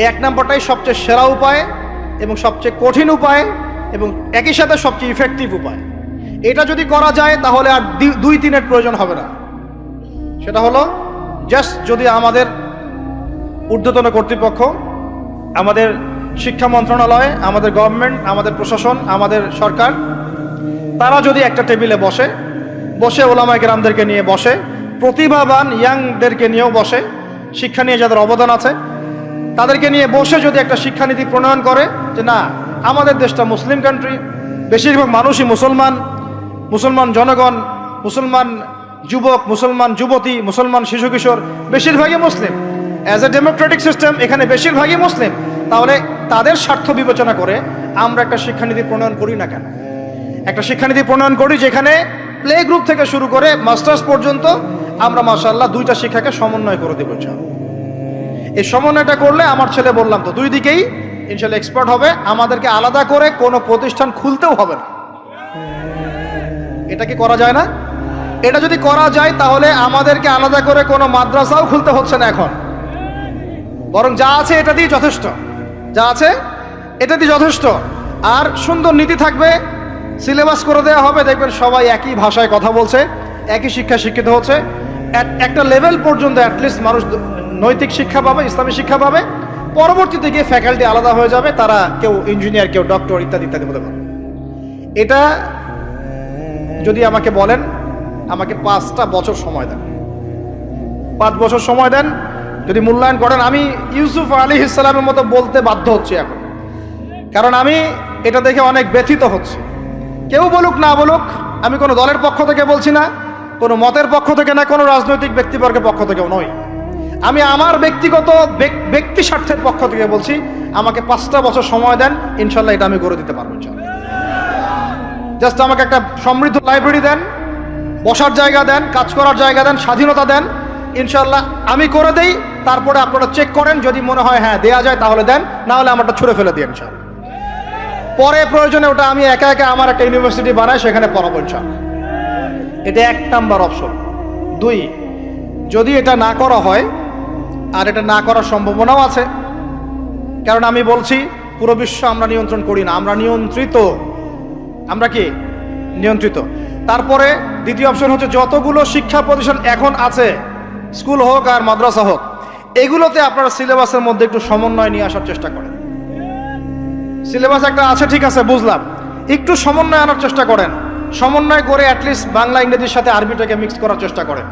এক নম্বরটাই সবচেয়ে সেরা উপায় এবং সবচেয়ে কঠিন উপায় এবং একই সাথে সবচেয়ে ইফেক্টিভ উপায়। এটা যদি করা যায় তাহলে আর 2-3-এর প্রয়োজন হবে না। সেটা হলো, জাস্ট যদি আমাদের ঊর্ধ্বতন কর্তৃপক্ষ, আমাদের শিক্ষা মন্ত্রণালয়, আমাদের গভর্নমেন্ট, আমাদের প্রশাসন, আমাদের সরকার, তারা যদি একটা টেবিলে বসে ওলামায়ে কেরামদেরকে নিয়ে বসে, প্রতিভাবান ইয়াংদেরকে নিয়েও বসে, শিক্ষা নিয়ে যাদের অবদান আছে তাদেরকে নিয়ে বসে যদি একটা শিক্ষানীতি প্রণয়ন করে যে না, আমাদের দেশটা মুসলিম কান্ট্রি, বেশিরভাগ মানুষই মুসলমান জনগণ, মুসলমান যুবক, মুসলমান যুবতী, মুসলমান শিশু কিশোর বেশিরভাগই মুসলিম, অ্যাজ এ ডেমোক্রেটিক সিস্টেম এখানে বেশিরভাগই মুসলিম, তাহলে তাদের স্বার্থ বিবেচনা করে আমরা একটা শিক্ষানীতি প্রণয়ন করি না কেন? একটা শিক্ষানীতি প্রণয়ন করি যেখানে প্লে গ্রুপ থেকে শুরু করে মাস্টার্স পর্যন্ত আমরা মাশাআল্লাহ 2টা শিক্ষাকে সমন্বয় করে দেব। এই সমন্বয়টা করলে আমার ছেলে, বললাম তো, 2 দিকেই ইনশাআল্লাহ এক্সপার্ট হবে। আমাদেরকে আলাদা করে কোনো প্রতিষ্ঠান খুলতেও হবে না। এটা কি করা যায় না? এটা যদি করা যায় তাহলে আমাদেরকে আলাদা করে কোনো মাদ্রাসাও খুলতে হচ্ছে না এখন, বরং যা আছে এটা দিয়ে যথেষ্ট, যা আছে এটা দিয়ে যথেষ্ট। আর সুন্দর নীতি থাকবে, সিলেবাস করে দেওয়া হবে, দেখবেন সবাই একই ভাষায় কথা বলছে, একই শিক্ষা শিক্ষিত হচ্ছে। একটা লেভেল পর্যন্ত অ্যাটলিস্ট মানুষ নৈতিক শিক্ষা পাবে, ইসলামী শিক্ষা পাবে। পরবর্তীতে গিয়ে ফ্যাকাল্টি আলাদা হয়ে যাবে, তারা কেউ ইঞ্জিনিয়ার, কেউ ডক্টর, ইত্যাদি ইত্যাদি হতে পারে। এটা যদি আমাকে বলেন, আমাকে 5টা বছর সময় দেন, 5 বছর সময় দেন, যদি মূল্যায়ন করেন, আমি ইউসুফ আলাইহিস সালামের মতো বলতে বাধ্য হচ্ছি এখন, কারণ আমি এটা দেখে অনেক ব্যথিত হচ্ছি। কেউ বলুক না বলুক, আমি কোনো দলের পক্ষ থেকে বলছি না, কোনো মতের পক্ষ থেকে না, কোনো রাজনৈতিক ব্যক্তিবর্গের পক্ষ থেকেও নই, আমি আমার ব্যক্তিগত ব্যক্তি স্বার্থের পক্ষ থেকে বলছি, আমাকে 5টা বছর সময় দেন, ইনশাল্লাহ এটা আমি করে দিতে পারবো। জাস্ট আমাকে একটা সমৃদ্ধ লাইব্রেরি দেন, বসার জায়গা দেন, কাজ করার জায়গা দেন, স্বাধীনতা দেন, ইনশাল্লাহ আমি করে দেই। তারপরে আপনারা চেক করেন, যদি মনে হয় হ্যাঁ দেয়া যায় তাহলে দেন, না হলে আমারটা ছুঁড়ে ফেলে দিন ইনশাল্লাহ। পরে প্রয়োজনে ওটা আমি একা আমার একটা ইউনিভার্সিটি বানাই, সেখানে পড়াবো ইনশাল্লাহ। এটা 1 নাম্বার অপশন। 2, যদি এটা না করা হয়, আর এটা না করার সম্ভাবনাও আছে, কারণ আমি বলছি পুরো বিশ্ব আমরা নিয়ন্ত্রণ করি না, আমরা নিয়ন্ত্রিত। আমরা কি নিয়ন্ত্রিত? তারপরে 2য় অপশন হচ্ছে, যতগুলো শিক্ষা প্রতিষ্ঠান এখন আছে, স্কুল হোক আর মাদ্রাসা হোক, এগুলোতে আপনারা সিলেবাসের মধ্যে একটু সমন্বয় নিয়ে আসার চেষ্টা করেন। সিলেবাস একটা আছে, ঠিক আছে, বুঝলাম, একটু সমন্বয় আনার চেষ্টা করেন। সমন্বয় করে অ্যাটলিস্ট বাংলা ইংরেজির সাথে আরবিটাকে মিক্স করার চেষ্টা করেন।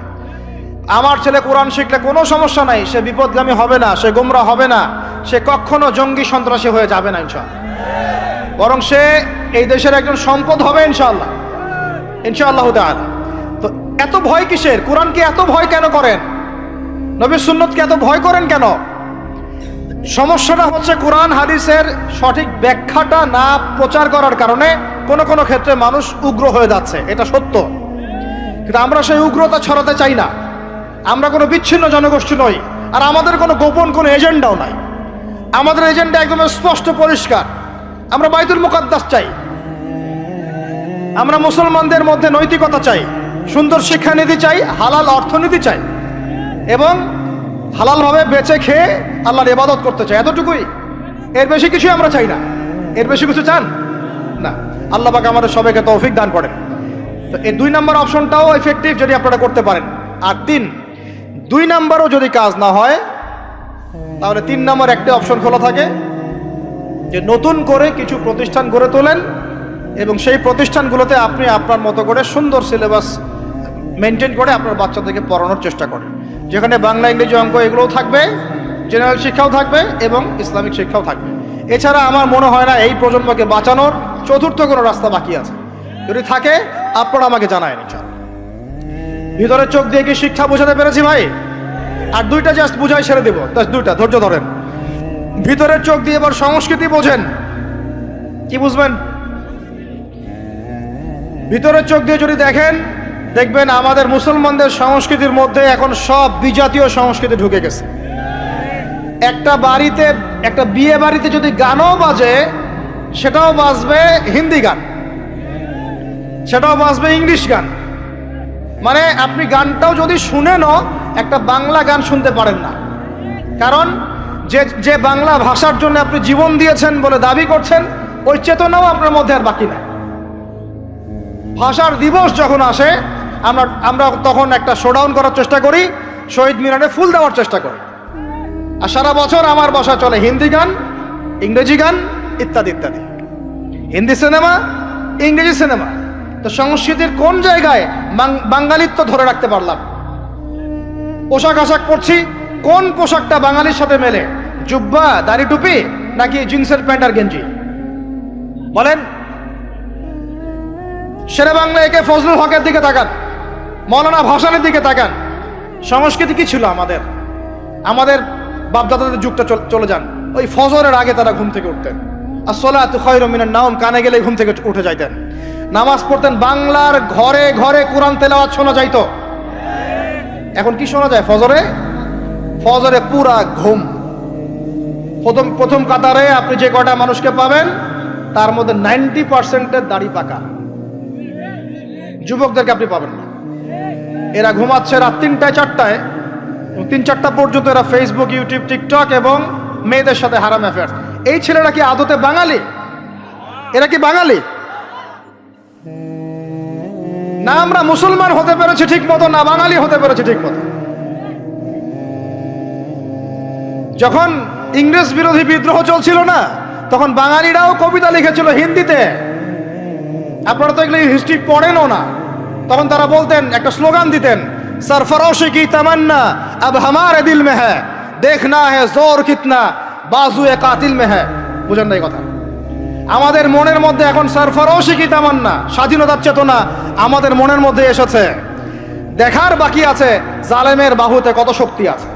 আমার ছেলে কোরআন শিখলে কোনো সমস্যা নাই, সে বিপদগামী হবে না, সে গোমরা হবে না, সে কখনো জঙ্গি সন্ত্রাসী হয়ে যাবে না ইনশাআল্লাহ, বরং সে এই দেশের একজন সম্পদ হবে ইনশাআল্লাহ, ইনশাআল্লাহ তাআলা। তো এত ভয় কিসের? কোরআনকে এত ভয় কেন করেন? নবীর সুন্নতকে এত ভয় করেন কেন? সমস্যাটা হচ্ছে কোরআন হাদিসের সঠিক ব্যাখ্যাটা না প্রচার করার কারণে কোনো কোনো ক্ষেত্রে মানুষ উগ্র হয়ে যাচ্ছে, এটা সত্য। কিন্তু আমরা সেই উগ্রতা ছড়াতে চাই না। আমরা কোনো বিচ্ছিন্ন জনগোষ্ঠী নই, আর আমাদের কোনো গোপন কোনো এজেন্ডাও নাই। আমাদের এজেন্ডা একদম স্পষ্ট পরিষ্কার। আমরা বাইতুল মুকাদ্দাস চাই, আমরা মুসলমানদের মধ্যে নৈতিকতা চাই, সুন্দর শিক্ষানীতি চাই, হালাল অর্থনীতি চাই, এবং হালালভাবে বেঁচে খেয়ে আল্লাহর ইবাদত করতে চাই, এতটুকুই। এর বেশি কিছুই আমরা চাই না। এর বেশি কিছু চান না। আল্লাহ পাক আমাদের সবাইকে তৌফিক দান করেন। তো এই 2 নম্বর অপশনটাও এফেক্টিভ যদি আপনারা করতে পারেন। আর 2 নাম্বারও যদি কাজ না হয়, তাহলে 3 নম্বর একটা অপশন খোলা থাকে যে নতুন করে কিছু প্রতিষ্ঠান গড়ে তোলেন এবং সেই প্রতিষ্ঠানগুলোতে আপনি আপনার মতো করে সুন্দর সিলেবাস মেনটেন করে আপনার বাচ্চাদেরকে পড়ানোর চেষ্টা করেন, যেখানে বাংলা, ইংরেজি, অঙ্ক এগুলোও থাকবে, জেনারেল শিক্ষাও থাকবে এবং ইসলামিক শিক্ষাও থাকবে। এছাড়া আমার মনে হয় না এই প্রজন্মকে বাঁচানোর চতুর্থ কোনো রাস্তা বাকি আছে। যদি থাকে আপনারা আমাকে জানায় নিচ্ছেন। ভিতরের চোখ দিয়ে কি শিক্ষা বোঝাতে পেরেছি ভাই? আর 2টা জাস্ট বুঝাই ছেড়ে দেবো, 2টা ধৈর্য ধরেন। ভিতরের চোখ দিয়ে এবার সংস্কৃতি বোঝেন। কি বুঝবেন? ভিতরের চোখ দিয়ে যদি দেখেন, দেখবেন আমাদের মুসলমানদের সংস্কৃতির মধ্যে এখন সব বিজাতীয় সংস্কৃতি ঢুকে গেছে। একটা বাড়িতে, একটা বিয়ে বাড়িতে যদি গানও বাজে, সেটাও বাজবে হিন্দি গান, সেটাও বাজবে ইংলিশ গান। মানে আপনি গানটাও যদি শুনেনও একটা বাংলা গান শুনতে পারেন না। কারণ যে বাংলা ভাষার জন্য আপনি জীবন দিয়েছেন বলে দাবি করছেন, ওই চেতনাও আপনার মধ্যে আর বাকি নাই। ভাষার দিবস যখন আসে, আমরা তখন একটা শোডাউন করার চেষ্টা করি, শহীদ মিনারে ফুল দেওয়ার চেষ্টা করি। আর সারা বছর আমার বাসা চলে হিন্দি গান, ইংরেজি গান, ইত্যাদি ইত্যাদি। হিন্দি সিনেমা, ইংরেজি সিনেমা। তো সংস্কৃতির কোন জায়গায় বাঙালিত্ব ধরে রাখতে পারলাম? পোশাক আশাক পরছি, কোন পোশাকটা বাঙালির সাথে মেলে? জুব্বা, দাড়ি টুপি, নাকি জিন্সের প্যান্ট আর গেঞ্জি? বলেন। শেরে বাংলা একে ফজলুল হকের দিকে তাকান, মৌলানা ভাসানের দিকে তাকান। সংস্কৃতি কি ছিল আমাদের? আমাদের বাপদাদাদের যুগটা চলে যান, ওই ফজরের আগে তারা ঘুম থেকে উঠতেন। আসসালাতু খায়রুম মিনান নাওম, কানে গেলে ঘুম থেকে উঠে যাইতেন, নামাজ পড়তেন। বাংলার ঘরে ঘরে কোরআন তেলাওয়াত শোনা যাইতো। এখন কি শোনা যায়? ফজরে পুরা ঘুম। প্রথম কাতারে আপনি যে কটা মানুষকে পাবেন, তার মধ্যে 90% দাড়ি পাকা। যুবকদেরকে আপনি পাবেন না। এরা ঘুমাচ্ছে রাত 3টায় 4টায়, 3-4টা পর্যন্ত এরা ফেসবুক, ইউটিউব, টিকটক এবং মেয়েদের সাথে হারাম অ্যাফেয়ার্স। এই ছেলেরা কি আদতে বাঙালি? এরা কি বাঙালি? না আমরা মুসলমান হতে পেরেছি ঠিক মতো, না বাঙালি হতে পেরেছি ঠিক মতো। যখন ইংরেজ বিরোধী বিদ্রোহ চলছিল না, তখন বাঙালিরাও কবিতা লিখেছিল হিন্দিতে। আপনারা তো এগুলো হিস্ট্রি পড়েনও না। তখন তারা বলতেন, একটা স্লোগান দিতেন, सरफरोशी की तमन्ना अब हमारे दिल में है, देखना है जोर कितना बाजुए कातिल में है। বুঝেন না এই কথা? আমাদের মনের মধ্যে এখন সরফরোশি কি তামান্না, স্বাধীনতার চেতনা আমাদের মনের মধ্যে এসেছে। দেখার বাকি আছে জালেমের বাহুতে কত শক্তি আছে।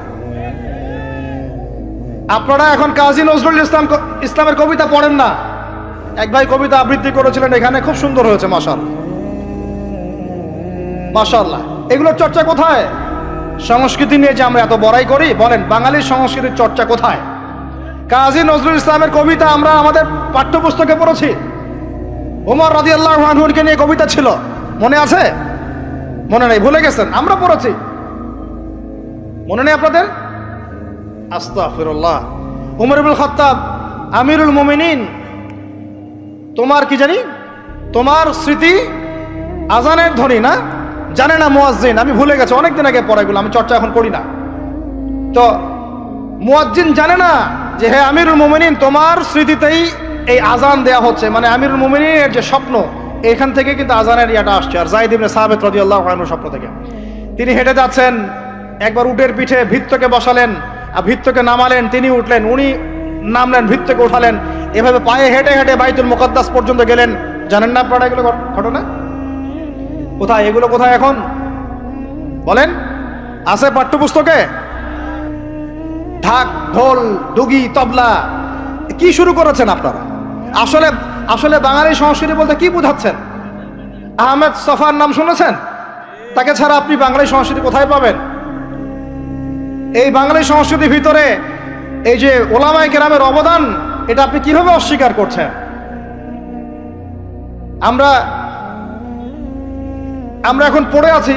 আপনারা এখন কাজী নজরুল ইসলামের কবিতা পড়েন না। এক ভাই কবিতা আবৃত্তি করেছিলেন এখানে, খুব সুন্দর হয়েছে, মাশাআল্লাহ মাশাআল্লাহ। এগুলোর চর্চা কোথায়? সংস্কৃতি নিয়ে যে আমরা এত বড়াই করি, বলেন বাঙালির সংস্কৃতির চর্চা কোথায়? কাজী নজরুল ইসলামের কবিতা আমরা আমাদের পাঠ্যপুস্তকে পড়েছি। ওমর রাদিয়াল্লাহু আনহুকে নিয়ে কবিতা ছিল, মনে আছে? মনে নেই, ভুলে গেছেন? আমরা পড়েছি, মনে নেই আপনাদের? আস্তাগফিরুল্লাহ। উমর ইবনুল খাত্তাব, আমিরুল মুমিনিন, তোমার কি জানি, তোমার স্মৃতি আজানের ধ্বনি না, জানে না মুয়াজ্জিন। আমি ভুলে গেছি, অনেকদিন আগে পড়াইগুলো, আমি চর্চা এখন করি না। তো মুয়াজ্জিন জানে না যে হে আমিরুল মুমিনিন, তোমার স্মৃতিতেই এই আজান দেয়া হচ্ছে। মানে আমিরুল মুমিনিনের যে স্বপ্ন, এখান থেকে কিন্তু আজানের ইয়াটা আসছে। আর যায়েদ ইবনে সাবিত রাদিয়াল্লাহু আনহু স্বপ্ন থেকে, তিনি হেঁটে যাচ্ছেন একবার উটের পিঠে ভৃত্যকে বসালেন আর ভৃত্যকে নামালেন, তিনি উঠলেন, উনি নামলেন, ভৃত্যকে উঠালেন, এভাবে পায়ে হেঁটে হেঁটে বাইতুল মুকাদ্দাস পর্যন্ত গেলেন। জানেন না আপনারা এগুলো ঘটনা? কোথায় এগুলো, কোথায় এখন বলেন? আছে পাঠ্যপুস্তকে? ঢাক, ঢোল, ডুগি, তবলা কি শুরু করেছেন আপনারা? আসলে আসলে বাঙালি সংস্কৃতি বলতে কি বোঝাচ্ছেন? আহমেদ সফার নাম শুনেছেন? তাকে ছাড়া আপনি বাঙালি সংস্কৃতি কোথায় পাবেন? এই বাঙালি সংস্কৃতির ভিতরে এই যে ওলামায়ে কেরামের অবদান, এটা আপনি কিভাবে অস্বীকার করছেন? আমরা এখন পড়ে আছি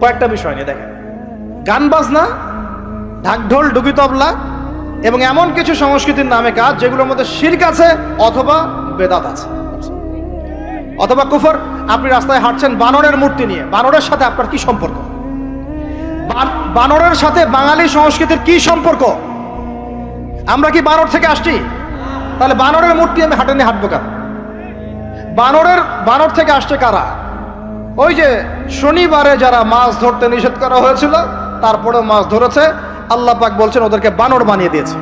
কয়েকটা বিষয় নিয়ে। দেখেন, গান বাজনা, ঢাকঢোল, ডুগি, তবলা এবং এমন কিছু সংস্কৃতির নামে কাজ যেগুলোর মধ্যে শিরক আছে অথবা বেদাত আছে অথবা কুফর। আপনি রাস্তায় হাঁটছেন বানরের মূর্তি নিয়ে, বানরের সাথে আপনার কি সম্পর্ক? বানরের সাথে বাঙালি সংস্কৃতির কি সম্পর্ক? আমরা কি বানর থেকে আসছি? তাহলে বানরের মূর্তি আমি হাটে নিয়ে হাঁটবো কেন? বানর থেকে আসছে কারা? ওই যে শনিবারে যারা মাছ ধরতে নিষেধ করা হয়েছিল তারপরে মাছ ধরেছে, আল্লাহ পাক বলছেন ওদেরকে বানর বানিয়ে দিয়েছে।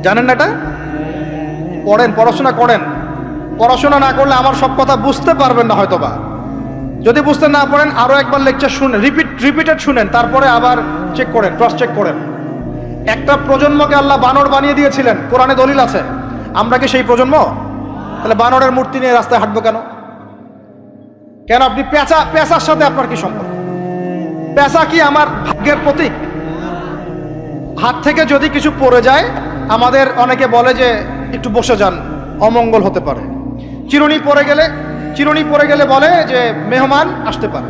জানেন না এটা? পড়েন, পড়াশোনা করেন। পড়াশোনা না করলে আমার সব কথা বুঝতে পারবেন না হয়তোবা। যদি বুঝতে না পারেন আরো একবার লেকচার শুনেন, রিপিটেড শুনেন, তারপরে আবার চেক করেন, ক্রস চেক করেন। একটা প্রজন্মকে আল্লাহ বানর বানিয়ে দিয়েছিলেন, কোরআনে দলিল আছে। আমরা কি সেই প্রজন্ম? তাহলে বানরের মূর্তি নিয়ে রাস্তায় হাঁটবো কেন? কেন আপনি পেঁচার সাথে আপনার কি সম্পর্ক? পেঁচা কি আমার ভাগ্যের প্রতীক? হাত থেকে যদি কিছু পড়ে যায়, আমাদের অনেকে বলে যে একটু বসে যান, অমঙ্গল হতে পারে। চিরুনি পড়ে গেলে বলে যে মেহমান আসতে পারে।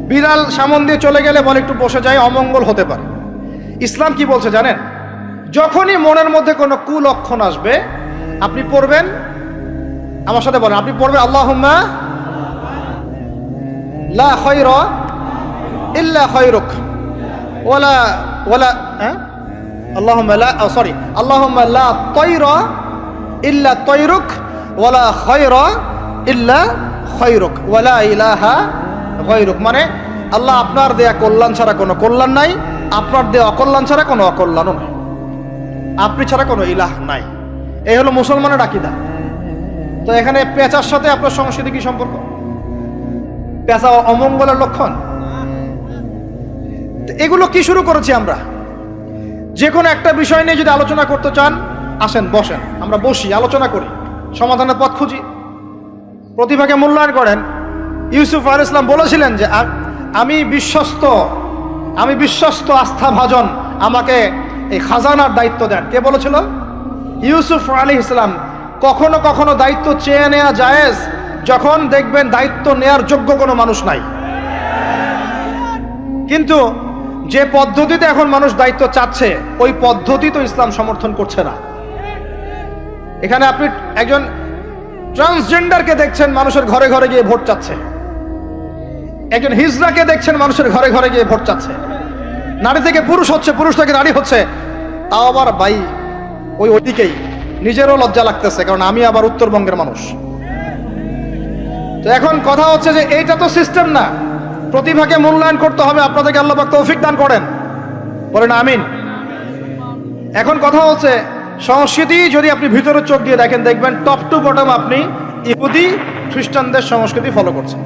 বিড়াল সামন দিয়ে চলে গেলে বলে একটু বসে যায়, অমঙ্গল হতে পারে। ইসলাম কি বলছে জানেন? যখনই মনের মধ্যে কোনো কুলক্ষণ আসবে আপনি পড়বেন, আমার সাথে বলেন, আপনি পড়বেন আল্লাহুম্মা লা খায়রা ইল্লা খায়রুক ওয়ালা আল্লাহুম্মা লা তায়রা ইল্লা তায়রুক ওয়ালা খায়রা ইল্লা খায়রুক ওয়ালা ইলাহা গায়রুক। মানে আল্লাহ আপনার দেয়া কল্যাণ ছাড়া কোনো কল্যাণ নাই, আপনার দেয়া অকল্যাণ ছাড়া কোনো অকল্যাণও নাই, আপনি ছাড়া কোনো ইলাহ নাই। এই হলো মুসলমানের আকীদা। তো এখানে পেঁচার সাথে আপনার সংস্কৃতি কি সম্পর্ক? পেঁচা অমঙ্গলের লক্ষণ। এগুলো কি শুরু করেছি আমরা? যে কোনো একটা বিষয় নিয়ে যদি আলোচনা করতে চান, আসেন, বসেন, আমরা বসি, আলোচনা করি, সমাধানের পথ খুঁজি, প্রতিভাকে মূল্যায়ন করেন। ইউসুফ আলাইহিস সালাম বলেছিলেন যে আমি বিশ্বস্ত আস্থাভাজন, আমাকে এই খাজানার দায়িত্ব দেন। কে বলেছিল? ইউসুফ আলাইহিস সালাম। কখনো কখনো দায়িত্ব চেয়ে নেওয়া জায়েজ যখন দেখবেন দায়িত্ব নেয়ার যোগ্য কোনো মানুষ নাই। কিন্তু যে পদ্ধতিতে এখন মানুষ দায়িত্ব চাচ্ছে, ওই পদ্ধতি তো ইসলাম সমর্থন করছে না। এখানে আপনি একজন ট্রান্সজেন্ডারকে দেখছেন মানুষের ঘরে ঘরে গিয়ে ভোট চাচ্ছে, একজন হিজড়াকে দেখছেন মানুষের ঘরে ঘরে গিয়ে ভোট চাচ্ছে, নারী থেকে পুরুষ হচ্ছে, পুরুষ থেকে নারী হচ্ছে। তাও আবার ভাই ওইদিকেই নিজেরও লজ্জা লাগতেছে, কারণ আমি আবার উত্তরবঙ্গের মানুষ। তো এখন কথা হচ্ছে যে এইটা তো সিস্টেম না, প্রতিভাকে মূল্যায়ন করতে হবে। আপনাদেরকে আল্লাহ পাক তৌফিক দান করেন, বলেন আমিন। এখন কথা হচ্ছে সংস্কৃতি যদি আপনি ভিতরে চোখ দিয়ে দেখেন, দেখবেন টপ টু বটম আপনি ইহুদি খ্রিস্টানদের সংস্কৃতি ফলো করছেন।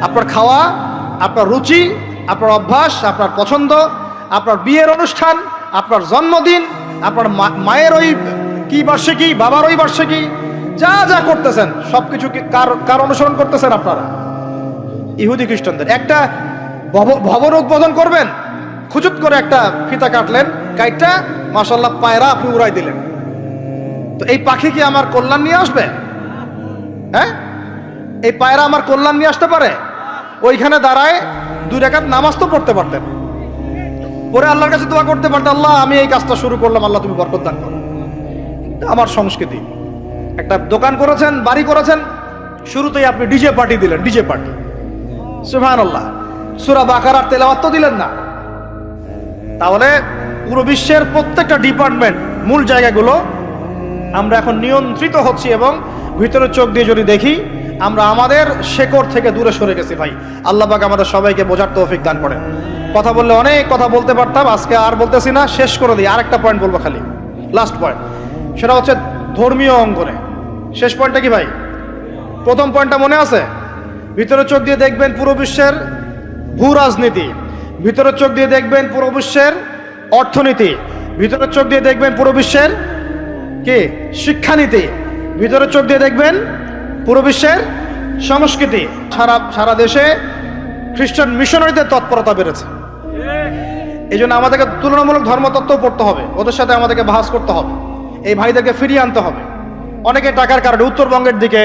আপনার খাওয়া, আপনার রুচি, আপনার অভ্যাস, আপনার পছন্দ, আপনার বিয়ের অনুষ্ঠান, আপনার জন্মদিন, আপনার মায়ের ওই কি বার্ষিকী, বাবার ওই বার্ষিকী, যা যা করতেছেন সবকিছু কার অনুসরণ করতেছেন আপনারা? ইহুদি খ্রিস্টানদের। একটা ভবন উদ্বোধন করবেন, খুচুত করে একটা ফিতা কাটলেন, কাইটটা মাশাআল্লাহ পায়রা আপনি উড়াই দিলেন। তো এই পাখি কি আমার কল্যাণ নিয়ে আসবে? হ্যাঁ, এই পায়রা আমার কল্যাণ নিয়ে আসতে পারে? ওইখানে দাঁড়ায় 2 রাকাত নামাজ তো পড়তে পারতেন, পরে আল্লাহর কাছে দোয়া করতে পারতেন, আল্লাহ আমি এই কাজটা শুরু করলাম, আল্লাহ তুমি বরকত দান করো। আমার সংস্কৃতি। একটা দোকান করেছেন, বাড়ি করেছেন, শুরুতেই আপনি ডিজে পার্টি দিলেন, ডিজে পার্টি। সুবহানাল্লাহ। সূরা বাকারার তেলাওয়াত তো দিলেন না। তাহলে পুরো বিশ্বের প্রত্যেকটা ডিপার্টমেন্ট, মূল জায়গাগুলো আমরা এখন নিয়ন্ত্রিত হচ্ছি। এবং ভিতরে চোখ দিয়ে যদি দেখি, আমরা আমাদের শেকড় থেকে দূরে সরে গেছি ভাই। আল্লাহ পাক আমাদের সবাইকে বোঝার তৌফিক দান করেন। কথা বললে অনেক কথা বলতে পারতাম, আজকে আর বলতেছি না, শেষ করে দিই। আরেকটা পয়েন্ট বলবো, খালি লাস্ট পয়েন্ট, সেটা হচ্ছে ধর্মীয় অঙ্গনে। শেষ পয়েন্টটা কি ভাই? প্রথম পয়েন্টটা মনে আছে? ভিতরে চোখ দিয়ে দেখবেন পুরো বিশ্বের ভূ রাজনীতি, ভিতরে চোখ দিয়ে দেখবেন পুরো বিশ্বের অর্থনীতি, ভিতরে চোখ দিয়ে দেখবেন পুরো বিশ্বের কি শিক্ষানীতি, ভিতরে চোখ দিয়ে দেখবেন পুরো বিশ্বের সংস্কৃতি। সারা দেশে খ্রিস্টান মিশনারিদের তৎপরতা বেড়েছে। এই জন্য আমাদেরকে তুলনামূলক ধর্মতত্ত্ব পড়তে হবে, ওদের সাথে আমাদেরকে বাহাস করতে হবে, এই ভাইদেরকে ফিরিয়ে আনতে হবে। অনেকে টাকার কারণে উত্তরবঙ্গের দিকে,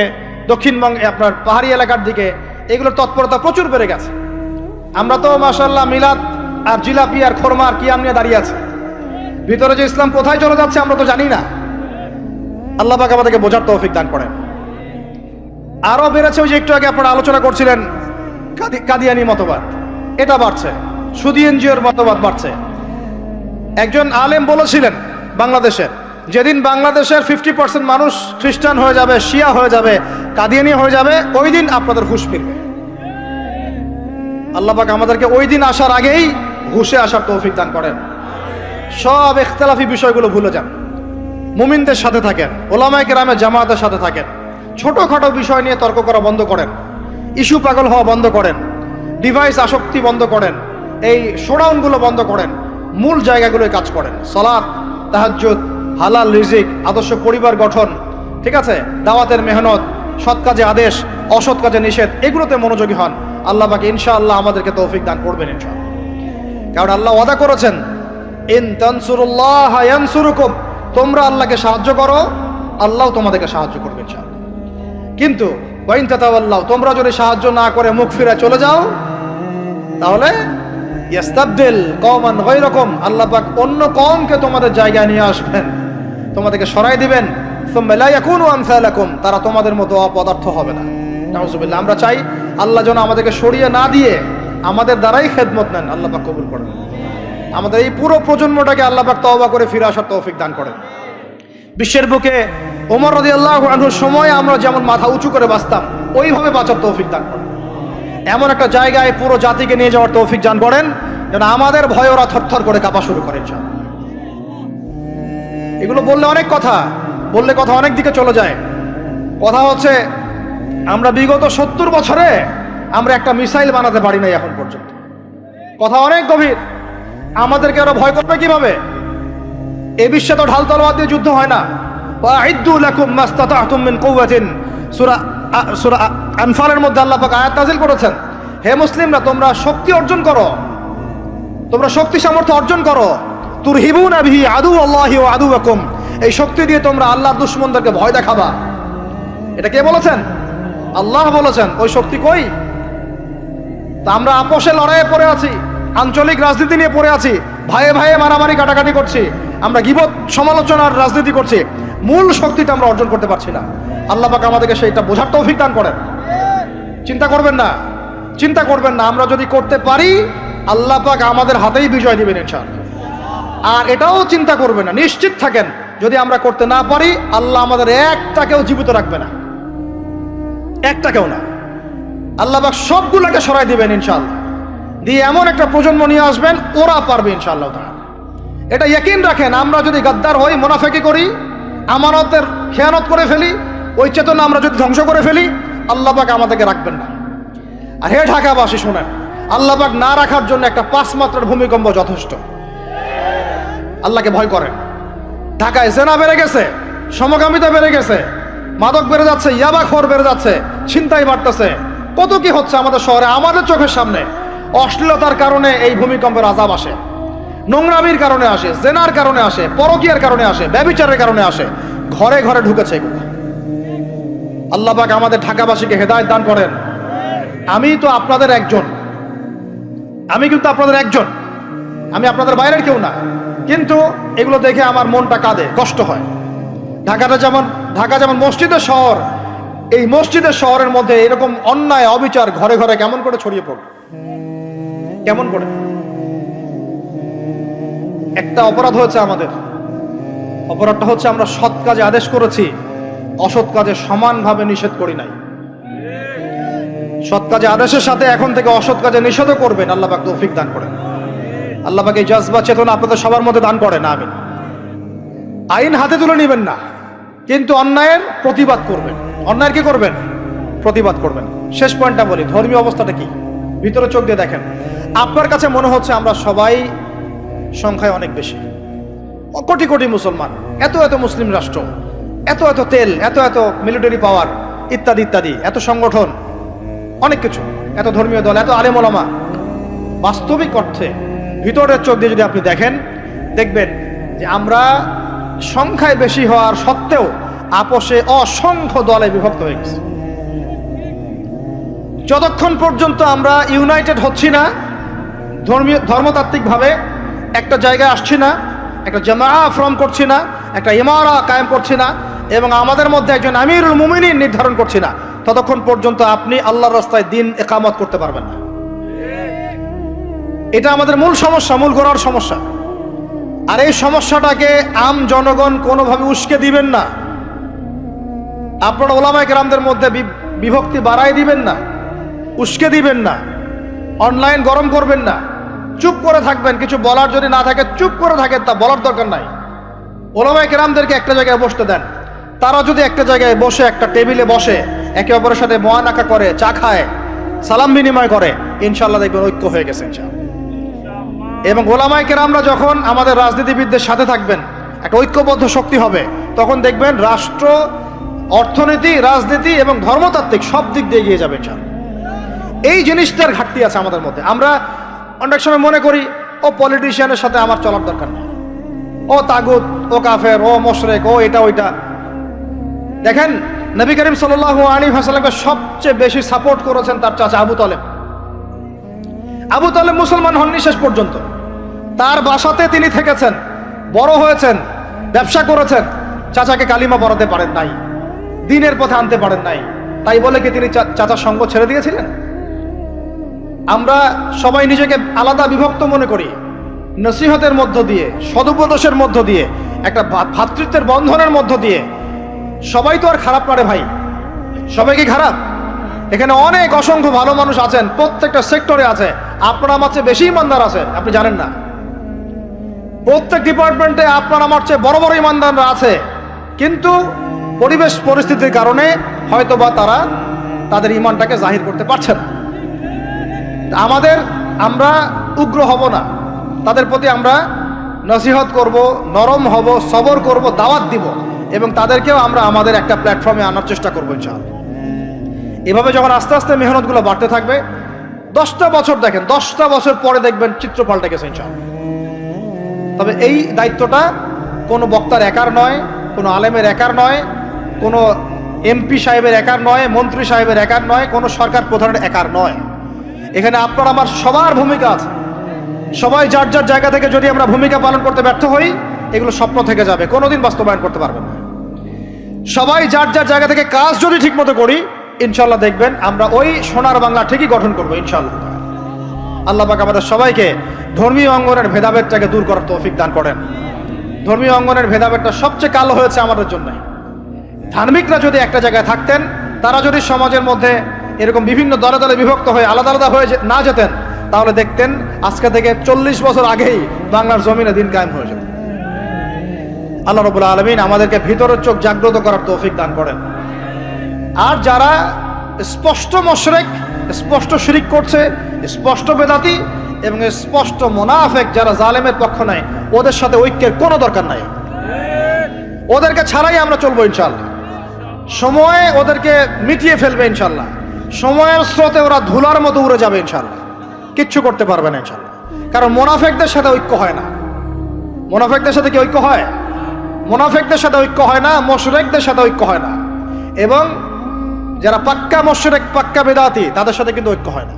দক্ষিণবঙ্গে, আপনার পাহাড়ি এলাকার দিকে এগুলোর তৎপরতা প্রচুর বেড়ে গেছে। আমরা তো মাশাআল্লাহ মিলাদ আর জিলাপি আর খোরমা আর কিয়াম নিয়ে দাঁড়িয়ে আছে। ভিতরে যে ইসলাম কোথায় চলে যাচ্ছে আমরা তো জানি না। আল্লাহ পাক আমাদেরকে বোঝার তৌফিক দান করেন। আরো বেড়েছে, ওই যে একটু আগে আপনারা আলোচনা করছিলেন কাদিয়ানি মতবাদ, এটা বাড়ছে। সুদী এনজিওর মতবাদ বাড়ছে। একজন আলেম বলেছিলেন বাংলাদেশের, যেদিন বাংলাদেশের 50% মানুষ খ্রিস্টান হয়ে যাবে, শিয়া হয়ে যাবে, কাদিয়ানি হয়ে যাবে, ওই দিন আপনাদের হুঁশ ফিরবে। আল্লাহ পাক আমাদেরকে ওই দিন আসার আগেই হুঁশে আসার তৌফিক দান করেন। সব ইখতিলাফি বিষয়গুলো ভুলে যান, মুমিনদের সাথে থাকেন, ওলামায়ে কেরামের জামাতের সাথে থাকেন। ছোটখাটো বিষয় নিয়ে তর্ক করা বন্ধ করেন, ইস্যু পাগল হওয়া বন্ধ করেন, ডিভাইস আসক্তি বন্ধ করেন, এই শোডাউনগুলো বন্ধ করেন, মূল জায়গাগুলোয় কাজ করেন। সালাত, তাহাজ্জুদ, হালাল রিজিক, আদর্শ পরিবার গঠন, ঠিক আছে, দাওয়াতের মেহনত, সৎ কাজে আদেশ, অসৎ কাজে নিষেধ, এগুলোতে মনোযোগী হন। আল্লাহ পাক ইনশাআল্লাহ আমাদেরকে তৌফিক দান করবেন ইনশাআল্লাহ। কারণ আল্লাহ ওয়াদা করেছেন, ইন তানসুরুল্লাহ ইয়ানসুরুকুম, তোমরা আল্লাহকে সাহায্য করো, আল্লাহ তোমাদেরকে সাহায্য করবে ইনশাআল্লাহ। কিন্তু ওয়াইন তাতাওয়াল্লাহ, তোমরা যদি সাহায্য না করে মুখ ফিরে চলে যাও, তাহলে ইয়াস্তাবদিল কওমান গায়রাকুম, আল্লাহ পাক অন্য কওমকে তোমাদের জায়গায় নিয়ে আসবেন, তোমাদেরকে সরাই দিবেন। সুম্মা লা ইয়াকুনু আমসালাকুম, তারা তোমাদের মতো অপদার্থ হবে না। নাউযুবিল্লাহ। আমরা চাই আল্লাহ যেন আমাদেরকে সরিয়ে না দিয়ে আমাদের দ্বারাই খেদমত নেন। আল্লাহ পাক কবুল করেন। আমাদের এই পুরো প্রজন্মটাকে আল্লাহ পাক তওবা করে ফিরে আসার তৌফিক দান করেন। বিশ্বের বুকে ওমর রাদিয়াল্লাহু আনহুর সময় আমরা যেমন মাথা উঁচু করে বাঁচতাম, ওইভাবে বাঁচার তৌফিক দান করেন। এমন একটা জায়গায় পুরো জাতিকে নিয়ে যাওয়ার তৌফিক দান করেন যেন আমাদের ভয়ে ওরা থরথর করে কাঁপা শুরু করে। এগুলো বললে অনেক কথা, বললে কথা অনেক দিকে চলে যায়। কথা হচ্ছে আমরা বিগত 70 বছরে আমরা একটা মিসাইল বানাতে পারি নাই এখন পর্যন্ত। কথা অনেক গভীর। আমাদেরকে ওরা ভয় করবে কিভাবে? এই বিশ্বে তো ঢাল তলোয়ার দিয়ে যুদ্ধ হয় না। ওয়াইদ্দু লাকুম মাস্তাতাতুম মিন কুওয়াতিন, সূরা আনফালের মধ্যে আল্লাহ পাক আয়াত নাযিল করেছেন, হে মুসলিমরা তোমরা শক্তি অর্জন করো, তোমরা শক্তি সামর্থ্য অর্জন করো। তুরহিবুনা বিহি আদুওয়াল্লাহি ওয়া আদুওয়াকুম, এই শক্তি দিয়ে তোমরা আল্লাহর দুশমনদেরকে ভয় দেখাবা। এটা কে বলেছেন? আল্লাহ বলেছেন। ওই শক্তি কই? তা আমরা আপোষে লড়াইয়ে পড়ে আছি, আঞ্চলিক রাজনীতি নিয়ে পড়ে আছি, ভাইয়ে ভাইয়ে মারামারি কাটাকাটি করছি, আমরা গীবত সমালোচনার রাজনীতি করছি, মূল শক্তিটা আমরা অর্জন করতে পারছি না। আল্লাহ পাক আমাদেরকে সেইটা বোঝার তৌফিক দান করেন। চিন্তা করবেন না, চিন্তা করবেন না, আমরা যদি করতে পারি আল্লাহ পাক আমাদের হাতেই বিজয় দিবেন ইনশাআল্লাহ। আর এটাও চিন্তা করবেন না, নিশ্চিত থাকেন যদি আমরা করতে না পারি আল্লাহ আমাদের একটাকেও জীবিত রাখবে না, একটাকেও না। আল্লাহ পাক সবগুলোকে সরাই দিবেন ইনশাআল্লাহ, দিয়ে এমন একটা প্রজন্ম নিয়ে আসবেন ওরা পারবে ইনশাআল্লাহ তাআলা। এটা ইয়াকিন রাখেন। আমরা যদি গাদ্দার হই, মুনাফিকি করি, আমানতের খেয়ানত করে ফেলি, ওই চেতনা আমরা যদি ধ্বংস করে ফেলি, আল্লাহ পাক আমাদেরকে রাখবেন না। আর হে ঢাকাবাসী শোনেন, আল্লাহ পাক না রাখার জন্য একটা 5 মাত্রার ভূমিকম্প যথেষ্ট। আল্লাহকে ভয় করেন। ঢাকায় জেনা বেড়ে গেছে, সমকামিতা বেড়ে গেছে, মাদক বেড়ে যাচ্ছে, ইয়াবাখোর বেড়ে যাচ্ছে, ছিনতাই বাড়তেছে, কত কি হচ্ছে আমাদের শহরে, আমাদের চোখের সামনে। অশ্লীলতার কারণে এই ভূমিকম্পের আযাব আসে, নোংরামির কারণে আসে, জেনার কারণে আসে, পরকীয়ার কারণে আসে, ব্যভিচারের কারণে আসে, ঘরে ঘরে ঢুকেছে এগুলো। আল্লাহ পাক আমাদের ঢাকাবাসীকে হেদায়েত দান করেন। আমি তো আপনাদের একজন, আমি কিন্তু আপনাদের একজন, আমি আপনাদের বাইরের কেউ না, কিন্তু এগুলো দেখে আমার মনটা কাঁদে, কষ্ট হয়। ঢাকা যেমন মসজিদের শহর, এই মসজিদের শহরের মধ্যে এরকম অন্যায় অবিচার ঘরে ঘরে কেমন করে ছড়িয়ে পড়ে, কেমন করে? একটা অপরাধ হয়েছে আমাদের, অপরাধটা হচ্ছে আমরা সৎ কাজে আদেশ করেছি, অসৎ কাজে সমানভাবে নিষেধ করি নাই। সৎ কাজে আদেশের সাথে এখন থেকে অসৎ কাজে নিষেধও করবেন। আল্লাহ পাক তৌফিক দান করেন। আল্লাহ পাক এই জজবা চেতনা আপনাদের সবার মধ্যে দান করেন, আমিন। আইন হাতে তুলে নেবেন না, কিন্তু অন্যায়ের প্রতিবাদ করবেন। অন্যায়ের কি করবেন? প্রতিবাদ করবেন। শেষ পয়েন্টটা বলি, ধর্মীয় অবস্থাটা কি? ভিতরে চোখ দিয়ে দেখেন। আপনার কাছে মনে হচ্ছে আমরা সবাই সংখ্যায় অনেক বেশি, কোটি কোটি মুসলমান, এত এত মুসলিম রাষ্ট্র, এত এত তেল, এত এত মিলিটারি পাওয়ার, ইত্যাদি ইত্যাদি, এত সংগঠন, অনেক কিছু, এত ধর্মীয় দল, এত আলেম ওলামা। বাস্তবিক অর্থে ভিতরের চোখ দিয়ে যদি আপনি দেখেন, দেখবেন যে আমরা সংখ্যায় বেশি হওয়ার সত্ত্বেও আপোষে অসংখ্য দলে বিভক্ত হয়ে গেছি। যতক্ষণ পর্যন্ত আমরা ইউনাইটেড হচ্ছি না, ধর্মতাত্ত্বিকভাবে একটা জায়গায় আসছি না, একটা জামাআ ফর্ম করছি না, একটা ইমারা কায়েম করছি না, এবং আমাদের মধ্যে একজন আমিরুল মুমিনিন নির্ধারণ করছি না, ততক্ষণ পর্যন্ত আপনি আল্লাহর রাস্তায় দিন ইকামত করতে পারবেন না। এটা আমাদের মূল সমস্যা, মূল গোড়ার সমস্যা। আর এই সমস্যাটাকে আম জনগণ কোনোভাবে উস্কে দিবেন না। আপনারা ওলামায়ে কেরামদের মধ্যে বিভক্তি বাড়াই দিবেন না, উস্কে দিবেন না, অনলাইন গরম করবেন না, চুপ করে থাকবেন। কিছু বলার যদি না থাকে চুপ করে থাকেন, তা বলার দরকার নাই। ওলামায়ে কেরামদেরকে একটা জায়গায় বসতে দেন। তারা যদি একটা জায়গায় বসে, একটা টেবিলে বসে, একে অপরের সাথে মোয়ানাকা করে, চা খায়, সালাম বিনিময় করে, ইনশাআল্লাহ দেখবেন ঐক্য হয়ে গেছে ইনশাআল্লাহ। এবং ওলামায়ে কেরামরা যখন আমাদের রাজনীতিবিদদের সাথে থাকবেন, একটা ঐক্যবদ্ধ শক্তি হবে, তখন দেখবেন রাষ্ট্র, অর্থনীতি, রাজনীতি এবং ধর্মতাত্ত্বিক সব দিক দিয়ে এগিয়ে যাবে ইনশাআল্লাহ। এই জিনিসটার ঘাটতি আছে আমাদের মধ্যে। আমরা অনেক সময় মনে করি ও পলিটিশিয়ানের সাথে আমার চলার দরকার নেই, ও তাগুত, ও কাফের, ও মুশরিক, ও এটা ওইটা। দেখেন, নবী করিম সাল্লাল্লাহু আলাইহি ওয়াসাল্লামকে সবচেয়ে বেশি সাপোর্ট করেছেন তার চাচা আবু তালেব। আবু তালেব মুসলমান হননি শেষ পর্যন্ত। তার বাসাতে তিনি থেকেছেন, বড় হয়েছেন, ব্যবসা করেছেন। চাচাকে কালিমা পড়াতে পারেন নাই, দ্বীনের পথে আনতে পারেন নাই। তাই বলে কি তিনি চাচার সঙ্গ ছেড়ে দিয়েছিলেন? আমরা সবাই নিজেকে আলাদা বিভক্ত মনে করি। নসিহতের মধ্য দিয়ে, সদুপদেশের মধ্য দিয়ে, একটা ভ্রাতৃত্বের বন্ধনের মধ্য দিয়ে। সবাই তো আর খারাপ পারে ভাই, সবাই কি খারাপ? এখানে অনেক অসংখ্য ভালো মানুষ আছেন, প্রত্যেকটা সেক্টরে আছে। আপনার আমার চেয়ে বেশি ইমানদার আছে, আপনি জানেন না। প্রত্যেক ডিপার্টমেন্টে আপনার আমার চেয়ে বড় বড় ইমানদাররা আছে, কিন্তু পরিবেশ পরিস্থিতির কারণে হয়তোবা তারা তাদের ইমানটাকে জাহির করতে পারছে না। আমরা উগ্র হব না, তাদের প্রতি আমরা নসিহত করব, নরম হব, সবর করব, দাওয়াত দিব, এবং তাদেরকেও আমরা আমাদের একটা প্ল্যাটফর্মে আনার চেষ্টা করবো ইনশাআল্লাহ। এভাবে যখন আস্তে আস্তে মেহনতগুলো বাড়তে থাকবে, 10টা বছর দেখেন, 10টা বছর পরে দেখবেন চিত্র পাল্টে গেছে ইনশাআল্লাহ। তবে এই দায়িত্বটা কোনো বক্তার একার নয়, কোনো আলেমের একার নয়, কোনো এমপি সাহেবের একার নয়, মন্ত্রী সাহেবের একার নয়, কোনো সরকার প্রধানের একার নয়। এখানে আপনার আমার সবার ভূমিকা আছে। সবাই যার যার জায়গা থেকে যদি আমরা ভূমিকা পালন করতে ব্যর্থ হই, এগুলো স্বপ্ন থেকে যাবে, কোনোদিন বাস্তবায়ন করতে পারবেন না। সবাই যার যার জায়গা থেকে কাজ যদি ঠিক মতো করি, ইনশাল্লাহ দেখবেন আমরা ওই সোনার বাংলা ঠিকই গঠন করবো ইনশাল্লাহ। আল্লাহ পাক আমাদের সবাইকে ধর্মীয় অঙ্গনের ভেদাভেদটাকে দূর করার তৌফিক দান করেন। ধর্মীয় অঙ্গনের ভেদাভেদটা সবচেয়ে কালো হয়েছে আমাদের জন্য। ধার্মিকরা যদি একটা জায়গায় থাকতেন, তারা যদি সমাজের মধ্যে এরকম বিভিন্ন দলে দলে বিভক্ত হয়ে আলাদা আলাদা হয়ে না যেতেন, তাহলে দেখতেন আজকে থেকে 40 বছর আগেই বাংলার জমিনে দিন কায়েম হয়ে যেত। আল্লাহ রাব্বুল আলামিন আমাদেরকে ভিতরের চোখ জাগ্রত করার তৌফিক দান করেন। আর যারা স্পষ্ট মুশরিক, স্পষ্ট শিরিক করছে, স্পষ্ট বেদাতি এবং স্পষ্ট মুনাফিক, যারা জালেমের পক্ষ নেয়, ওদের সাথে ঐক্যের কোনো দরকার নাই। ওদেরকে ছাড়াই আমরা চলবো ইনশাআল্লাহ। সময় ওদেরকে মিটিয়ে ফেলবে ইনশাআল্লাহ। সময়ের স্রোতে ওরা ধুলার মতো উড়ে যাবে ইনশাআল্লাহ, কিচ্ছু করতে পারবে না ইনশাআল্লাহ। কারণ মুনাফিকদের সাথে ঐক্য হয় না। মুনাফিকদের সাথে কি ঐক্য হয়? মুনাফিকদের সাথে ঐক্য হয় না, মুশরিকদের সাথে ঐক্য হয় না। এবং যারা পাক্কা মুশরিক, পাক্কা বেদাতি, তাদের সাথে কিন্তু ঐক্য হয় না।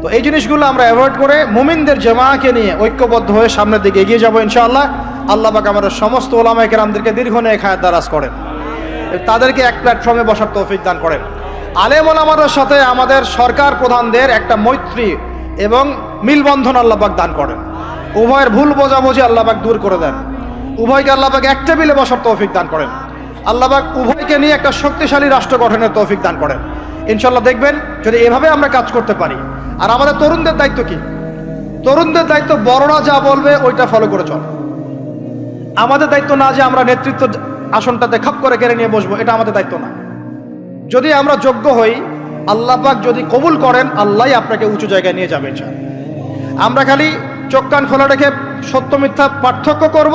তো এই জিনিসগুলো আমরা অ্যাভয়েড করে মুমিনদের জামাআকে নিয়ে ঐক্যবদ্ধ হয়ে সামনের দিকে এগিয়ে যাবো ইনশাআল্লাহ। আল্লাহ পাক আমাদের সমস্ত ওলামায়ে কেরামদেরকে দীর্ঘ নেক হায়াত দারাজ করেন, তাদেরকে এক প্ল্যাটফর্মে বসার তৌফিক দান করেন। আলেম ওলামাদের সাথে আমাদের সরকার প্রধানদের একটা মৈত্রী এবং মিলবন্ধন আল্লাহ পাক দান করেন। উভয়ের ভুল বোঝাবুঝি আল্লাহ পাক দূর করে দেন। উভয়কে আল্লাহ পাক এক টেবিলে বসার তৌফিক দান করেন। আল্লাহ পাক উভয়কে নিয়ে একটা শক্তিশালী রাষ্ট্র গঠনের তৌফিক দান করেন। ইনশাল্লাহ দেখবেন যদি এভাবে আমরা কাজ করতে পারি। আর আমাদের তরুণদের দায়িত্ব কি? তরুণদের দায়িত্ব বড়রা যা বলবে ওইটা ফলো করে চল। আমাদের দায়িত্ব না যে আমরা নেতৃত্ব আসনটাতে খাপ করে কেড়ে নিয়ে বসবো, এটা আমাদের দায়িত্ব না। যদি আমরা যোগ্য হই, আল্লাহ পাক যদি কবুল করেন, আল্লাহই আপনাকে উঁচু জায়গায় নিয়ে যাবে ইনশাআল্লাহ। আমরা খালি চোখ কান খোলা রেখে সত্য মিথ্যা পার্থক্য করব,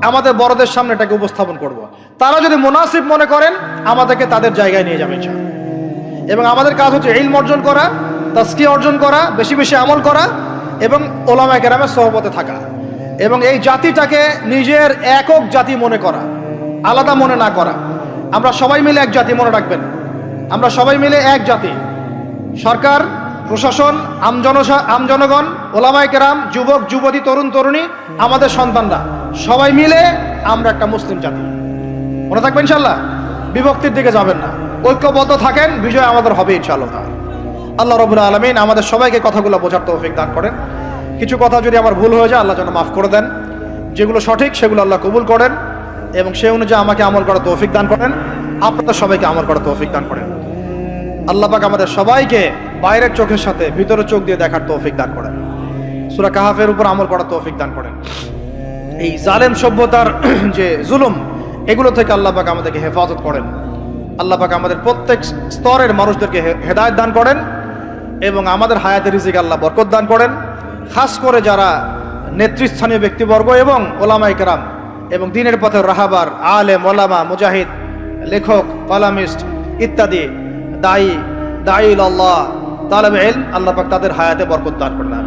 আমাদের বড়দের সামনে এটাকে উপস্থাপন করব। তারা যদি মুনাসিব মনে করেন, আমাদেরকে তাদের জায়গায় নিয়ে যাবে ইনশাআল্লাহ। এবং আমাদের কাজ হচ্ছে ইলম অর্জন করা, তাজকিয়া অর্জন করা, বেশি বেশি আমল করা এবং ওলামায়ে কেরামের সোহবতে থাকা, এবং এই জাতিটাকে নিজের একক জাতি মনে করা, আলাদা মনে না করা। আমরা সবাই মিলে এক জাতি, মনে রাখবেন, আমরা সবাই মিলে এক জাতি। সরকার, প্রশাসন, আমজনগণ, ওলামায়ে কেরাম, যুবক যুবতী, তরুণ তরুণী, আমাদের সন্তানরা, সবাই মিলে আমরা একটা মুসলিম জাতি। মনে থাকবেন ইনশাআল্লাহ, বিভক্তির দিকে যাবেন না, ঐক্যবদ্ধ থাকেন, বিজয় আমাদের হবে ইনশাআল্লাহ। আল্লাহ রাব্বুল আলামিন আমাদের সবাইকে কথাগুলো বোঝার তৌফিক দান করেন। কিছু কথা যদি আমার ভুল হয়ে যায়, আল্লাহ যেন মাফ করে দেন। যেগুলো সঠিক সেগুলো আল্লাহ কবুল করেন এবং সেই অনুযায়ী আমাকে আমল করার তৌফিক দান করেন, আপনাদের সবাইকে আমল করার তৌফিক দান করেন। আল্লাহ পাক আমাদের সবাইকে বাইরের চোখের সাথে ভিতরের চোখ দিয়ে দেখার তৌফিক দান করেন। সূরা কাহাফের উপর আমল করার তৌফিক দান করেন। এই জালেম সভ্যতার যে জুলুম, এগুলো থেকে আল্লাহ পাক আমাদেরকে হেফাজত করেন। আল্লাহ পাক আমাদের প্রত্যেক স্তরের মানুষদেরকে হেদায়েত দান করেন এবং আমাদের হায়াতের রিজিকে আল্লাহ বরকত দান করেন। খাস করে যারা নেতৃস্থানীয় ব্যক্তিবর্গ এবং ওলামায়ে কেরাম এবং দ্বীনের পথের রাহাবার, আলেম, ওলামা, মুজাহিদ, লেখক, কলামিস্ট ইত্যাদি, দায়ী আল্লাহ, তালেবে ইলম, আল্লাহ পাক তাদের হায়াতে বরকত দান করেন।